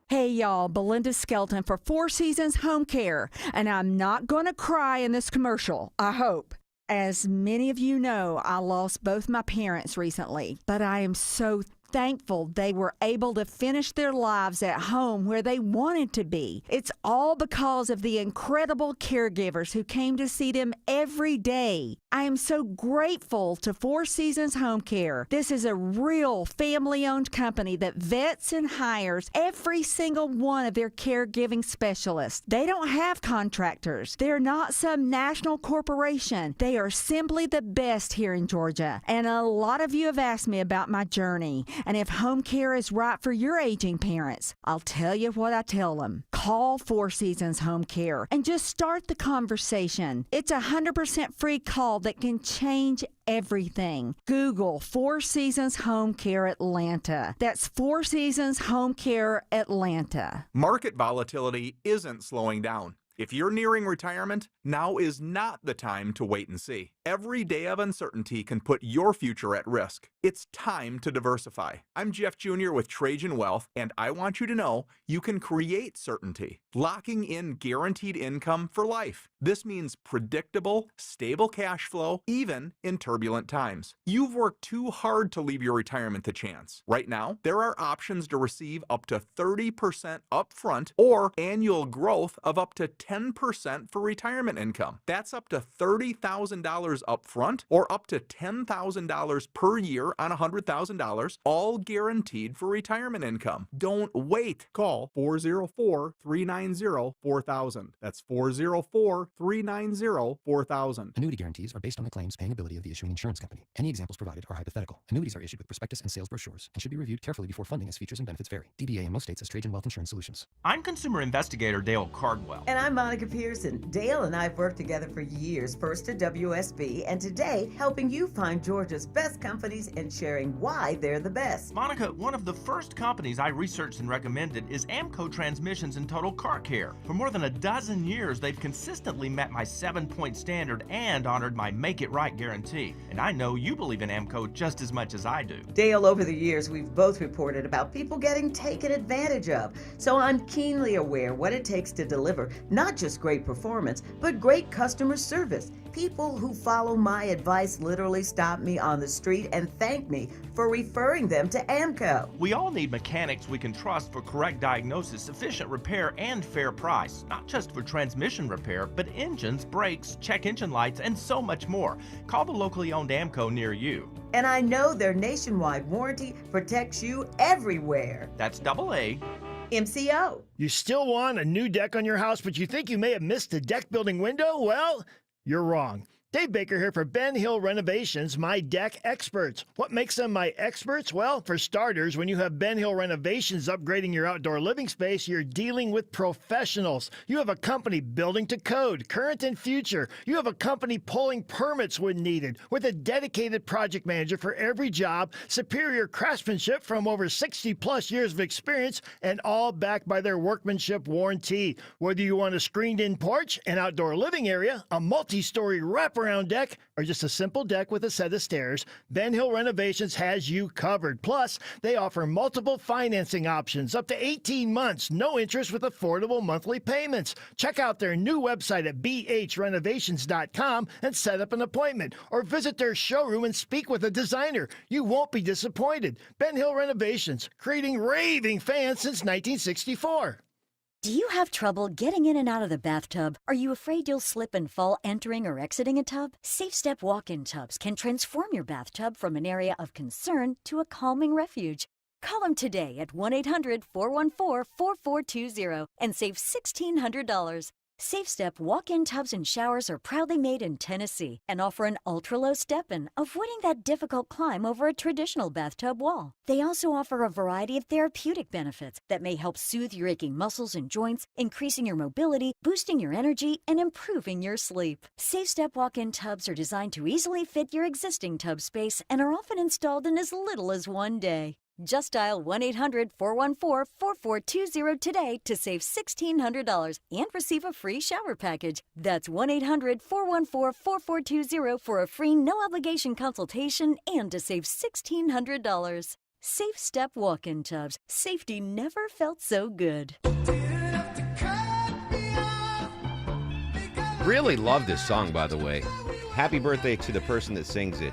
Hey y'all, Belinda Skelton for Four Seasons Home Care, and I'm not going to cry in this commercial, I hope. As many of you know, I lost both my parents recently, but I am so thankful they were able to finish their lives at home where they wanted to be. It's all because of the incredible caregivers who came to see them every day. I am so grateful to Four Seasons Home Care. This is a real family-owned company that vets and hires every single one of their caregiving specialists. They don't have contractors. They're not some national corporation. They are simply the best here in Georgia. And a lot of you have asked me about my journey and if home care is right for your aging parents. I'll tell you what I tell them. Call Four Seasons Home Care and just start the conversation. It's a 100% free call that can change everything. Google Four Seasons Home Care Atlanta. That's Four Seasons Home Care Atlanta. Market volatility isn't slowing down. If you're nearing retirement, now is not the time to wait and see. Every day of uncertainty can put your future at risk. It's time to diversify. I'm Jeff Jr. with Trajan Wealth, and I want you to know you can create certainty, locking in guaranteed income for life. This means predictable, stable cash flow, even in turbulent times. You've worked too hard to leave your retirement to chance. Right now, there are options to receive up to 30% upfront or annual growth of up to 10% for retirement income. That's up to $30,000 upfront or up to $10,000 per year on $100,000, all guaranteed for retirement income. Don't wait. Call 404-390-4000. That's 404-390-4000. Annuity guarantees are based on the claims paying ability of the issuing insurance company. Any examples provided are hypothetical. Annuities are issued with prospectus and sales brochures and should be reviewed carefully before funding as features and benefits vary. DBA in most states as Trajan Wealth Insurance Solutions. I'm consumer investigator Dale Cardwell. And I'm Monica Pearson. Dale and I have worked together for years, first at WSB and today helping you find Georgia's best companies and sharing why they're the best. Monica, one of the first companies I researched and recommended is AMCO Transmissions and Total Car Care. For more than a dozen years, they've consistently met my 7-point standard and honored my Make It Right guarantee. And I know you believe in AMCO just as much as I do. Dale, over the years, we've both reported about people getting taken advantage of. So I'm keenly aware what it takes to deliver not just great performance, but great customer service. People who follow my advice literally stop me on the street and thank me for referring them to AMCO. We all need mechanics we can trust for correct diagnosis, efficient repair, and fair price. Not just for transmission repair, but engines, brakes, check engine lights, and so much more. Call the locally owned AMCO near you. And I know their nationwide warranty protects you everywhere. That's AA. MCO. You still want a new deck on your house, but you think you may have missed a deck building window? Well, you're wrong. Dave Baker here for Ben Hill Renovations, my deck experts. What makes them my experts? Well, for starters, when you have Ben Hill Renovations upgrading your outdoor living space, you're dealing with professionals. You have a company building to code, current and future. You have a company pulling permits when needed, with a dedicated project manager for every job, superior craftsmanship from over 60-plus years of experience, and all backed by their workmanship warranty. Whether you want a screened-in porch, an outdoor living area, a multi-story wrapper wraparound deck, or just a simple deck with a set of stairs, Ben Hill Renovations has you covered. Plus, they offer multiple financing options, up to 18 months, no interest with affordable monthly payments. Check out their new website at bhrenovations.com and set up an appointment, or visit their showroom and speak with a designer. You won't be disappointed. Ben Hill Renovations, creating raving fans since 1964. Do you have trouble getting in and out of the bathtub? Are you afraid you'll slip and fall entering or exiting a tub? Safe Step walk-in tubs can transform your bathtub from an area of concern to a calming refuge. Call them today at 1-800-414-4420 and save $1,600. Safe Step walk-in tubs and showers are proudly made in Tennessee and offer an ultra-low step-in, avoiding that difficult climb over a traditional bathtub wall. They also offer a variety of therapeutic benefits that may help soothe your aching muscles and joints, increasing your mobility, boosting your energy, and improving your sleep. Safe Step walk-in tubs are designed to easily fit your existing tub space and are often installed in as little as one day. Just dial 1-800-414-4420 today to save $1,600 and receive a free shower package. That's 1-800-414-4420 for a free no-obligation consultation and to save $1,600. Safe Step walk-in tubs. Safety never felt so good. Really love this song, by the way. Happy birthday to the person that sings it.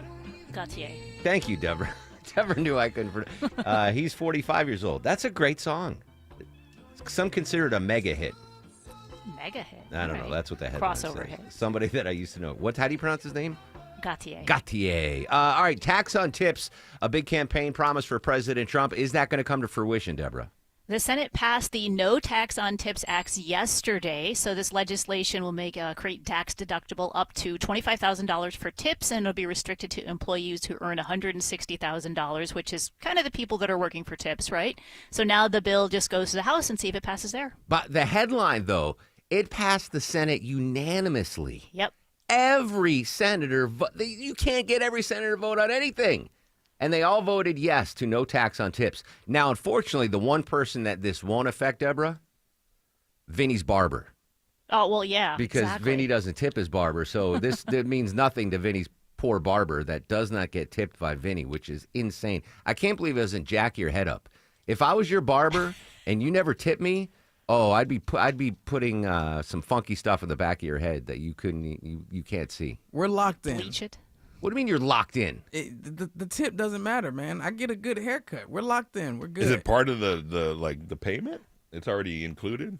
Gautier. Thank you, Deborah. Deborah knew I couldn't. He's 45 years old. That's a great song. Some consider it a mega hit. Mega hit. I don't know. That's what the headline Crossover says. hit. Somebody that I used to know. How do you pronounce his name? Gautier. Gautier. All right, tax on tips, a big campaign promise for President Trump. Is that going to come to fruition, Deborah? The Senate passed the No Tax on Tips Act yesterday, so this legislation will create tax deductible up to $25,000 for tips, and it'll be restricted to employees who earn $160,000, which is kind of the people that are working for tips, right? So now the bill just goes to the House and see if it passes there. But the headline, though, it passed the Senate unanimously. Yep. Every senator, you can't get every senator to vote on anything. And they all voted yes to no tax on tips. Now, unfortunately, the one person that this won't affect, Deborah, Vinny's barber. Oh, well, yeah. Because exactly. Vinny doesn't tip his barber. So this means nothing to Vinny's poor barber that does not get tipped by Vinny, which is insane. I can't believe it doesn't jack your head up. If I was your barber and you never tipped me, I'd be putting some funky stuff in the back of your head that you can't see. We're locked in. Bleach it. What do you mean you're locked in? The tip doesn't matter, man. I get a good haircut. We're locked in. We're good. Is it part of the payment? It's already included?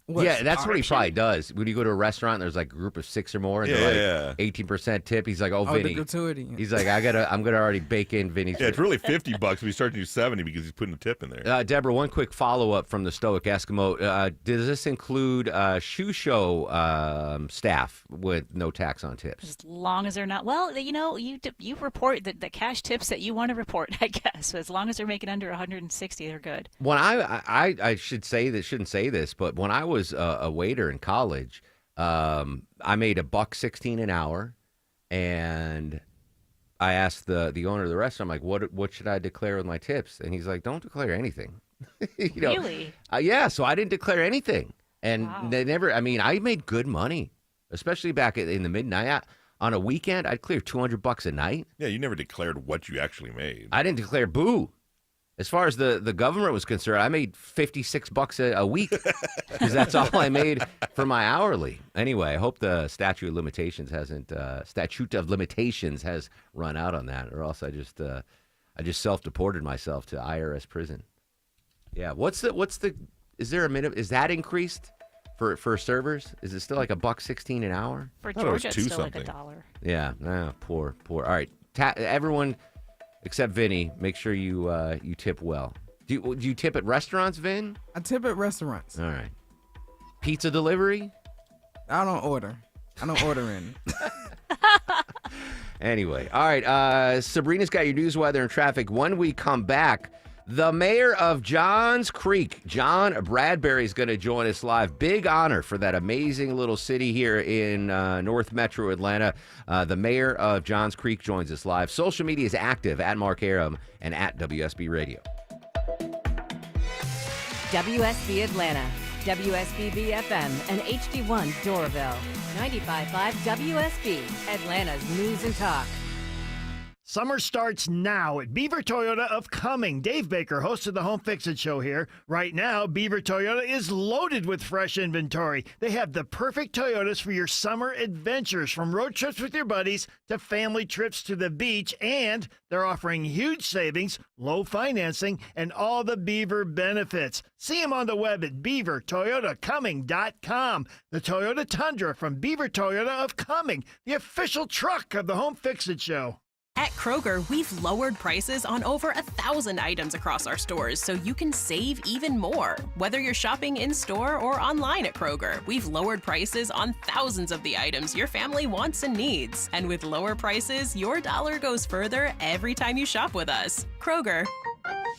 Yeah, that's what he probably does. When you go to a restaurant, there's like a group of 6 or more, and they're like 18% tip. He's like, Vinny. The gratuity. He's like, I'm gonna already bake in Vinny's. Yeah, it's really $50. We start to do 70 because he's putting a tip in there. Deborah, one quick follow-up from the Stoic Eskimo. Does this include shoe show staff with no tax on tips? As long as they're not, you report the cash tips that you want to report, I guess. So as long as they're making under 160, they're good. When I shouldn't say this, but when I was a waiter in college, I made $1.16 an hour, and I asked the owner of the restaurant, I'm like, what should I declare with my tips? And he's like, don't declare anything. Really? Yeah, so I didn't declare anything, and Wow. they never. I mean, I made good money, especially back in the midnight. On a weekend, I'd clear $200 a night. Yeah, you never declared what you actually made. I didn't declare boo. As far as the government was concerned, I made $56 a week because that's all I made for my hourly. Anyway, I hope the statute of limitations has run out on that, or else I just self-deported myself to IRS prison. Yeah, is there a minimum? Is that increased for servers? Is it still like $1.16 an hour? For Georgia, it's still like $1. Yeah, poor. All right, everyone. Except Vinny, make sure you tip well. Do you tip at restaurants, Vin? I tip at restaurants. All right. Pizza delivery? I don't order. I don't order in. Anyway, all right. Sabrina's got your news, weather, and traffic. When we come back, the mayor of Johns Creek, John Bradbury, is going to join us live. Big honor for that amazing little city here in North Metro Atlanta. The mayor of Johns Creek joins us live. Social media is active at Mark Arum and at WSB Radio. WSB Atlanta, WSB BFM, and HD1 Doraville. 95.5 WSB, Atlanta's News and Talk. Summer starts now at Beaver Toyota of Cumming. Dave Baker, host of the Home Fix-It Show here. Right now, Beaver Toyota is loaded with fresh inventory. They have the perfect Toyotas for your summer adventures, from road trips with your buddies to family trips to the beach, and they're offering huge savings, low financing, and all the Beaver benefits. See them on the web at beavertoyotacumming.com. The Toyota Tundra from Beaver Toyota of Cumming, the official truck of the Home Fix-It Show. At Kroger, we've lowered prices on over 1,000 items across our stores so you can save even more. Whether you're shopping in-store or online at Kroger, we've lowered prices on thousands of the items your family wants and needs. And with lower prices, your dollar goes further every time you shop with us. Kroger,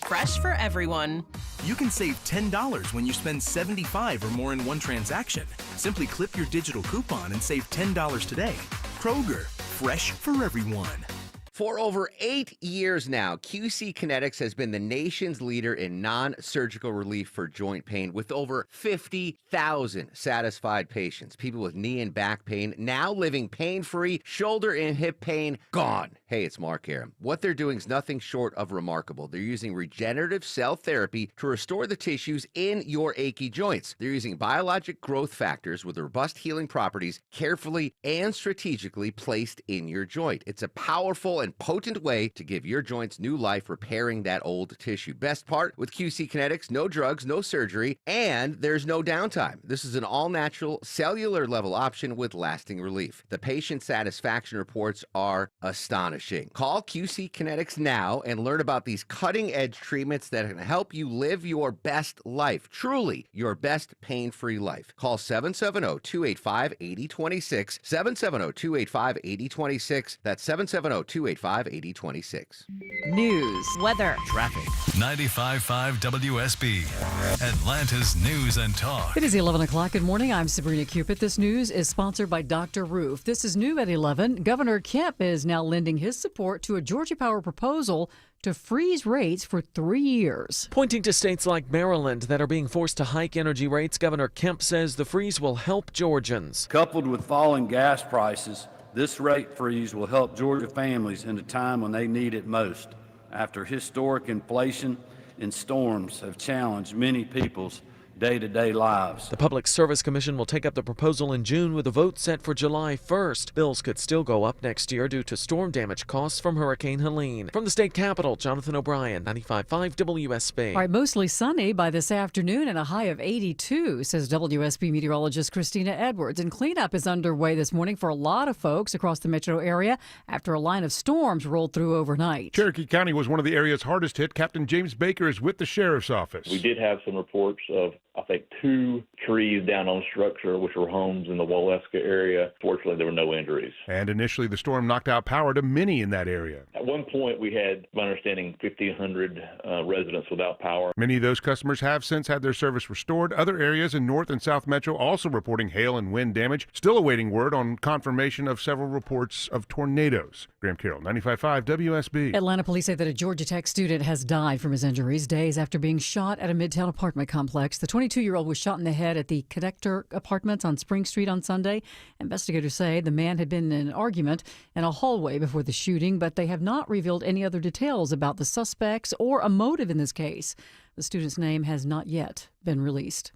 fresh for everyone. You can save $10 when you spend $75 or more in one transaction. Simply clip your digital coupon and save $10 today. Kroger, fresh for everyone. For over 8 years now, QC Kinetics has been the nation's leader in non-surgical relief for joint pain, with over 50,000 satisfied patients. People with knee and back pain now living pain-free, shoulder and hip pain gone. Hey, it's Mark Aram. What they're doing is nothing short of remarkable. They're using regenerative cell therapy to restore the tissues in your achy joints. They're using biologic growth factors with robust healing properties carefully and strategically placed in your joint. It's a powerful and potent way to give your joints new life, repairing that old tissue. Best part, with QC Kinetics, no drugs, no surgery, and there's no downtime. This is an all-natural, cellular level option with lasting relief. The patient satisfaction reports are astonishing. Call QC Kinetics now and learn about these cutting-edge treatments that can help you live your best life, truly your best pain-free life. Call 770-285-8026, 770-285-8026. That's 770-285-8026. News, weather, traffic. 95.5 WSB, Atlanta's News and Talk. It is 11 o'clock. Good morning. I'm Sabrina Cupid. This news is sponsored by Dr. Roof. This is new at 11. Governor Kemp is now lending his support to a Georgia Power proposal to freeze rates for 3 years. Pointing to states like Maryland that are being forced to hike energy rates, Governor Kemp says the freeze will help Georgians. Coupled with falling gas prices, this rate freeze will help Georgia families in a time when they need it most, after historic inflation and storms have challenged many people's day-to-day lives. The Public Service Commission will take up the proposal in June with a vote set for July 1st. Bills could still go up next year due to storm damage costs from Hurricane Helene. From the state capitol, Jonathan O'Brien, 95.5 WSB. All right, mostly sunny by this afternoon and a high of 82, says WSB meteorologist Christina Edwards. And cleanup is underway this morning for a lot of folks across the metro area after a line of storms rolled through overnight. Cherokee County was one of the areas hardest hit. Captain James Baker is with the sheriff's office. We did have some reports of, I think, 2 trees down on structure, which were homes in the Waleska area. Fortunately, there were no injuries. And initially, the storm knocked out power to many in that area. At one point, we had, my understanding, 1,500 residents without power. Many of those customers have since had their service restored. Other areas in North and South Metro also reporting hail and wind damage. Still awaiting word on confirmation of several reports of tornadoes. Graham Carroll, 95.5 WSB. Atlanta police say that a Georgia Tech student has died from his injuries days after being shot at a Midtown apartment complex. The 22-year-old was shot in the head at the Connector Apartments on Spring Street on Sunday. Investigators say the man had been in an argument in a hallway before the shooting, but they have not revealed any other details about the suspects or a motive in this case. The student's name has not yet been released.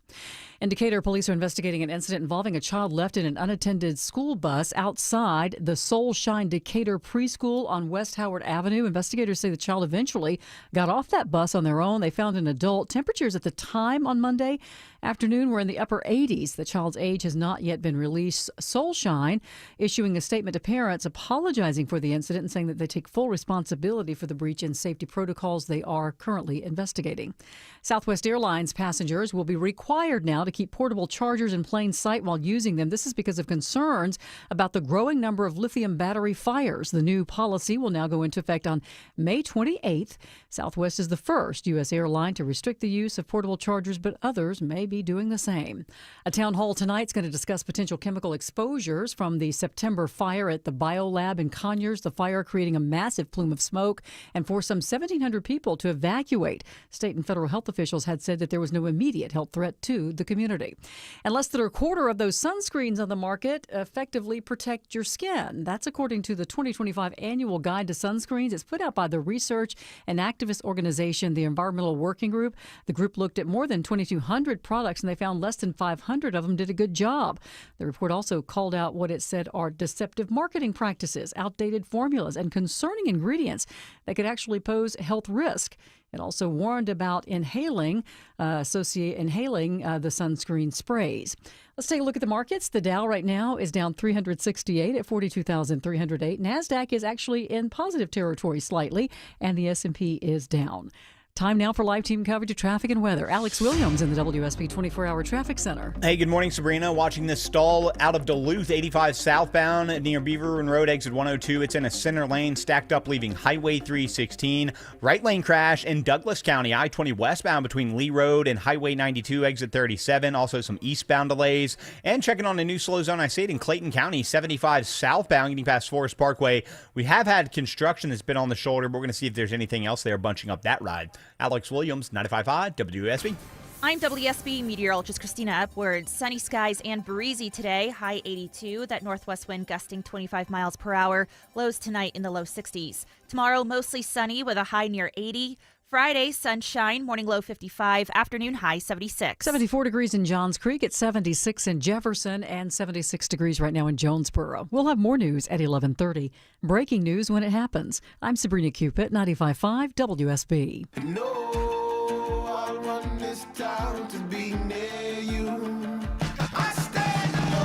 In Decatur, police are investigating an incident involving a child left in an unattended school bus outside the Soul Shine Decatur preschool on West Howard Avenue. Investigators say the child eventually got off that bus on their own. They found an adult. Temperatures at the time on Monday afternoon were in the upper 80s. The child's age has not yet been released. Soul Shine issuing a statement to parents apologizing for the incident and saying that they take full responsibility for the breach in safety protocols they are currently investigating. Southwest Airlines passengers will be required now to keep portable chargers in plain sight while using them. This is because of concerns about the growing number of lithium battery fires. The new policy will now go into effect on May 28th. Southwest is the first U.S. airline to restrict the use of portable chargers, but others may be doing the same. A town hall tonight is going to discuss potential chemical exposures from the September fire at the BioLab in Conyers. The fire creating a massive plume of smoke and forced some 1,700 people to evacuate. State and federal health officials had said that there was no immediate immediate health threat to the community. And less than a quarter of those sunscreens on the market effectively protect your skin. That's according to the 2025 Annual Guide to Sunscreens. It's put out by the research and activist organization, the Environmental Working Group. The group looked at more than 2,200 products, and they found less than 500 of them did a good job. The report also called out what it said are deceptive marketing practices, outdated formulas, and concerning ingredients that could actually pose health risk. It also warned about inhaling the sunscreen sprays. Let's take a look at the markets. The Dow right now is down 368 at 42,308. NASDAQ is actually in positive territory slightly, and the S&P is down. Time now for live team coverage of traffic and weather. Alex Williams in the WSB 24-hour traffic center. Hey, good morning, Sabrina. Watching this stall out of Duluth, 85 southbound near Beaver Run Road, exit 102. It's in a center lane, stacked up, leaving Highway 316. Right lane crash in Douglas County, I-20 westbound between Lee Road and Highway 92, exit 37. Also some eastbound delays. And checking on a new slow zone, I see it in Clayton County, 75 southbound, getting past Forest Parkway. We have had construction that's been on the shoulder, but we're going to see if there's anything else there bunching up that ride. Alex Williams, 95.5 WSB. I'm WSB meteorologist Christina Upward. Sunny skies and breezy today, high 82. That northwest wind gusting 25 miles per hour. Lows tonight in the low 60s. Tomorrow, mostly sunny with a high near 80. Friday, sunshine, morning low 55, afternoon high 76. 74 degrees in Johns Creek, at 76 in Jefferson, and 76 degrees right now in Jonesboro. We'll have more news at 11:30. Breaking news when it happens. I'm Sabrina Cupid, 95.5 WSB. I'll run this town to be near you.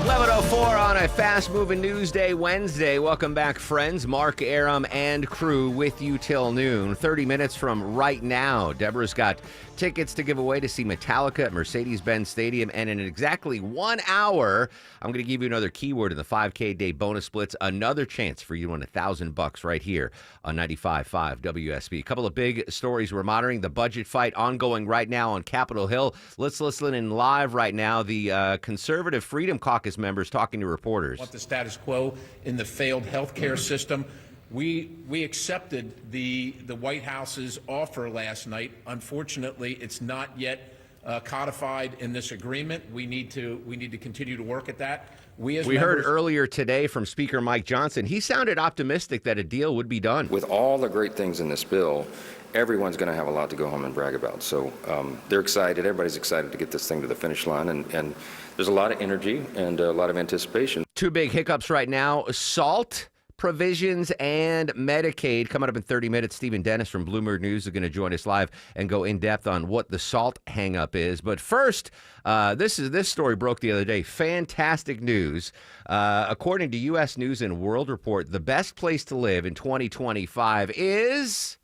11:04 on a fast-moving news day, Wednesday. Welcome back, friends. Mark Aram and crew with you till noon. 30 minutes from right now, Deborah's got tickets to give away to see Metallica at Mercedes-Benz Stadium. And in exactly 1 hour, I'm going to give you another keyword in the 5K day bonus splits. Another chance for you to win $1,000 right here on 95.5 WSB. A couple of big stories we're monitoring. The budget fight ongoing right now on Capitol Hill. Let's listen in live right now. The Conservative Freedom Caucus members talking to reporters. Want the status quo in the failed healthcare system. We accepted the White House's offer last night. Unfortunately, it's not yet codified in this agreement. We need to continue to work at that. We heard earlier today from Speaker Mike Johnson. He sounded optimistic that a deal would be done. With all the great things in this bill, everyone's going to have a lot to go home and brag about. So they're excited. Everybody's excited to get this thing to the finish line. And there's a lot of energy and a lot of anticipation. Two big hiccups right now. SALT provisions and Medicaid. Coming up in 30 minutes, Stephen Dennis from Bloomberg News is going to join us live and go in depth on what the SALT hangup is. But first, this story broke the other day. Fantastic news. According to U.S. News and World Report, the best place to live in 2025 is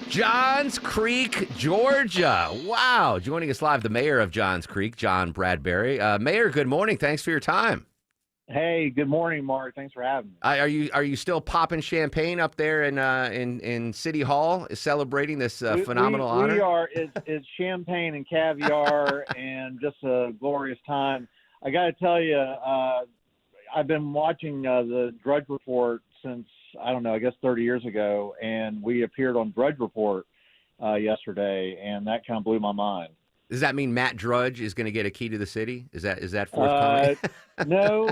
Johns Creek, Georgia. Wow. Joining us live, the mayor of Johns Creek, John Bradbury. Mayor, good morning. Thanks for your time. Hey, good morning, Mark. Thanks for having me. Are you still popping champagne up there in City Hall, celebrating this phenomenal honor? We are. It's champagne and caviar, and just a glorious time. I got to tell you, I've been watching the Drudge Report since, I don't know, I guess 30 years ago, and we appeared on Drudge Report yesterday, and that kind of blew my mind. Does that mean Matt Drudge is going to get a key to the city? Is that forthcoming? No.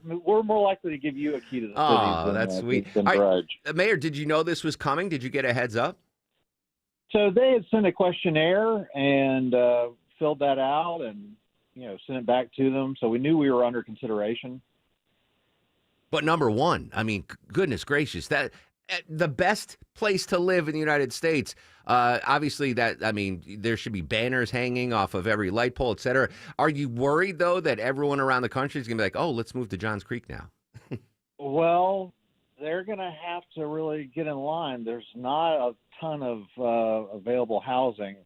We're more likely to give you a key to the city. Oh, that's sweet. Than Drudge. Mayor, did you know this was coming? Did you get a heads up? So they had sent a questionnaire and filled that out and, sent it back to them. So we knew we were under consideration. But number one, I mean, goodness gracious, that the best place to live in the United States. Obviously, there should be banners hanging off of every light pole, et cetera. Are you worried, though, that everyone around the country is going to be like, oh, let's move to Johns Creek now? Well, they're going to have to really get in line. There's not a ton of available housing,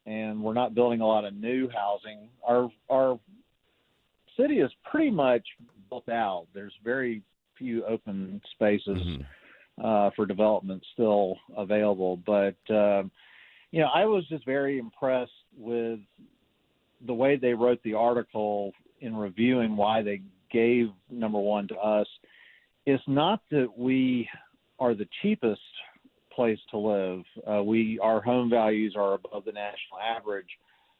and we're not building a lot of new housing. Our city is pretty much built out. There's very few open spaces. Mm-hmm. For development still available. But, I was just very impressed with the way they wrote the article in reviewing why they gave number one to us. It's not that we are the cheapest place to live. Our home values are above the national average,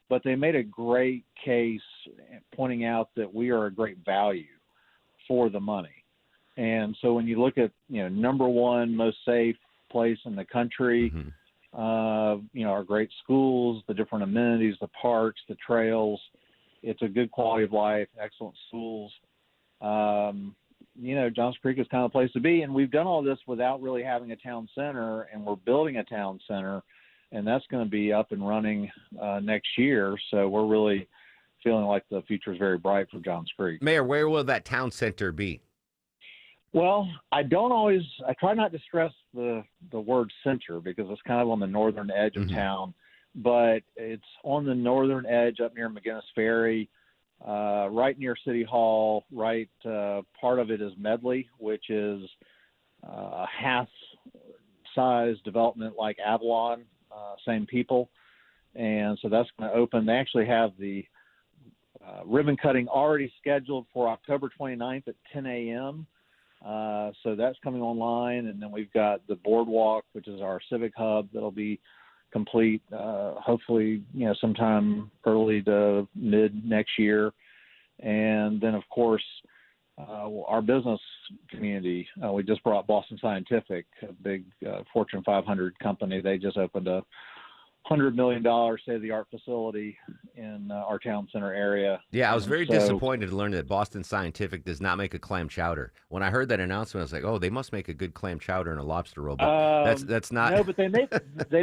but they made a great case pointing out that we are a great value for the money. And so when you look at, number one most safe place in the country, our great schools, the different amenities, the parks, the trails, it's a good quality of life, excellent schools. Johns Creek is kind of a place to be. And we've done all this without really having a town center, and we're building a town center, and that's going to be up and running next year. So we're really feeling like the future is very bright for Johns Creek. Mayor, where will that town center be? Well, I try not to stress the word center because it's kind of on the northern edge of town, but it's on the northern edge up near McGinnis Ferry, right near City Hall, part of it is Medley, which is a half-size development like Avalon, same people. And so that's going to open. They actually have the ribbon cutting already scheduled for October 29th at 10 a.m., so that's coming online, and then we've got the boardwalk, which is our civic hub, that'll be complete, hopefully, sometime early to mid next year. And then, of course, our business community. We just brought Boston Scientific, a big Fortune 500 company. They just opened a $100 million state-of-the-art facility in our town center area. Yeah, I was very disappointed to learn that Boston Scientific does not make a clam chowder. When I heard that announcement, I was like, "Oh, they must make a good clam chowder and a lobster roll." But that's not. No, but they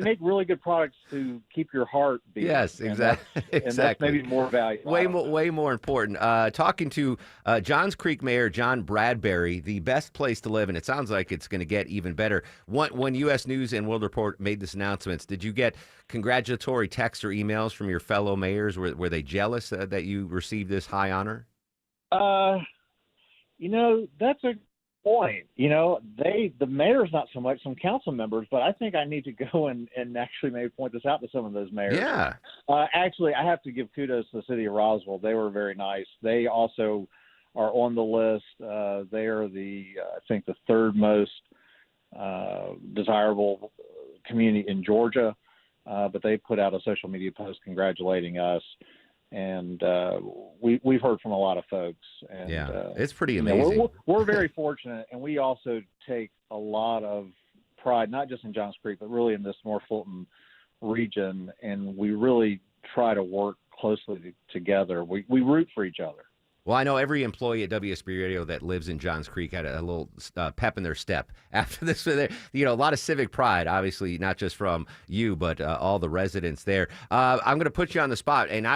make really good products to keep your heart beating. Yes, exactly. And that's maybe more valuable. Way more important. Talking to Johns Creek Mayor John Bradbury, the best place to live, and it sounds like it's going to get even better. When U.S. News and World Report made this announcement, did you get congratulatory texts or emails from your fellow mayors? Were they jealous that you received this high honor? That's a point. The mayor's not so much, some council members, but I think I need to go and actually maybe point this out to some of those mayors. Yeah. Actually, I have to give kudos to the city of Roswell. They were very nice. They also are on the list. They are I think the third most desirable community in Georgia. But they put out a social media post congratulating us, and we've heard from a lot of folks. And, it's pretty amazing. We're very fortunate, and we also take a lot of pride, not just in Johns Creek, but really in this North Fulton region, and we really try to work closely together. We root for each other. Well, I know every employee at WSB Radio that lives in Johns Creek had a little pep in their step after this. A lot of civic pride, obviously, not just from you, but all the residents there. I'm going to put you on the spot, and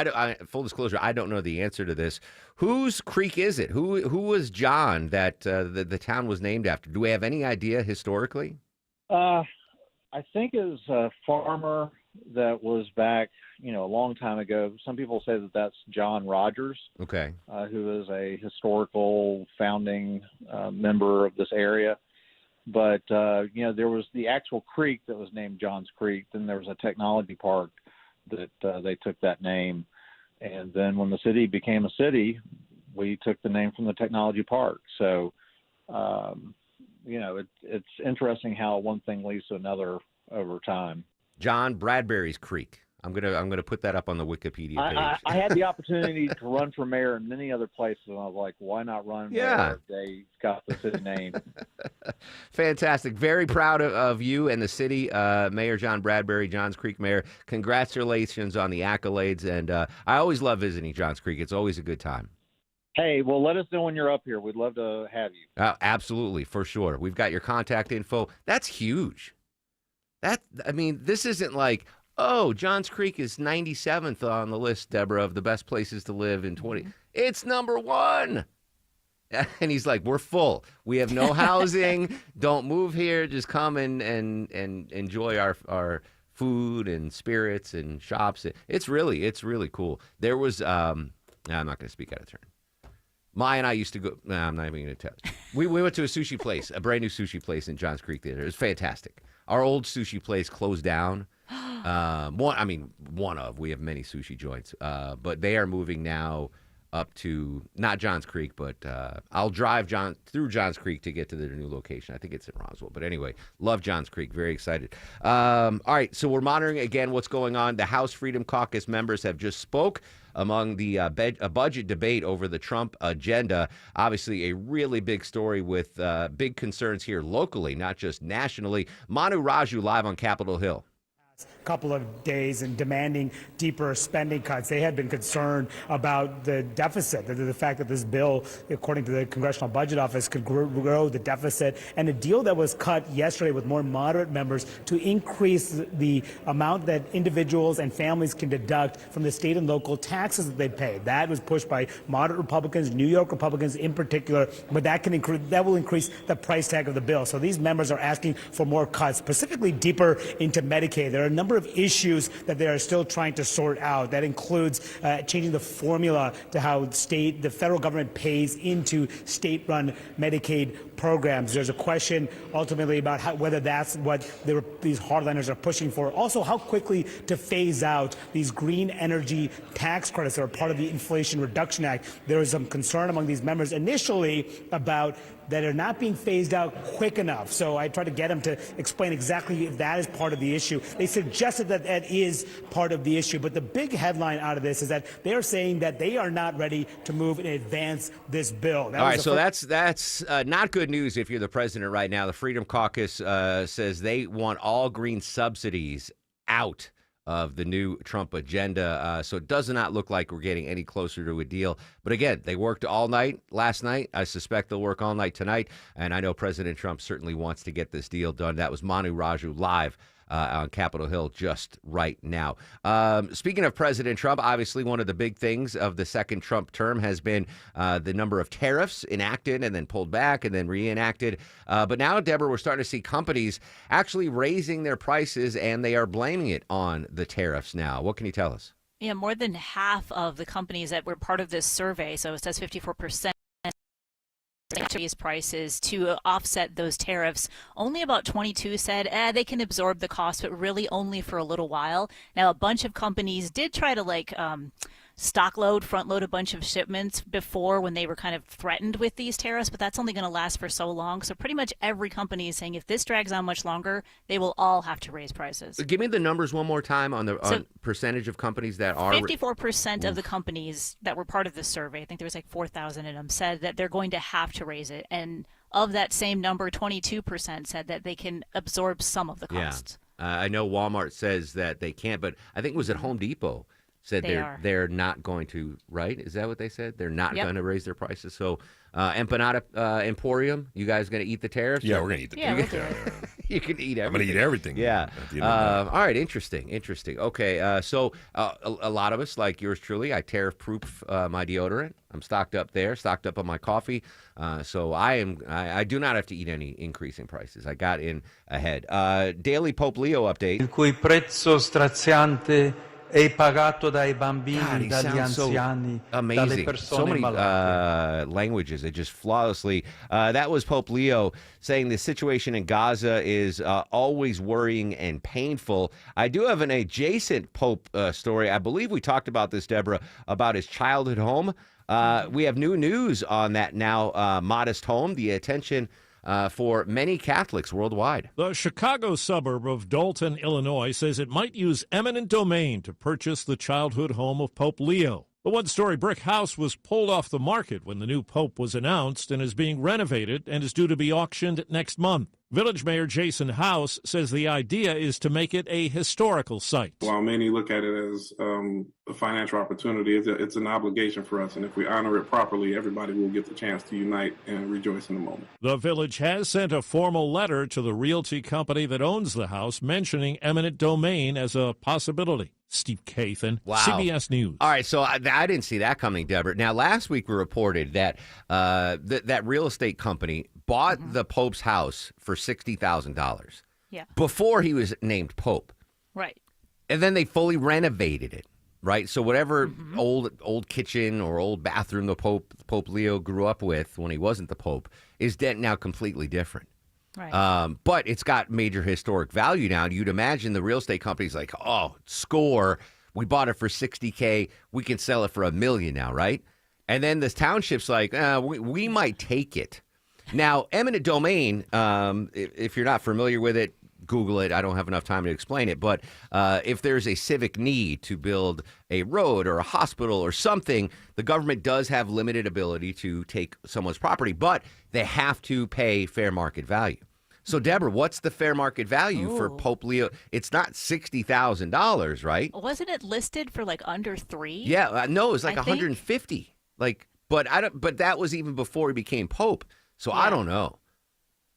full disclosure, I don't know the answer to this. Whose creek is it? Who was John that the town was named after? Do we have any idea historically? I think it was a farmer that was back, a long time ago. Some people say that that's John Rogers. Okay. Who is a historical founding member of this area. But, there was the actual creek that was named Johns Creek. Then there was a technology park that they took that name. And then when the city became a city, we took the name from the technology park. So, it's interesting how one thing leads to another over time. John Bradbury's Creek. I'm gonna put that up on the Wikipedia page. I had the opportunity to run for mayor in many other places, and I was like, why not run where they got the city name? Fantastic. Very proud of you and the city, Mayor John Bradbury, Johns Creek Mayor. Congratulations on the accolades, and I always love visiting Johns Creek. It's always a good time. Hey, well, let us know when you're up here. We'd love to have you. Absolutely, for sure. We've got your contact info. That's huge. This isn't like, oh, Johns Creek is 97th on the list, Deborah, of the best places to live in 20. It's number 1. And he's like, we're full. We have no housing. Don't move here. Just come and enjoy our food and spirits and shops. It's really cool. There was, I'm not going to speak out of turn. Maya and I used to go, I'm not even going to tell. We went to a sushi place, a brand new sushi place in Johns Creek Theater. It was fantastic. Our old sushi place closed down. We have many sushi joints, but they are moving now up to not Johns Creek, but I'll drive through Johns Creek to get to their new location. I think it's in Roswell. But anyway, love Johns Creek. Very excited. All right, so we're monitoring again what's going on. The House Freedom Caucus members have just spoke among the budget debate over the Trump agenda. Obviously, a really big story with big concerns here locally, not just nationally. Manu Raju live on Capitol Hill. Couple of days and demanding deeper spending cuts. They had been concerned about the deficit, the fact that this bill, according to the Congressional Budget Office, could grow the deficit. And a deal that was cut yesterday with more moderate members to increase the amount that individuals and families can deduct from the state and local taxes that they pay. That was pushed by moderate Republicans, New York Republicans in particular, but that will increase the price tag of the bill. So these members are asking for more cuts, specifically deeper into Medicaid. There are a number of issues that they are still trying to sort out. That includes changing the formula to how the federal government pays into state-run Medicaid programs. There's a question ultimately about whether that's what these hardliners are pushing for. Also, how quickly to phase out these green energy tax credits that are part of the Inflation Reduction Act. There is some concern among these members initially about that are not being phased out quick enough. So I tried to get them to explain exactly if that is part of the issue. They suggested that that is part of the issue. But the big headline out of this is that they are saying that they are not ready to move and advance this bill. All right, so that's not good news if you're the president right now. The Freedom Caucus says they want all green subsidies out of the new Trump agenda. So it does not look like we're getting any closer to a deal. But again, they worked all night last night. I suspect they'll work all night tonight. And I know President Trump certainly wants to get this deal done. That was Manu Raju live on Capitol Hill just right now. Speaking of President Trump, obviously one of the big things of the second Trump term has been the number of tariffs enacted and then pulled back and then reenacted. But now, Deborah, we're starting to see companies actually raising their prices, and they are blaming it on the tariffs now. What can you tell us? Yeah, more than half of the companies that were part of this survey, so it says 54%, raise prices to offset those tariffs. Only about 22 said they can absorb the cost, but really only for a little while. Now, a bunch of companies did try to stock load, front load a bunch of shipments before when they were kind of threatened with these tariffs, but that's only going to last for so long. So pretty much every company is saying if this drags on much longer, they will all have to raise prices. Give me the numbers one more time on the percentage of companies that are. 54% of the companies that were part of this survey, I think there was like 4,000 in them, said that they're going to have to raise it. And of that same number, 22% said that they can absorb some of the costs. Yeah. I know Walmart says that they can't, but I think it was at Home Depot said they're not going to, right? Is that what they said? They're not going to raise their prices. So Empanada Emporium, you guys going to eat the tariffs? Yeah, we're going to eat the tariffs. You can eat everything. I'm going to eat everything. Yeah. All right, interesting. Okay, so a lot of us, like yours truly, I tariff-proof my deodorant. I'm stocked up there, stocked up on my coffee. So I do not have to eat any increase in prices. I got in ahead. Daily Pope Leo update. Il cui prezzo straziante è pagato dai bambini, dagli anziani, dalle persone so many languages, it just flawlessly. That was Pope Leo saying the situation in Gaza is always worrying and painful. I do have an adjacent Pope story. I believe we talked about this, Deborah, about his childhood home. We have new news on that now modest home. The attention for many Catholics worldwide. The Chicago suburb of Dalton, Illinois, says it might use eminent domain to purchase the childhood home of Pope Leo. The one-story brick house was pulled off the market when the new pope was announced and is being renovated and is due to be auctioned next month. Village Mayor Jason House says the idea is to make it a historical site. While many look at it as a financial opportunity, it's an obligation for us. And if we honor it properly, everybody will get the chance to unite and rejoice in the moment. The village has sent a formal letter to the realty company that owns the house mentioning eminent domain as a possibility. Steve Kathan, CBS News. All right, so I didn't see that coming, Deborah. Now, last week we reported that that real estate company bought the Pope's house for $60,000 before he was named Pope. Right. And then they fully renovated it, right? So whatever old kitchen or old bathroom the Pope Leo grew up with when he wasn't the Pope is now completely different. Right. But it's got major historic value now. You'd imagine the real estate company's like, oh, score. We bought it for $60K. We can sell it for $1 million now, right? And then this township's like, we might take it. Now, eminent domain, if you're not familiar with it, Google it. I don't have enough time to explain it. But if there's a civic need to build a road or a hospital or something, the government does have limited ability to take someone's property, but they have to pay fair market value. So, Deborah, what's the fair market value for Pope Leo? It's not $60,000, right? Wasn't it listed for like under 3? Yeah, no, it was like 150. Like, but that was even before he became Pope. So I don't know.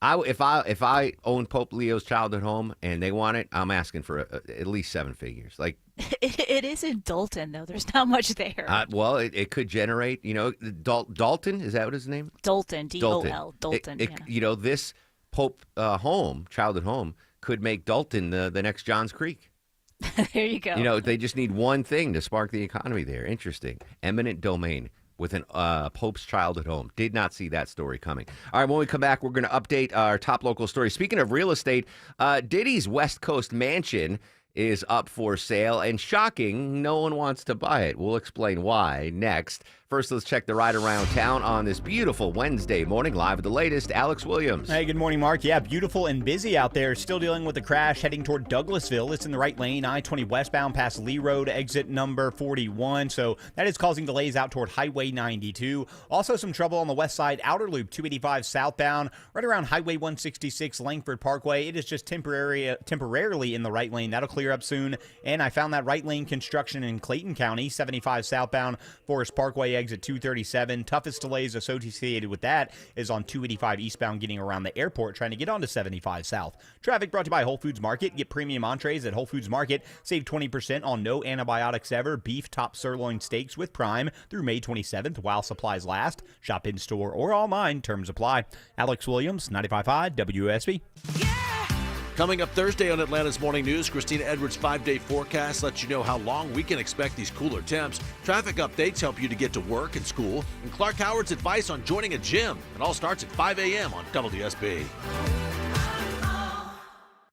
If I own Pope Leo's childhood home and they want it, I'm asking for at least 7 figures. Like it is in Dalton though. There's not much there. Well, it could generate. Dalton, is that what his name? Dalton, D-O-L, Dalton. Yeah. This Pope childhood home, could make Dalton the next Johns Creek. There you go. They just need one thing to spark the economy there. Interesting. Eminent domain with an Pope's childhood home. Did not see that story coming. All right, when we come back, we're going to update our top local story. Speaking of real estate, Diddy's West Coast mansion is up for sale, and shocking, no one wants to buy it. We'll explain why next. First, let's check the ride around town on this beautiful Wednesday morning. Live with the latest, Alex Williams. Hey, good morning, Mark. Yeah, beautiful and busy out there. Still dealing with a crash heading toward Douglasville. It's in the right lane, I-20 westbound past Lee Road, exit number 41. So that is causing delays out toward Highway 92. Also some trouble on the west side, outer loop 285 southbound, right around Highway 166 Langford Parkway. It is just temporarily in the right lane. That'll clear up soon. And I found that right lane construction in Clayton County, 75 southbound, Forest Parkway, exit 237. Toughest delays associated with that is on 285 eastbound getting around the airport trying to get onto 75 south. Traffic brought to you by Whole Foods Market. Get premium entrees at Whole Foods Market. Save 20% on no antibiotics ever beef top sirloin steaks with Prime through May 27th while supplies last. Shop in store or online. Terms apply. Alex Williams, 95.5 WSB. Coming up Thursday on Atlanta's Morning News, Christina Edwards' 5-day forecast lets you know how long we can expect these cooler temps. Traffic updates help you to get to work and school. And Clark Howard's advice on joining a gym. It all starts at 5 a.m. on WSB.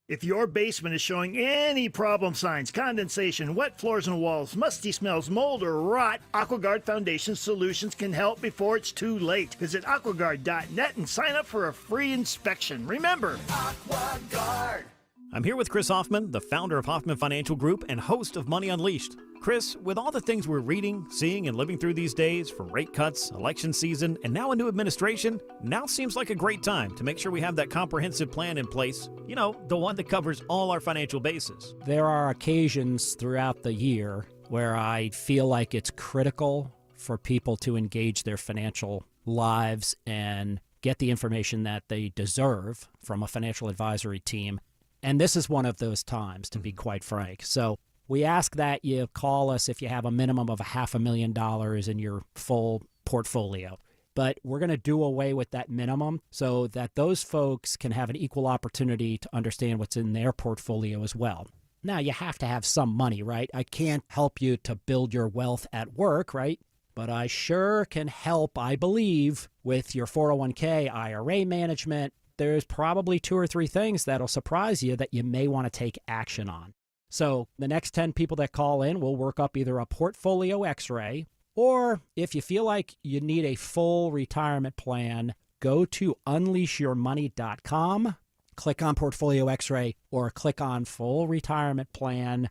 If your basement is showing any problem signs, condensation, wet floors and walls, musty smells, mold, or rot, AquaGuard Foundation Solutions can help before it's too late. Visit aquaguard.net and sign up for a free inspection. Remember, AquaGuard. I'm here with Chris Hoffman, the founder of Hoffman Financial Group and host of Money Unleashed. Chris, with all the things we're reading, seeing, and living through these days, from rate cuts, election season, and now a new administration, now seems like a great time to make sure we have that comprehensive plan in place. You know, the one that covers all our financial bases. There are occasions throughout the year where I feel like it's critical for people to engage their financial lives and get the information that they deserve from a financial advisory team. And this is one of those times, to be quite frank. So we ask that you call us if you have a minimum of $500,000 in your full portfolio. But we're going to do away with that minimum so that those folks can have an equal opportunity to understand what's in their portfolio as well. Now, you have to have some money, right? I can't help you to build your wealth at work, right? But I sure can help, I believe, with your 401k, IRA management. There's probably 2 or 3 things that'll surprise you that you may want to take action on. So the next 10 people that call in will work up either a portfolio x-ray, or if you feel like you need a full retirement plan, go to unleashyourmoney.com, click on portfolio x-ray, or click on full retirement plan.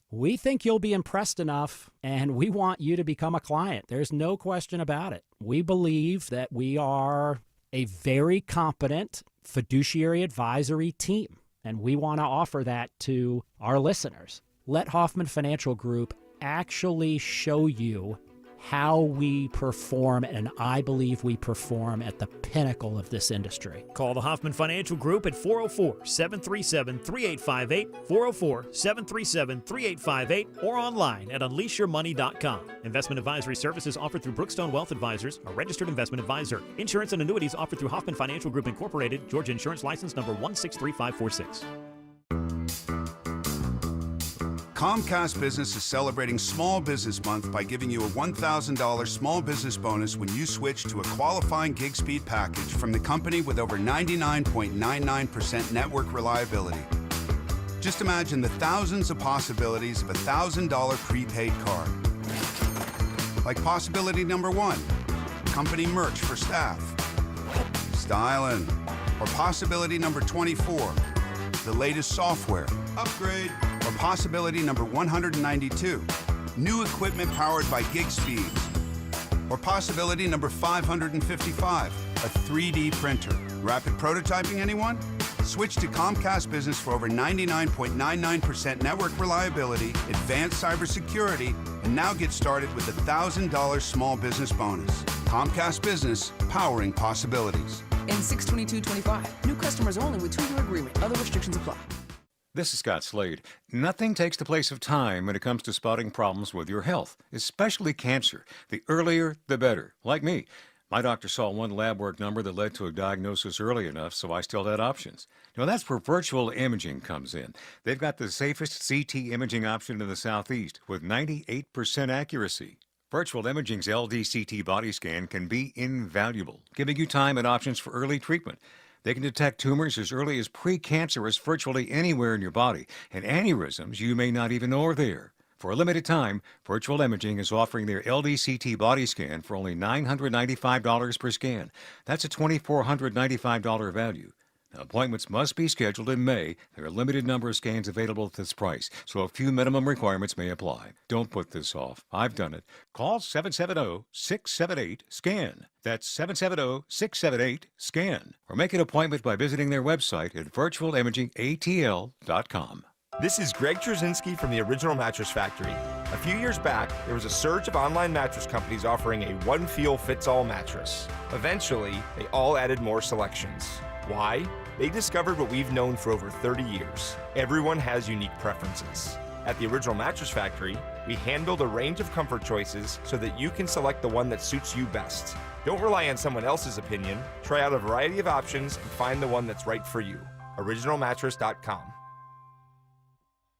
We think you'll be impressed enough, and we want you to become a client. There's no question about it. We believe that we are a very competent fiduciary advisory team, and we want to offer that to our listeners. Let Hoffman Financial Group actually show you how we perform, and I believe we perform at the pinnacle of this industry. Call the Hoffman Financial Group at 404-737-3858, 404-737-3858, or online at unleashyourmoney.com. Investment advisory services offered through Brookstone Wealth Advisors, a registered investment advisor. Insurance and annuities offered through Hoffman Financial Group Incorporated, Georgia Insurance License number 163546. Comcast Business is celebrating Small Business Month by giving you a $1,000 small business bonus when you switch to a qualifying gig speed package from the company with over 99.99% network reliability. Just imagine the thousands of possibilities of a $1,000 prepaid card. Like possibility number 1, company merch for staff. Styling. Or possibility number 24, the latest software. Upgrade. Or possibility number 192, new equipment powered by gig speeds. Or possibility number 555, a 3D printer. Rapid prototyping, anyone? Switch to Comcast Business for over 99.99% network reliability, advanced cybersecurity, and now get started with a $1,000 small business bonus. Comcast Business, powering possibilities. And 6/22/25. New customers only with 2-year agreement. Other restrictions apply. This is Scott Slade. Nothing takes the place of time when it comes to spotting problems with your health, especially cancer. The earlier, the better. Like me. My doctor saw one lab work number that led to a diagnosis early enough, so I still had options. Now, that's where virtual imaging comes in. They've got the safest CT imaging option in the Southeast with 98% accuracy. Virtual Imaging's LDCT body scan can be invaluable, giving you time and options for early treatment. They can detect tumors as early as precancerous virtually anywhere in your body, and aneurysms you may not even know are there. For a limited time, Virtual Imaging is offering their LDCT body scan for only $995 per scan. That's a $2,495 value. Now, appointments must be scheduled in May. There are a limited number of scans available at this price, so a few minimum requirements may apply. Don't put this off. I've done it. Call 770-678-SCAN. That's 770-678-SCAN. Or make an appointment by visiting their website at virtualimagingatl.com. This is Greg Trzynski from the Original Mattress Factory. A few years back, there was a surge of online mattress companies offering a one-feel-fits-all mattress. Eventually, they all added more selections. Why? They discovered what we've known for over 30 years. Everyone has unique preferences. At the Original Mattress Factory, we hand-build a range of comfort choices so that you can select the one that suits you best. Don't rely on someone else's opinion. Try out a variety of options and find the one that's right for you. OriginalMattress.com.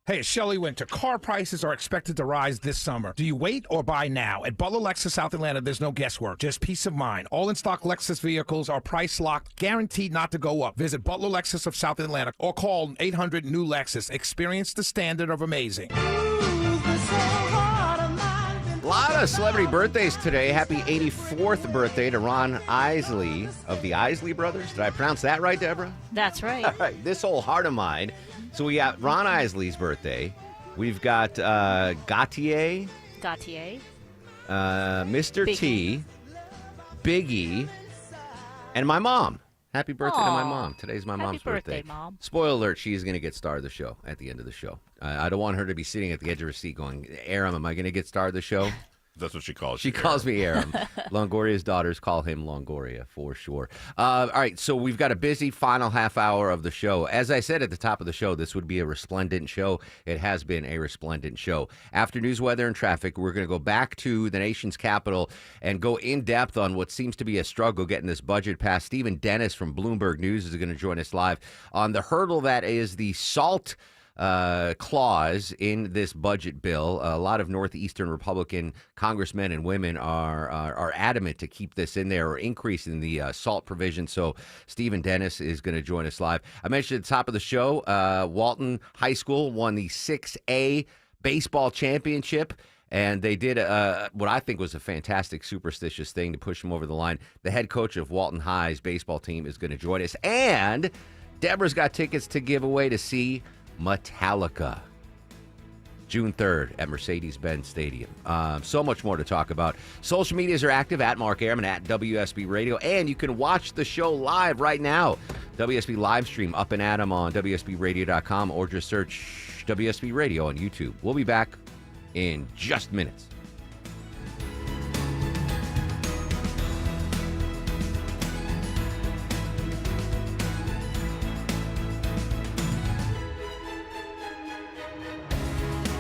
Hey, it's Shelley Winter. Car prices are expected to rise this summer. Do you wait or buy now? At Butler Lexus South Atlanta, there's no guesswork, just peace of mind. All in-stock Lexus vehicles are price locked, guaranteed not to go up. Visit Butler Lexus of South Atlanta or call 800-NEW-LEXUS. Experience the standard of amazing. A lot of celebrity birthdays today. Happy 84th birthday to Ron Isley of the Isley Brothers. Did I pronounce that right, Deborah? That's right. All right, this whole heart of mine. So we got Ron Isley's birthday. We've got Gautier. Mr. Biggie. T. Biggie. And my mom. Happy birthday to my mom. Today's my mom's birthday. Happy birthday, Mom. Spoiler alert, she's going to get star of the show at the end of the show. I don't want her to be sitting at the edge of her seat going, Aram, am I going to get star of the show? That's what she calls She you, calls me Aram. Longoria's daughters call him Longoria for sure. All right, so we've got a busy final half hour of the show. As I said at the top of the show, this would be a resplendent show. It has been a resplendent show. After news, weather, and traffic, we're going to go back to the nation's capital and go in depth on what seems to be a struggle getting this budget passed. Stephen Dennis from Bloomberg News is going to join us live on the hurdle that is the SALT clause in this budget bill. A lot of Northeastern Republican congressmen and women are adamant to keep this in there or increase in the SALT provision. So Stephen Dennis is going to join us live. I mentioned at the top of the show, Walton High School won the 6A baseball championship. And they did what I think was a fantastic superstitious thing to push them over the line. The head coach of Walton High's baseball team is going to join us. And Deborah's got tickets to give away to see Metallica, June 3rd at Mercedes-Benz Stadium. So much more to talk about. Social medias are active at Mark Arum, at WSB Radio, and you can watch the show live right now. WSB live stream up and at 'em on WSBRadio.com or just search WSB Radio on YouTube. We'll be back in just minutes.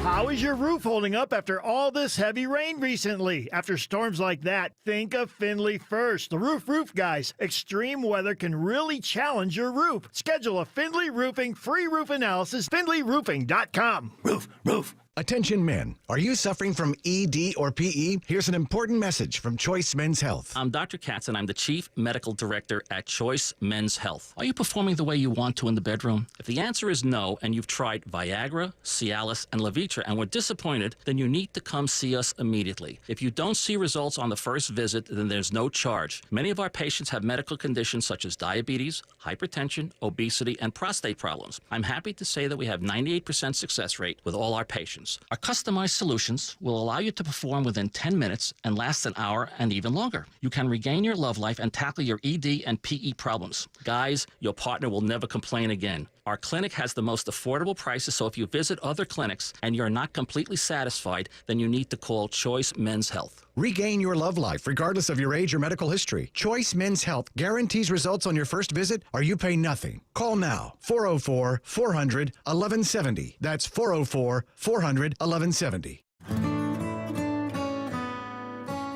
How is your roof holding up after all this heavy rain recently? After storms like that, think of Findlay first. The roof guys. Extreme weather can really challenge your roof. Schedule a Findlay Roofing free roof analysis, FindlayRoofing.com. Roof. Attention men, are you suffering from ED or PE? Here's an important message from Choice Men's Health. I'm Dr. Katz, and I'm the Chief Medical Director at Choice Men's Health. Are you performing the way you want to in the bedroom? If the answer is no, and you've tried Viagra, Cialis, and Levitra and were disappointed, then you need to come see us immediately. If you don't see results on the first visit, then there's no charge. Many of our patients have medical conditions such as diabetes, hypertension, obesity, and prostate problems. I'm happy to say that we have 98% success rate with all our patients. Our customized solutions will allow you to perform within 10 minutes and last an hour and even longer. You can regain your love life and tackle your ED and PE problems. Guys, your partner will never complain again. Our clinic has the most affordable prices, so if you visit other clinics and you're not completely satisfied, then you need to call Choice Men's Health. Regain your love life regardless of your age or medical history. Choice Men's Health guarantees results on your first visit or you pay nothing. Call now, 404-400-1170. That's 404-400-1170.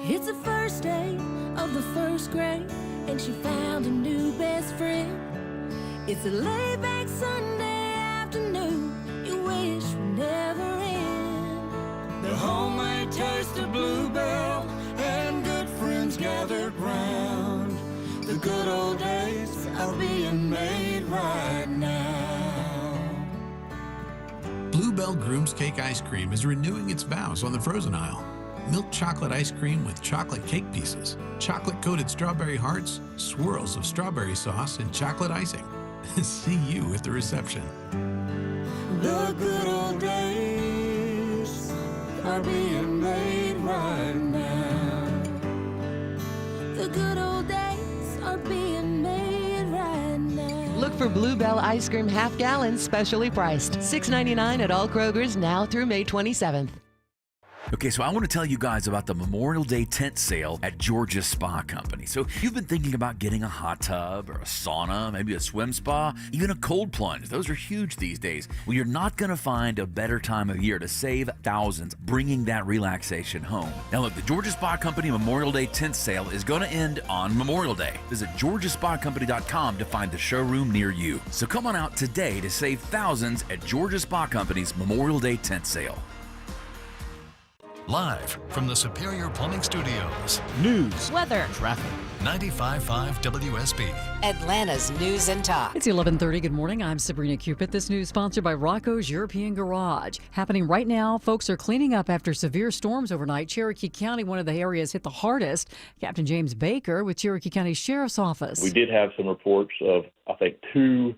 It's the first day of the first grade, and she found a new best friend. It's a laid-back Sunday afternoon you wish would never end. The homemade taste of Bluebell and good friends gathered round. The good old days are being made right now. Bluebell Groom's Cake Ice Cream is renewing its vows on the frozen aisle. Milk chocolate ice cream with chocolate cake pieces, chocolate-coated strawberry hearts, swirls of strawberry sauce, and chocolate icing. See you at the reception. The good old days are being made right now. The good old days are being made right now. Look for Bluebell ice cream half gallons, specially priced. $6.99 at all Kroger's now through May 27th. Okay, so I want to tell you guys about the Memorial Day tent sale at Georgia Spa Company. So you've been thinking about getting a hot tub or a sauna, maybe a swim spa, even a cold plunge. Those are huge these days. Well, you're not going to find a better time of year to save thousands bringing that relaxation home. Now look, the Georgia Spa Company Memorial Day tent sale is going to end on Memorial Day. Visit georgiaspacompany.com to find the showroom near you. So come on out today to save thousands at Georgia Spa Company's Memorial Day tent sale. Live from the Superior Plumbing Studios. News, weather, traffic. 95.5 WSB. Atlanta's News and Talk. It's 11:30. Good morning. I'm Sabrina Cupid. This news sponsored by Rocco's European Garage. Happening right now, folks are cleaning up after severe storms overnight. Cherokee County, one of the areas hit the hardest. Captain James Baker with Cherokee County Sheriff's Office. We did have some reports of, I think, 2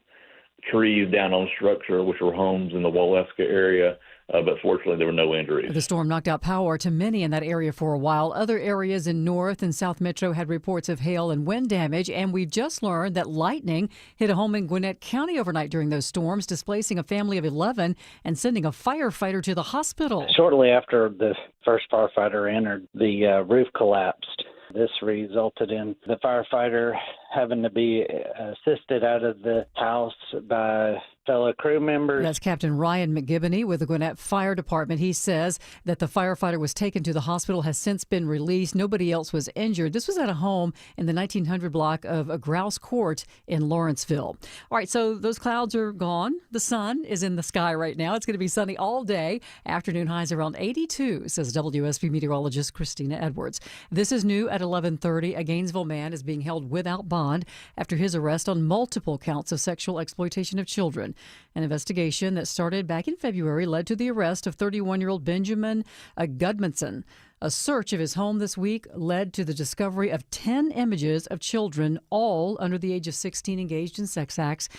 trees down on structure, which were homes in the Waleska area. But fortunately, there were no injuries. The storm knocked out power to many in that area for a while. Other areas in North and South Metro had reports of hail and wind damage. And we've just learned that lightning hit a home in Gwinnett County overnight during those storms, displacing a family of 11 and sending a firefighter to the hospital. Shortly after the first firefighter entered, the roof collapsed. This resulted in the firefighter having to be assisted out of the house by fellow crew members. That's Captain Ryan McGibney with the Gwinnett Fire Department. He says that the firefighter was taken to the hospital, has since been released. Nobody else was injured. This was at a home in the 1900 block of Grouse Court in Lawrenceville. All right, so those clouds are gone. The sun is in the sky right now. It's going to be sunny all day. Afternoon highs around 82, says WSB meteorologist Christina Edwards. This is new at 11:30. A Gainesville man is being held without bond after his arrest on multiple counts of sexual exploitation of children. An investigation that started back in February led to the arrest of 31-year-old Benjamin Gudmundson. A search of his home this week led to the discovery of 10 images of children, all under the age of 16, engaged in sex acts.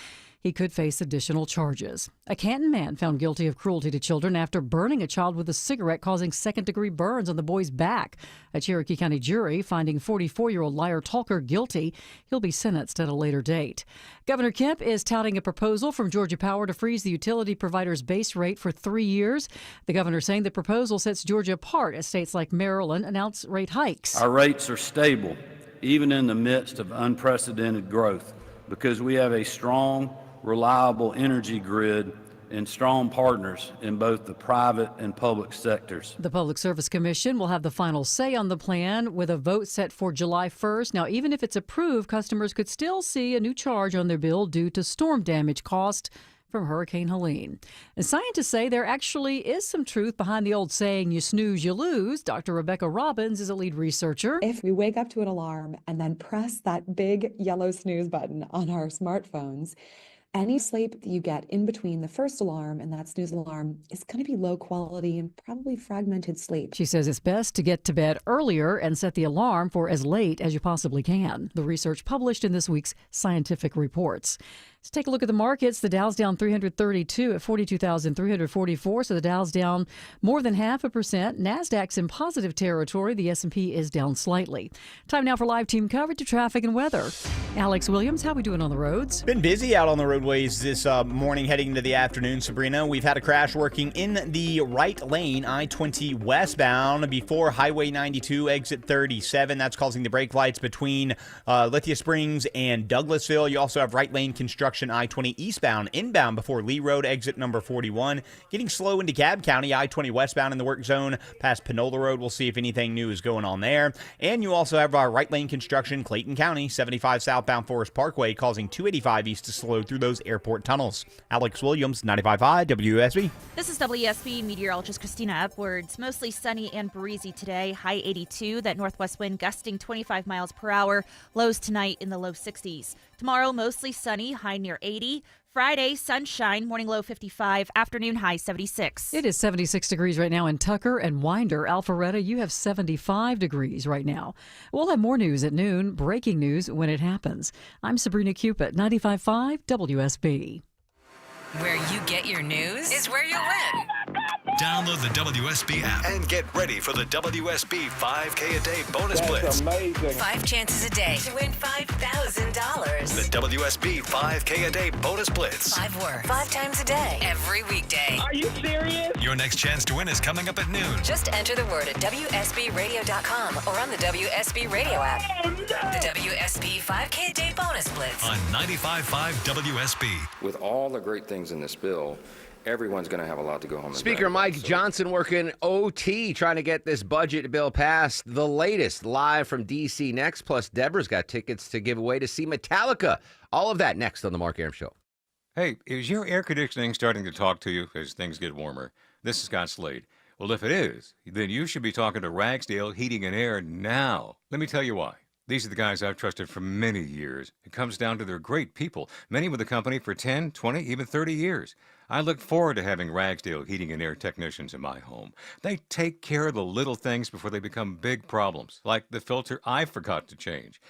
He could face additional charges. A Canton man found guilty of cruelty to children after burning a child with a cigarette, causing second-degree burns on the boy's back. A Cherokee County jury finding 44-year-old Liar Talker guilty. He'll be sentenced at a later date. Governor Kemp is touting a proposal from Georgia Power to freeze the utility provider's base rate for 3 years. The governor saying the proposal sets Georgia apart as states like Maryland announce rate hikes. Our rates are stable, even in the midst of unprecedented growth, because we have a strong, reliable energy grid and strong partners in both the private and public sectors. The Public Service Commission will have the final say on the plan with a vote set for July 1st. Now, even if it's approved, customers could still see a new charge on their bill due to storm damage cost. from Hurricane Helene. And scientists say there actually is some truth behind the old saying, you snooze, you lose. Dr. Rebecca Robbins is a lead researcher. If we wake up to an alarm and then press that big yellow snooze button on our smartphones, any sleep that you get in between the first alarm and that snooze alarm is going to be low quality and probably fragmented sleep. She says it's best to get to bed earlier and set the alarm for as late as you possibly can. The research published in this week's Scientific Reports. Let's take a look at the markets. The Dow's down 332 at 42,344. So the Dow's down more than 0.5%. NASDAQ's in positive territory. The S&P is down slightly. Time now for live team coverage of traffic and weather. Alex Williams, how are we doing on the roads? Been busy out on the roadways this morning heading into the afternoon, Sabrina. We've had a crash working in the right lane, I-20 westbound before Highway 92, exit 37. That's causing the brake lights between Lithia Springs and Douglasville. You also have right lane construction I-20 eastbound, inbound before Lee Road, exit number 41. Getting slow into Cobb County, I-20 westbound in the work zone past Panola Road. We'll see if anything new is going on there. And you also have our right lane construction, Clayton County, 75 southbound Forest Parkway, causing 285 east to slow through those airport tunnels. Alex Williams, 95.5 WSB. This is WSB meteorologist Christina Upwards. Mostly sunny and breezy today, high 82. That northwest wind gusting 25 miles per hour. Lows tonight in the low 60s. Tomorrow, mostly sunny, high near 80. Friday, sunshine, morning low 55, afternoon high 76. It is 76 degrees right now in Tucker and Winder. Alpharetta, you have 75 degrees right now. We'll have more news at noon, breaking news when it happens. I'm Sabrina Cupid, 95.5 WSB. Where you get your news is where you win. Download the WSB app and get ready for the WSB 5K a day bonus blitz. Amazing. 5 chances a day to win $5,000. The WSB 5K a day bonus blitz. 5 words, 5 times a day, every weekday. Are you serious? Your next chance to win is coming up at noon. Just enter the word at WSBRadio.com or on the WSB Radio app. Oh, no. The WSB 5K a day bonus blitz. On 95.5 WSB. With all the great things in this bill, everyone's going to have a lot to go home and Speaker Mike Johnson working OT trying to get this budget bill passed. The latest live from D.C. next. Plus, Deborah's got tickets to give away to see Metallica. All of that next on The Mark Arum Show. Hey, is your air conditioning starting to talk to you as things get warmer? This is Scott Slade. Well, if it is, then you should be talking to Ragsdale Heating and Air now. Let me tell you why. These are the guys I've trusted for many years. It comes down to they're great people, many with the company for 10, 20, even 30 years. I look forward to having Ragsdale Heating and Air technicians in my home. They take care of the little things before they become big problems, like the filter I forgot to change.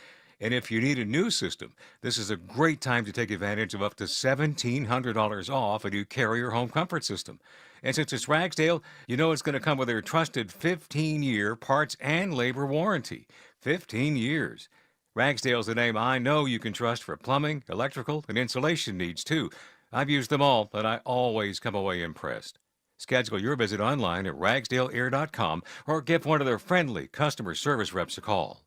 And if you need a new system, this is a great time to take advantage of up to $1,700 off a new Carrier home comfort system. And since it's Ragsdale, you know it's going to come with their trusted 15-year parts and labor warranty. 15 years. Ragsdale's the name I know you can trust for plumbing, electrical, and insulation needs, too. I've used them all, but I always come away impressed. Schedule your visit online at ragsdaleair.com or give one of their friendly customer service reps a call.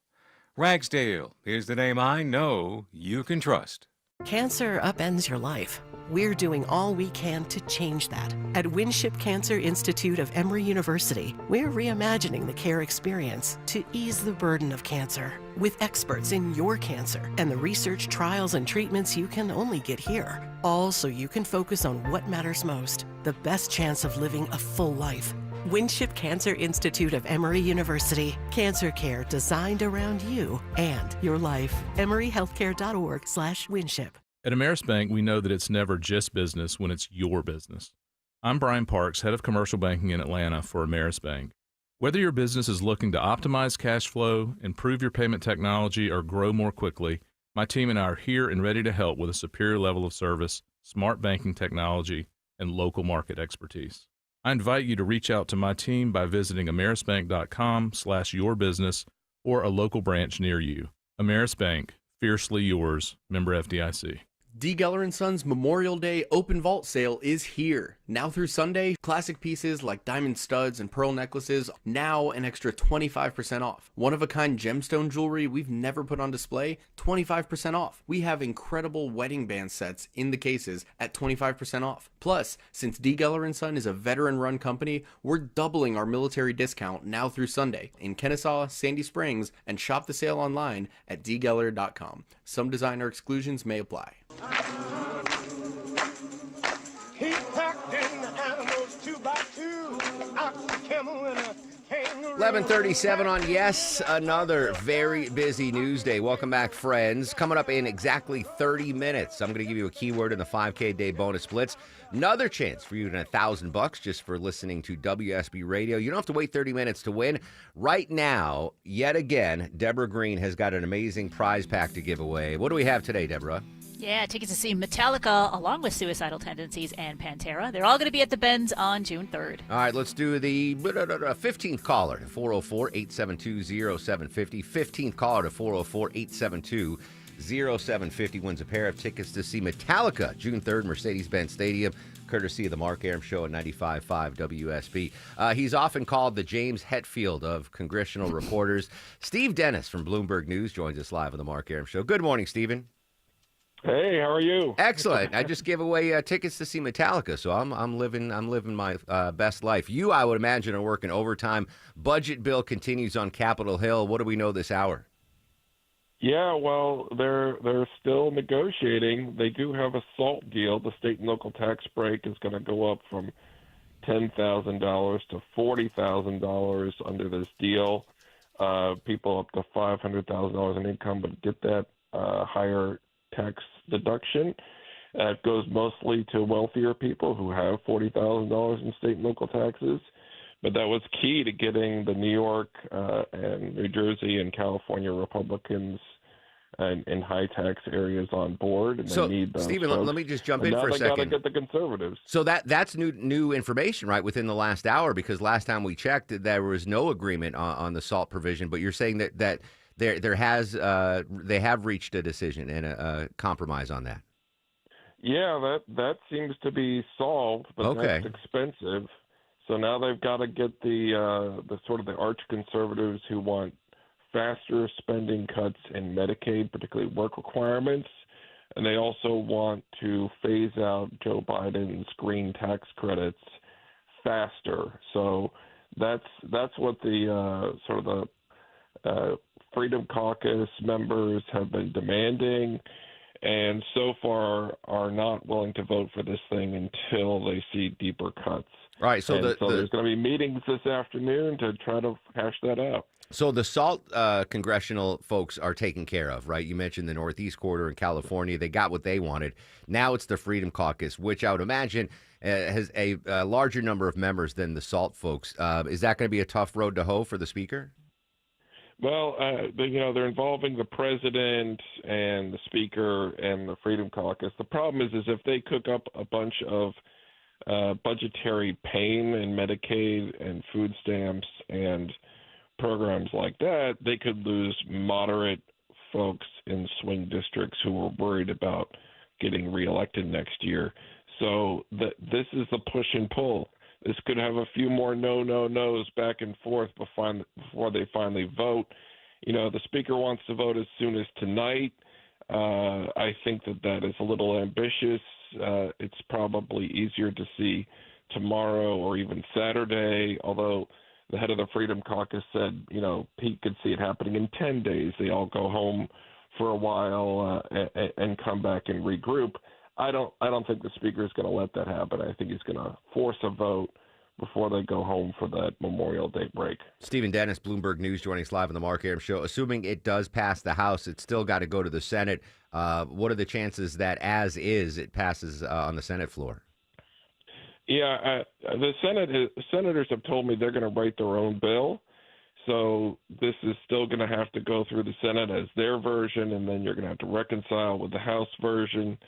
Ragsdale is the name I know you can trust. Cancer upends your life. We're doing all we can to change that. At Winship Cancer Institute of Emory University, we're reimagining the care experience to ease the burden of cancer. With experts in your cancer and the research, trials, and treatments you can only get here. All so you can focus on what matters most, the best chance of living a full life. Winship Cancer Institute of Emory University. Cancer care designed around you and your life. EmoryHealthcare.org/Winship. At Ameris Bank, we know that it's never just business when it's your business. I'm Brian Parks, head of commercial banking in Atlanta for Ameris Bank. Whether your business is looking to optimize cash flow, improve your payment technology, or grow more quickly, my team and I are here and ready to help with a superior level of service, smart banking technology, and local market expertise. I invite you to reach out to my team by visiting amerisbank.com/yourbusiness or a local branch near you. Ameris Bank, fiercely yours, member FDIC. D. Geller & Sons Memorial Day Open Vault Sale is here. Now through Sunday, classic pieces like diamond studs and pearl necklaces, now an extra 25% off. One-of-a-kind gemstone jewelry we've never put on display, 25% off. We have incredible wedding band sets in the cases at 25% off. Plus, since D. Geller & Son is a veteran-run company, we're doubling our military discount now through Sunday in Kennesaw, Sandy Springs, and shop the sale online at dgeller.com. Some designer exclusions may apply. 11:37 on Yes, another very busy news day. Welcome back, friends. Coming up in exactly 30 minutes, I'm going to give you a keyword in the 5K day bonus blitz. Another chance for you to win $1,000 just for listening to WSB Radio. You don't have to wait 30 minutes to win. Right now, yet again, Deborah Green has got an amazing prize pack to give away. What do we have today, Deborah? Yeah, tickets to see Metallica along with Suicidal Tendencies and Pantera. They're all going to be at the Benz on June 3rd. All right, let's do the 15th caller to 404-872-0750. 15th caller to 404-872-0750 wins a pair of tickets to see Metallica June 3rd, Mercedes-Benz Stadium, courtesy of the Mark Arum Show at 95.5 WSB. He's often called the James Hetfield of congressional reporters. Steve Dennis from Bloomberg News joins us live on the Mark Arum Show. Good morning, Stephen. Hey, how are you? Excellent. I just gave away tickets to see Metallica, so I'm living my best life. You, I would imagine, are working overtime. Budget bill continues on Capitol Hill. What do we know this hour? Yeah, well, they're still negotiating. They do have a SALT deal. The state and local tax break is going to go up from $10,000 to $40,000 under this deal. People up to $500,000 in income would get that higher tax deduction. It goes mostly to wealthier people who have $40,000 in state and local taxes. But that was key to getting the New York and New Jersey and California Republicans in high tax areas on board. And So, they need those Stephen, folks. let me just jump And in for a now they got to second. get the conservatives. So that's new information, right, within the last hour, because last time we checked, there was no agreement on the SALT provision. But you're saying that they have reached a decision and a compromise on that. Yeah, that seems to be solved, but Okay. that's expensive. So now they've got to get the sort of the arch conservatives who want faster spending cuts in Medicaid, particularly work requirements, and they also want to phase out Joe Biden's green tax credits faster. So that's what the sort of the Freedom Caucus members have been demanding, and so far are not willing to vote for this thing until they see deeper cuts. Right. So And the there's going to be meetings this afternoon to try to hash that out. So the SALT congressional folks are taken care of, right? You mentioned the Northeast Corridor in California. They got what they wanted. Now it's the Freedom Caucus, which I would imagine has a larger number of members than the SALT folks. Is that going to be a tough road to hoe for the speaker? Well, they're involving the president and the speaker and the Freedom Caucus. The problem is if they cook up a bunch of budgetary pain in Medicaid and food stamps and programs like that, they could lose moderate folks in swing districts who are worried about getting reelected next year. So this is the push and pull. This could have a few more no's back and forth before they finally vote. The speaker wants to vote as soon as tonight. I think that is a little ambitious. It's probably easier to see tomorrow or even Saturday, although the head of the Freedom Caucus said, he could see it happening in 10 days. They all go home for a while and come back and regroup. I don't think the speaker is going to let that happen. I think he's going to force a vote before they go home for that Memorial Day break. Stephen Dennis, Bloomberg News, joining us live on the Mark Arum Show. Assuming it does pass the House, it's still got to go to the Senate. What are the chances that, as is, it passes on the Senate floor? Yeah, the senators have told me they're going to write their own bill. So this is still going to have to go through the Senate as their version, and then you're going to have to reconcile with the House version.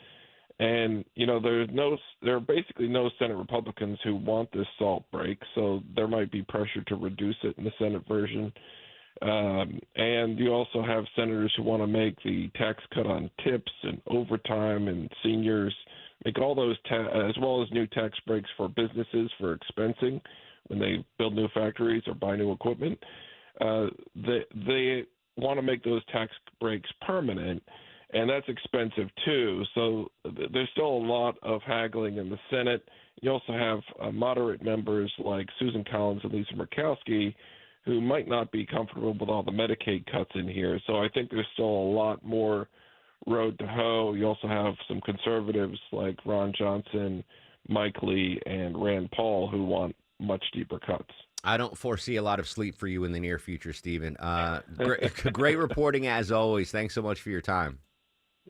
And, there are basically no Senate Republicans who want this SALT break, so there might be pressure to reduce it in the Senate version. And you also have senators who want to make the tax cut on tips and overtime and seniors, make all those, as well as new tax breaks for businesses for expensing when they build new factories or buy new equipment. They want to make those tax breaks permanent. And that's expensive, too. So there's still a lot of haggling in the Senate. You also have moderate members like Susan Collins and Lisa Murkowski who might not be comfortable with all the Medicaid cuts in here. So I think there's still a lot more road to hoe. You also have some conservatives like Ron Johnson, Mike Lee and Rand Paul, who want much deeper cuts. I don't foresee a lot of sleep for you in the near future, Stephen. Great reporting as always. Thanks so much for your time.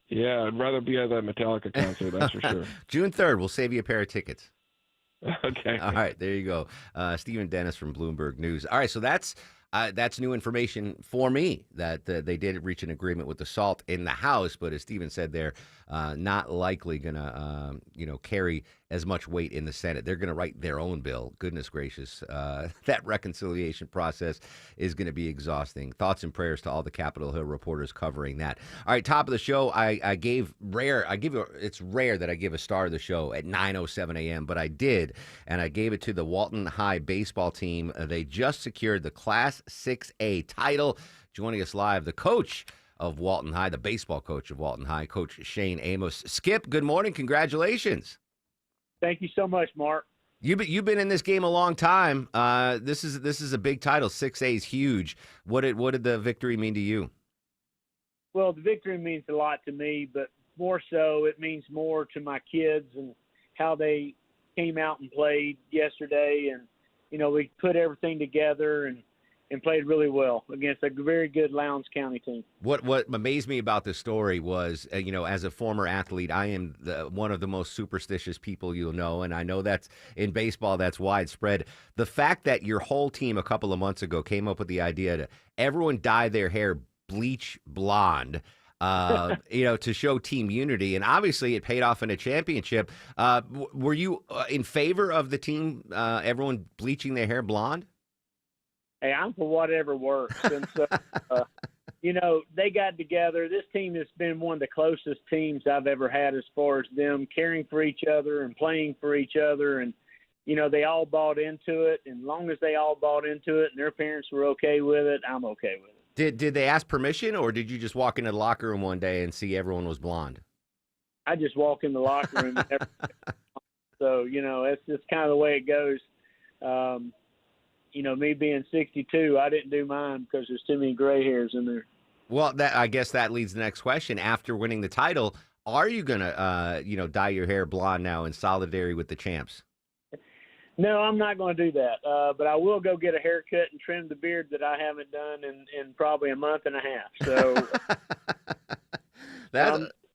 Yeah, I'd rather be at that Metallica concert, that's for sure. June 3rd, we'll save you a pair of tickets. Okay. All right, there you go. Stephen Dennis from Bloomberg News. All right, so that's new information for me that they did reach an agreement with the SALT in the House, but as Stephen said, they're not likely going to carry as much weight in the Senate. They're going to write their own bill. Goodness gracious, that reconciliation process is going to be exhausting. Thoughts and prayers to all the Capitol Hill reporters covering that. All right, top of the show. It's rare that I give a star of the show at 9:07 a.m., but I did, and I gave it to the Walton High baseball team. They just secured the Class 6A title. Joining us live, the coach of Walton High, the baseball coach of Walton High, Coach Shane Amos. Skip, good morning. Congratulations. Thank you so much, Mark. You've been in this game a long time. This is a big title. 6A is huge. What did the victory mean to you? Well, the victory means a lot to me, but more so it means more to my kids and how they came out and played yesterday. And, we put everything together and played really well against a very good Lowndes County team. What amazed me about this story was, as a former athlete, I am one of the most superstitious people you'll know, and I know that's in baseball, that's widespread. The fact that your whole team a couple of months ago came up with the idea to everyone dye their hair bleach blonde, to show team unity, and obviously it paid off in a championship. Were you in favor of the team, everyone bleaching their hair blonde? Hey, I'm for whatever works. And so, they got together. This team has been one of the closest teams I've ever had as far as them caring for each other and playing for each other. And, they all bought into it. And as long as they all bought into it and their parents were okay with it, I'm okay with it. Did they ask permission, or did you just walk into the locker room one day and see everyone was blonde? I just walk in the locker room. So, it's just kind of the way it goes. Me being 62, I didn't do mine because there's too many gray hairs in there. Well, I guess that leads to the next question. After winning the title, are you going to, dye your hair blonde now in solidarity with the champs? No, I'm not going to do that. But I will go get a haircut and trim the beard that I haven't done in probably a month and a half. So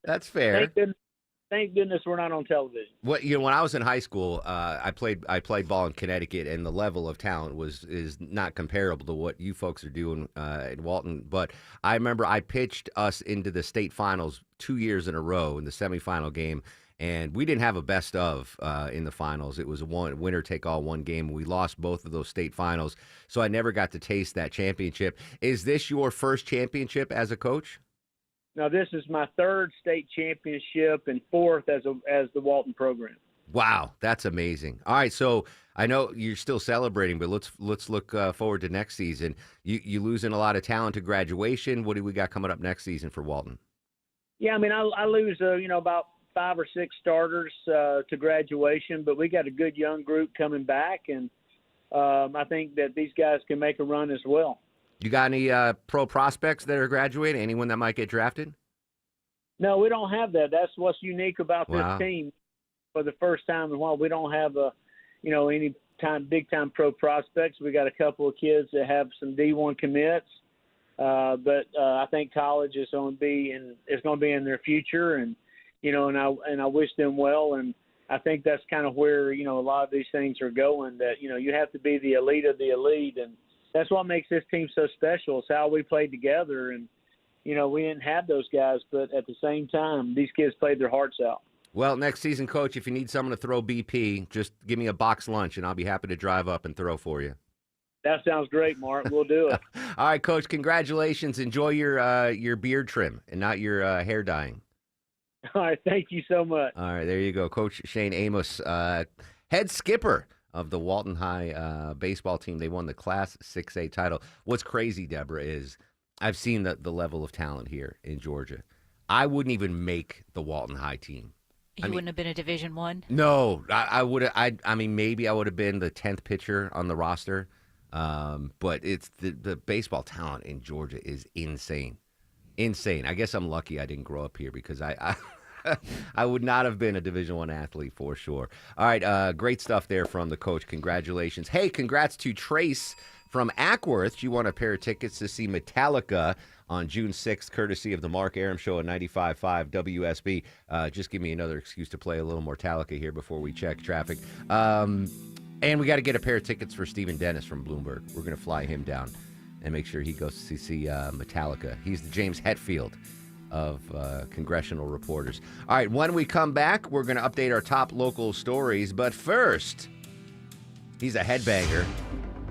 that's fair. Thank goodness we're not on television. When I was in high school, I played ball in Connecticut, and the level of talent is not comparable to what you folks are doing at Walton. But I remember I pitched us into the state finals 2 years in a row in the semifinal game, and we didn't have a best of in the finals. It was a winner take all one game. We lost both of those state finals, so I never got to taste that championship. Is this your first championship as a coach? Now, this is my third state championship and fourth as the Walton program. Wow, that's amazing. All right, so I know you're still celebrating, but let's look forward to next season. You losing a lot of talent to graduation. What do we got coming up next season for Walton? Yeah, I lose about 5 or 6 starters to graduation, but we got a good young group coming back, and I think that these guys can make a run as well. You got any pro prospects that are graduating? Anyone that might get drafted? No, we don't have that. That's what's unique about Wow. this team. For the first time in a while, we don't have any big time pro prospects. We got a couple of kids that have some D1 commits, but I think college is going to be in their future, and I wish them well. And I think that's kind of where a lot of these things are going. That you have to be the elite of the elite, and that's what makes this team so special. It's how we played together, and we didn't have those guys, but at the same time, these kids played their hearts out. Well, next season, Coach, if you need someone to throw BP, just give me a box lunch, and I'll be happy to drive up and throw for you. That sounds great, Mark. We'll do it. All right, Coach, congratulations. Enjoy your beard trim and not your hair dyeing. All right, thank you so much. All right, there you go. Coach Shane Amos, head skipper of the Walton High baseball team. They won the Class 6A title. What's crazy, Deborah, is I've seen the level of talent here in Georgia. I wouldn't even make the Walton High team. You wouldn't have been a Division I? No, I would have. Maybe I would have been the 10th pitcher on the roster. But it's the baseball talent in Georgia is insane. I guess I'm lucky I didn't grow up here because I I would not have been a Division I athlete for sure. All right, great stuff there from the coach. Congratulations. Hey, congrats to Trace from Ackworth. She won a pair of tickets to see Metallica on June 6th, courtesy of the Mark Arum Show at 95.5 WSB. Just give me another excuse to play a little more Metallica here before we check traffic. And we got to get a pair of tickets for Stephen Dennis from Bloomberg. We're going to fly him down and make sure he goes to see Metallica. He's the James Hetfield of congressional reporters. All right, when we come back, we're going to update our top local stories. But first, he's a headbanger.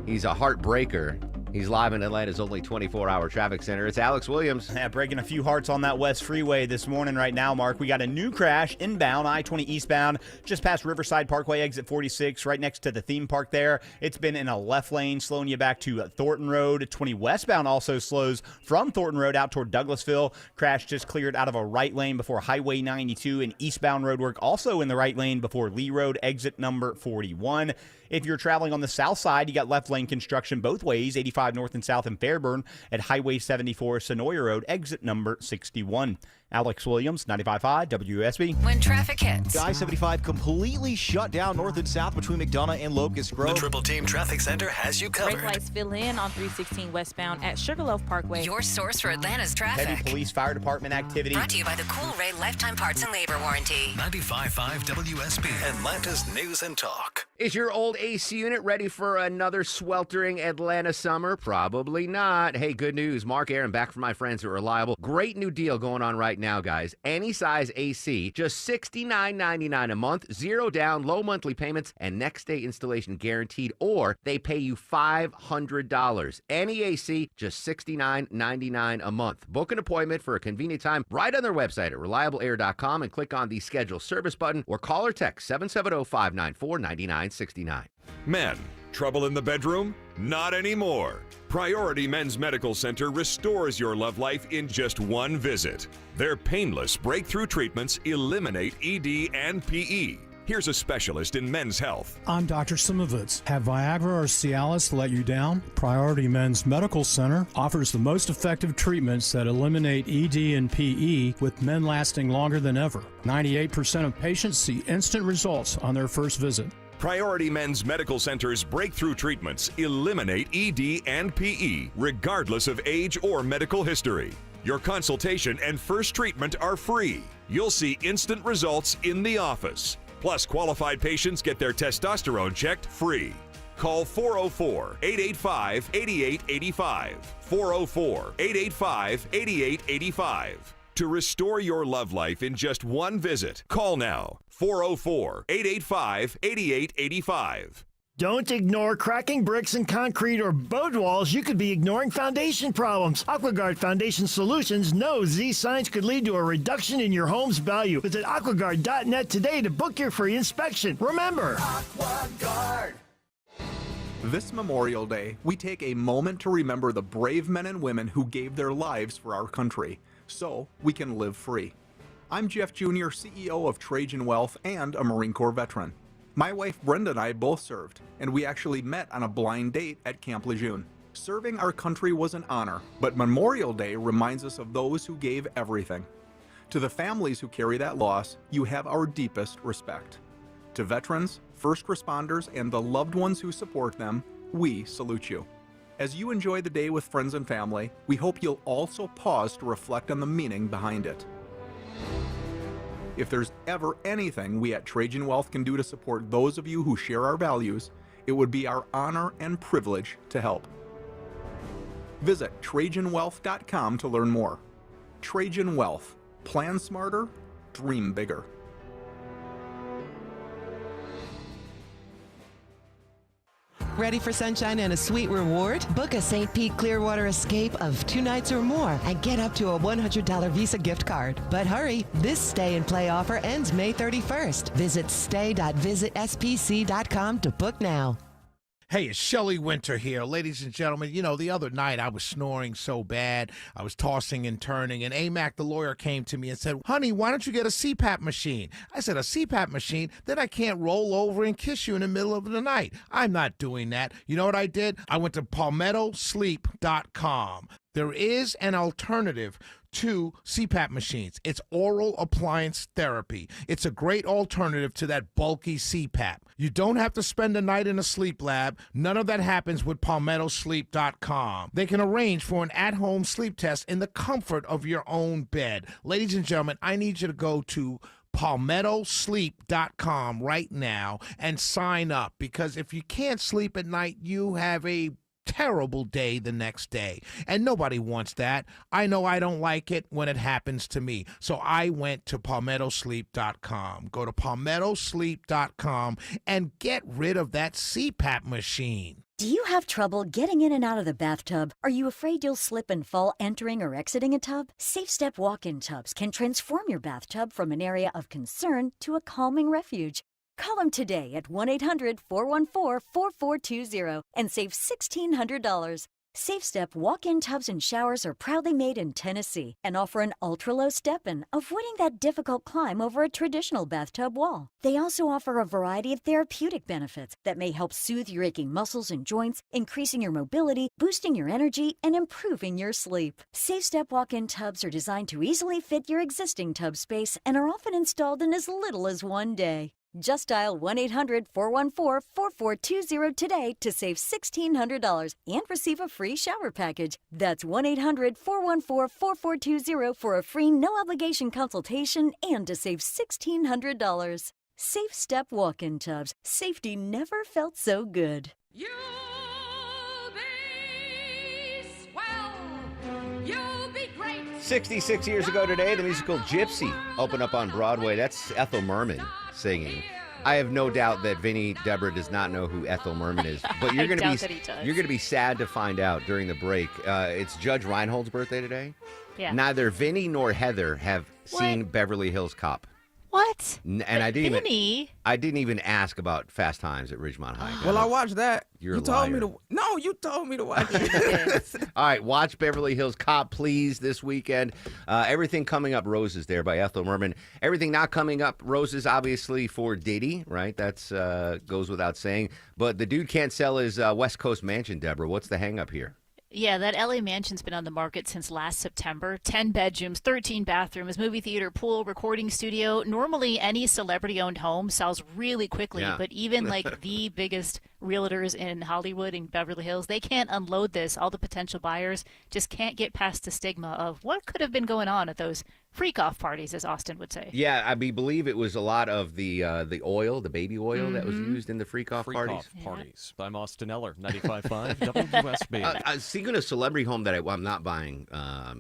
He's a heartbreaker. He's live in Atlanta's only 24-hour traffic center. It's Alex Williams. Yeah, breaking a few hearts on that West Freeway this morning right now, Mark. We got a new crash inbound, I-20 eastbound, just past Riverside Parkway, exit 46, right next to the theme park there. It's been in a left lane, slowing you back to Thornton Road. 20 westbound also slows from Thornton Road out toward Douglasville. Crash just cleared out of a right lane before Highway 92, and eastbound roadwork also in the right lane before Lee Road, exit number 41. If you're traveling on the south side, you got left lane construction both ways, 85 north and south in Fairburn at Highway 74, Sonoya Road, exit number 61. Alex Williams, 95.5 WSB. When traffic hits. I-75 completely shut down north and south between McDonough and Locust Grove. The Triple Team Traffic Center has you covered. Brake lights fill in on 316 westbound at Sugarloaf Parkway. Your source for Atlanta's traffic. Heavy police fire department activity. Brought to you by the Cool Ray Lifetime Parts and Labor Warranty. 95.5 WSB, Atlanta's news and talk. Is your old AC unit ready for another sweltering Atlanta summer? Probably not. Hey, good news. Mark Arum back from my friends at Reliable. Great new deal going on right now, guys. Any size AC, just $69.99 a month, 0 down, low monthly payments, and next day installation guaranteed, or they pay you $500. Any AC, just $69.99 a month. Book an appointment for a convenient time right on their website at reliableair.com and click on the schedule service button or call or text 770-594-9969. Men, trouble in the bedroom? Not anymore. Priority Men's Medical Center restores your love life in just one visit. Their painless breakthrough treatments eliminate ED and PE. Here's a specialist in men's health. I'm Dr. Simovitz. Have Viagra or Cialis let you down? Priority Men's Medical Center offers the most effective treatments that eliminate ED and PE, with men lasting longer than ever. 98% of patients see instant results on their first visit. Priority Men's Medical Center's breakthrough treatments eliminate ED and PE, regardless of age or medical history. Your consultation and first treatment are free. You'll see instant results in the office. Plus, qualified patients get their testosterone checked free. Call 404-885-8885. 404-885-8885. To restore your love life in just one visit, call now. 404-885-8885. Don't ignore cracking bricks and concrete or boat walls. You could be ignoring foundation problems. AquaGuard Foundation Solutions knows these signs could lead to a reduction in your home's value. Visit aquaguard.net today to book your free inspection. Remember, AquaGuard. This Memorial Day, we take a moment to remember the brave men and women who gave their lives for our country, so we can live free. I'm Jeff Jr., CEO of Trajan Wealth and a Marine Corps veteran. My wife Brenda and I both served, and we actually met on a blind date at Camp Lejeune. Serving our country was an honor, but Memorial Day reminds us of those who gave everything. To the families who carry that loss, you have our deepest respect. To veterans, first responders, and the loved ones who support them, we salute you. As you enjoy the day with friends and family, we hope you'll also pause to reflect on the meaning behind it. If there's ever anything we at Trajan Wealth can do to support those of you who share our values, it would be our honor and privilege to help. Visit TrajanWealth.com to learn more. Trajan Wealth. Plan smarter, dream bigger. Ready for sunshine and a sweet reward? Book a St. Pete Clearwater escape of 2 nights or more and get up to a $100 Visa gift card. But hurry, this stay and play offer ends May 31st. Visit stay.visitspc.com to book now. Hey, it's Shelley Winter here. Ladies and gentlemen, you know, the other night I was snoring so bad, I was tossing and turning, and AMAC, the lawyer, came to me and said, honey, why don't you get a CPAP machine? I said, a CPAP machine? Then I can't roll over and kiss you in the middle of the night. I'm not doing that. You know what I did? I went to PalmettoSleep.com. There is an alternative 2 CPAP machines. It's oral appliance therapy. It's a great alternative to that bulky CPAP. You don't have to spend a night in a sleep lab. None of that happens with PalmettoSleep.com. They can arrange for an at-home sleep test in the comfort of your own bed. Ladies and gentlemen, I need you to go to PalmettoSleep.com right now and sign up, because if you can't sleep at night, you have a terrible day the next day, and nobody wants that. I know I don't like it when it happens to me, so I went to PalmettoSleep.com. Go to PalmettoSleep.com and get rid of that CPAP machine. Do you have trouble getting in and out of the bathtub? Are you afraid you'll slip and fall entering or exiting a tub? SafeStep walk-in tubs can transform your bathtub from an area of concern to a calming refuge. Call them today at 1-800-414-4420 and save $1,600. SafeStep walk-in tubs and showers are proudly made in Tennessee and offer an ultra-low step-in, avoiding that difficult climb over a traditional bathtub wall. They also offer a variety of therapeutic benefits that may help soothe your aching muscles and joints, increasing your mobility, boosting your energy, and improving your sleep. SafeStep walk-in tubs are designed to easily fit your existing tub space and are often installed in as little as one day. Just dial 1-800-414-4420 today to save $1,600 and receive a free shower package. That's 1-800-414-4420 for a free no-obligation consultation and to save $1,600. Safe Step walk-in tubs. Safety never felt so good. 66 years ago today, the musical Gypsy opened up on Broadway. That's Ethel Merman singing. I have no doubt that Vinny Deborah does not know who Ethel Merman is, but you're going to be sad to find out during the break. It's Judge Reinhold's birthday today. Yeah. Neither Vinny nor Heather have seen Beverly Hills Cop. What? And I didn't Vinny? I didn't even ask about Fast Times at Ridgemont High. Well, I watched that. You're you a told liar. me to. No, you told me to watch it. All right, watch Beverly Hills Cop, please, this weekend. Everything coming up roses there by Ethel Merman. Everything not coming up roses, obviously, for Diddy, right? That's goes without saying. But the dude can't sell his West Coast mansion, Deborah. What's the hang-up here? Yeah, that LA mansion's been on the market since last September. 10 bedrooms, 13 bathrooms, movie theater, pool, recording studio. Normally, any celebrity-owned home sells really quickly, Yeah. but even like the biggest realtors in Hollywood and Beverly Hills, they can't unload this. All the potential buyers just can't get past the stigma of what could have been going on at those freak-off parties, as Austin would say. Yeah, I believe it was a lot of the oil, the baby oil that was used in the freak-off parties. Parties. I'm Austin Eller, 95.5 WSB. Speaking of celebrity home that I'm not buying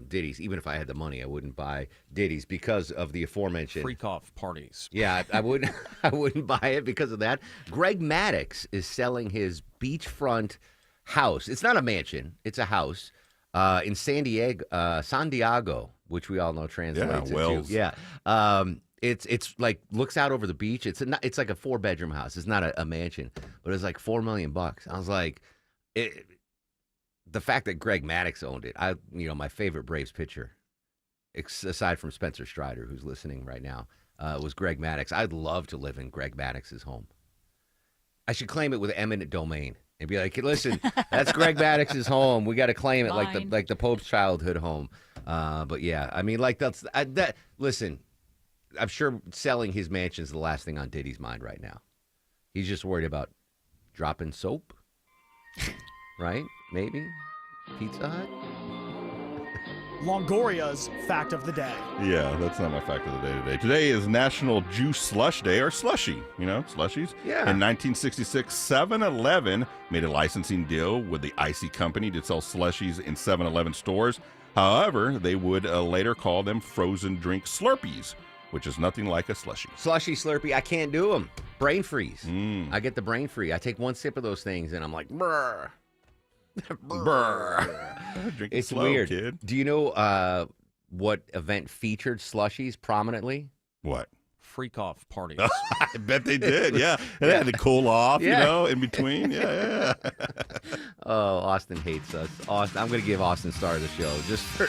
Diddy's. Even if I had the money, I wouldn't buy Diddy's because of the aforementioned Freak-off parties. Yeah, I wouldn't. I wouldn't buy it because of that. Greg Maddux is selling his beachfront house. It's not a mansion; it's a house in San Diego, which we all know translates Wells. into It's like looks out over the beach. It's like a 4-bedroom house. It's not a mansion, but it's like $4 million. I was like, the fact that Greg Maddux owned it. My favorite Braves pitcher, aside from Spencer Strider, who's listening right now, was Greg Maddux. I'd love to live in Greg Maddox's home. I should claim it with eminent domain and be like, hey, listen, that's Greg Maddox's home. We got to claim it like the Pope's childhood home. But yeah, I mean, like that. Listen, I'm sure selling his mansion is the last thing on Diddy's mind right now. He's just worried about dropping soap, right? Maybe Pizza Hut. Longoria's fact of the day. Yeah, that's not my fact of the day today. Today is National Juice Slush Day, or slushy, slushies. Yeah. In 1966, 7-Eleven made a licensing deal with the Icy Company to sell slushies in 7-Eleven stores. However, they would later call them frozen drink Slurpees, which is nothing like a slushie. Slushy Slurpee, I can't do them. Brain freeze. I get the brain freeze. I take one sip of those things and I'm like, brr. Drink It's slow, weird. kid. Do you know what event featured slushies prominently? What? Freak-off parties. I bet they did, yeah. They had to cool off, in between. Yeah. Oh, Austin hates us. Austin, I'm going to give Austin star of the show just for...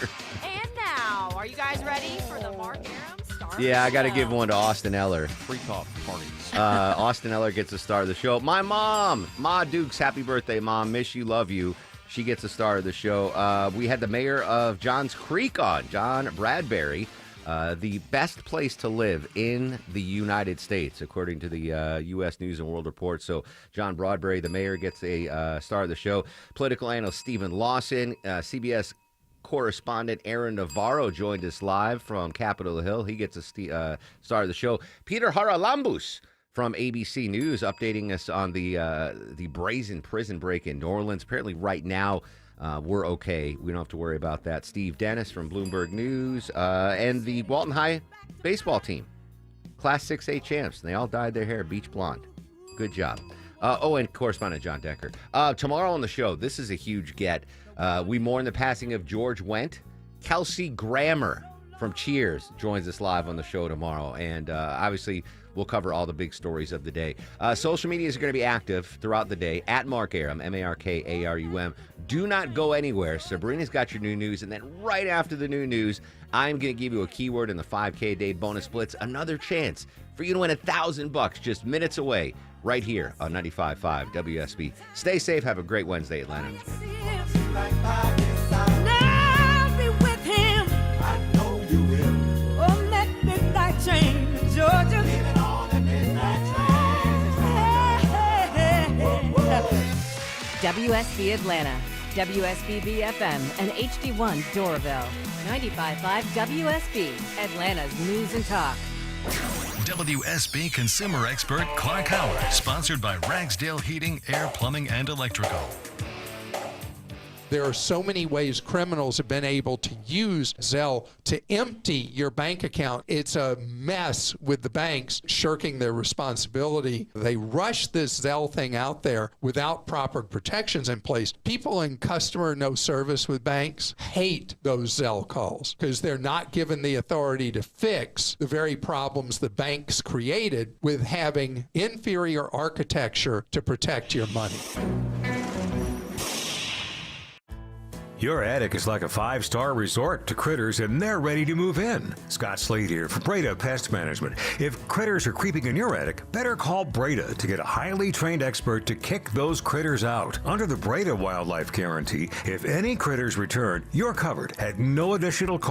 And now, are you guys ready for the Mark Aram star? Yeah, I got to give one to Austin Eller. Freak-off parties. Austin Eller gets a star of the show. My mom, Ma Dukes, happy birthday, Mom. Miss you, love you. She gets a star of the show. We had the mayor of Johns Creek on, John Bradbury. The best place to live in the United States, according to the U.S. News and World Report. So John Bradbury, the mayor, gets a star of the show. Political analyst Stephen Lawson, CBS correspondent Aaron Navarro joined us live from Capitol Hill. He gets a star of the show. Peter Haralambous from ABC News updating us on the brazen prison break in New Orleans. Apparently right now, we're okay. We don't have to worry about that. Steve Dennis from Bloomberg News and the Walton High baseball team, Class 6A champs. They all dyed their hair beach blonde. Good job. And correspondent John Decker. Tomorrow on the show, this is a huge get. We mourn the passing of George Wendt. Kelsey Grammer from Cheers joins us live on the show tomorrow. And obviously, we'll cover all the big stories of the day. Social media is going to be active throughout the day. At Mark Arum, MarkArum. Do not go anywhere. Sabrina's got your new news. And then right after the new news, I'm going to give you a keyword in the 5K a day bonus blitz. Another chance for you to win $1,000 just minutes away right here on 95.5 WSB. Stay safe. Have a great Wednesday, Atlanta. Georgia. WSB Atlanta, WSB BFM, and HD1 Doraville. 95.5 WSB, Atlanta's news and talk. WSB consumer expert Clark Howard, sponsored by Ragsdale Heating, Air, Plumbing, and Electrical. There are so many ways criminals have been able to use Zelle to empty your bank account. It's a mess with the banks shirking their responsibility. They rush this Zelle thing out there without proper protections in place. People in customer no service with banks hate those Zelle calls because they're not given the authority to fix the very problems the banks created with having inferior architecture to protect your money. Your attic is like a 5-star resort to critters, and they're ready to move in. Scott Slade here from Breda Pest Management. If critters are creeping in your attic, better call Breda to get a highly trained expert to kick those critters out. Under the Breda Wildlife Guarantee, if any critters return, you're covered at no additional cost.